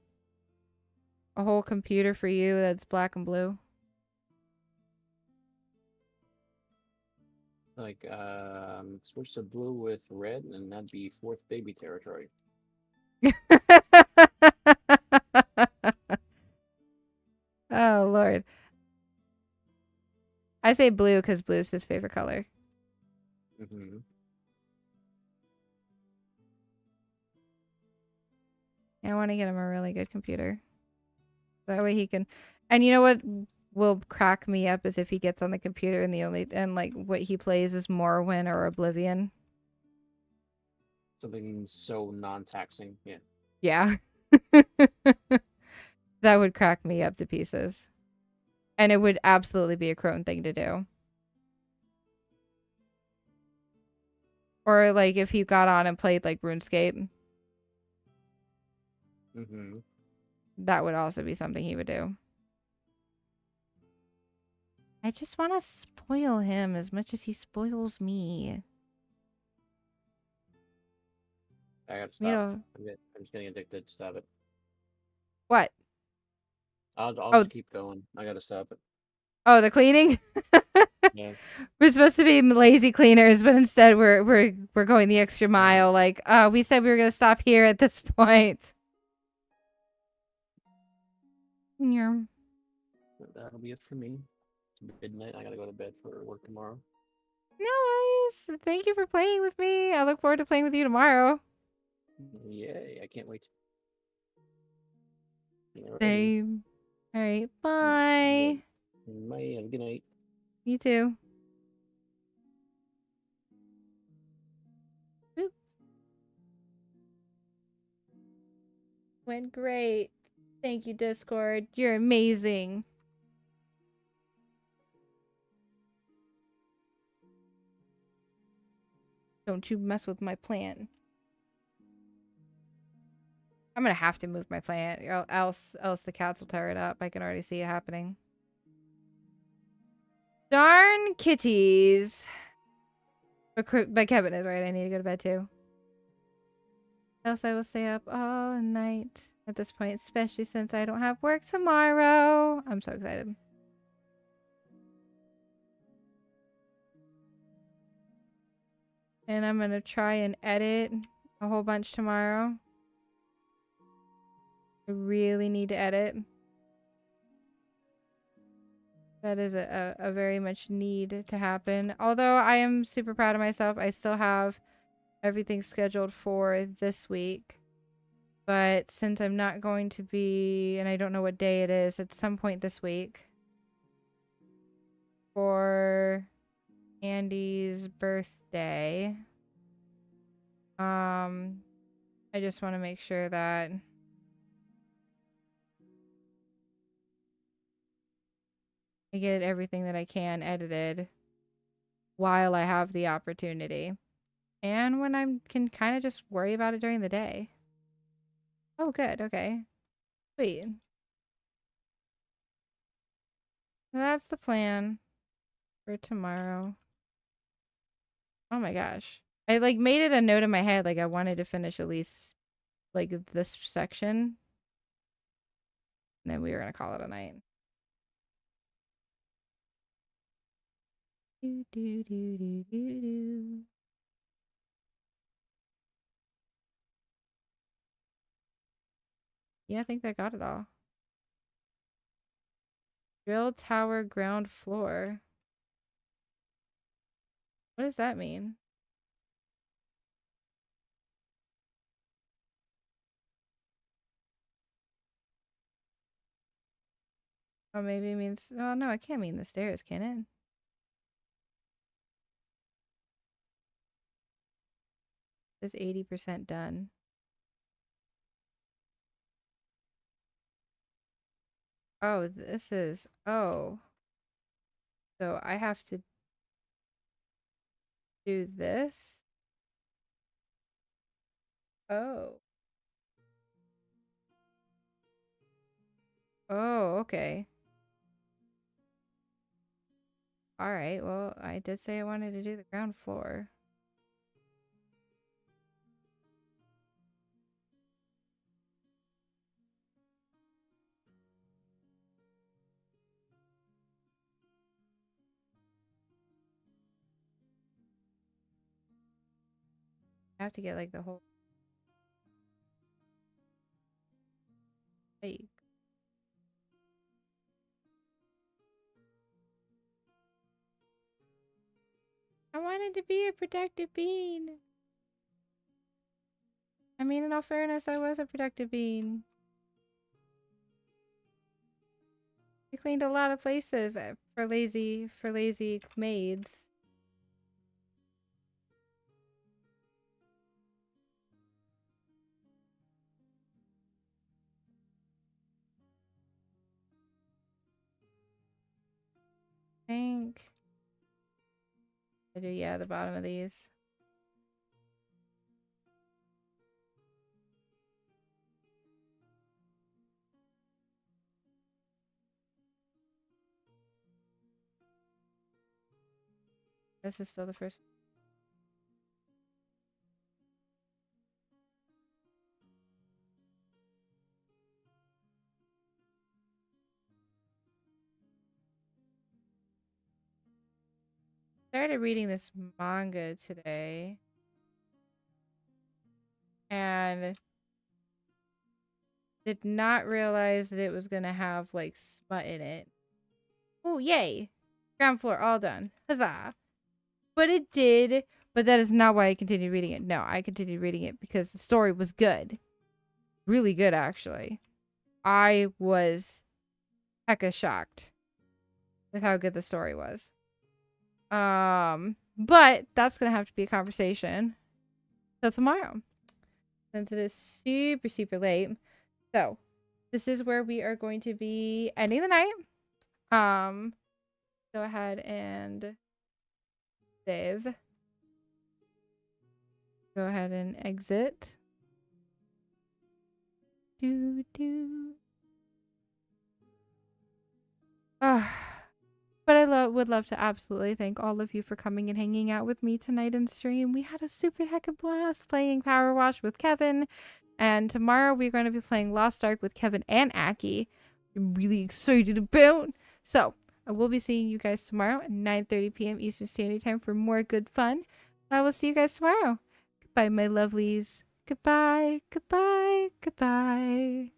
a whole computer for you that's black and blue. Like, switch to blue with red, and that'd be fourth baby territory. Oh, Lord. I say blue because blue is his favorite color. Mhm. I want to get him a really good computer. That way he can. And you know what will crack me up is if he gets on the computer and like what he plays is Morrowind or Oblivion. Something so non-taxing. Yeah. Yeah. That would crack me up to pieces. And it would absolutely be a Crone thing to do. Or like if he got on and played like RuneScape, Mhm. that would also be something he would do. I just want to spoil him as much as he spoils me. I gotta You stop. know, I'm just getting addicted. Stop it. what? I'll Oh, just keep going. I gotta stop it. oh, the cleaning? Yeah. We're supposed to be lazy cleaners, but instead we're going the extra mile. Like, we said we were gonna stop here at this point. Yeah. That'll be it for me. It's midnight. I gotta go to bed for work tomorrow. No worries. Thank you for playing with me. I look forward to playing with you tomorrow. Yay! I can't wait. Alrighty. Same. All right. Yeah. Bye. Bye. Have a good night. You too. Boop. Went great. Thank you, Discord. You're amazing. Don't you mess with my plan. I'm gonna have to move my plant, else the cats will tear it up. I can already see it happening. Darn kitties. But Kevin is right. I need to go to bed too. Else I will stay up all night at this point, especially since I don't have work tomorrow. I'm so excited. And I'm gonna try and edit a whole bunch tomorrow. I really need to edit. That is a very much need to happen. Although I am super proud of myself, I still have everything scheduled for this week. But since I'm not going to be, and I don't know what day it is, at some point this week for Andy's birthday, I just want to make sure that I get everything that I can edited while I have the opportunity. And when I can kind of just worry about it during the day. Oh, good. Okay. Sweet. That's the plan for tomorrow. Oh my gosh. I like made it a note in my head like I wanted to finish at least like this section. And then we were gonna call it a night. Do do do do do do. Yeah, I think that got it all. Drill tower ground floor. What does that mean? Oh, maybe it means. Oh, no, it can't mean the stairs, can it? It's 80% done. Oh, this is. Oh. So I have to do this. Oh. Oh, okay. All right. Well, I did say I wanted to do the ground floor. I have to get like the whole lake. I wanted to be a productive bean. I mean, in all fairness, I was a productive bean. We cleaned a lot of places for lazy maids. I think I do, yeah, the bottom of these. This is still the first. Started reading this manga today. And did not realize that it was gonna have like smut in it. Oh, yay! Ground floor, all done. Huzzah! But it did. But that is not why I continued reading it. No, I continued reading it because the story was good. Really good, actually. I was hecka shocked with how good the story was. But that's gonna have to be a conversation till tomorrow, since it is super, super late. So, this is where we are going to be ending the night. Go ahead and save. Go ahead and exit. But I would love to absolutely thank all of you for coming and hanging out with me tonight in stream. We had a super heckin' blast playing PowerWash with Kevin. And tomorrow we're going to be playing Lost Ark with Kevin and Aki. I'm really excited about. So, I will be seeing you guys tomorrow at 9:30 p.m. Eastern Standard Time for more good fun. I will see you guys tomorrow. Goodbye, my lovelies. Goodbye, goodbye, goodbye.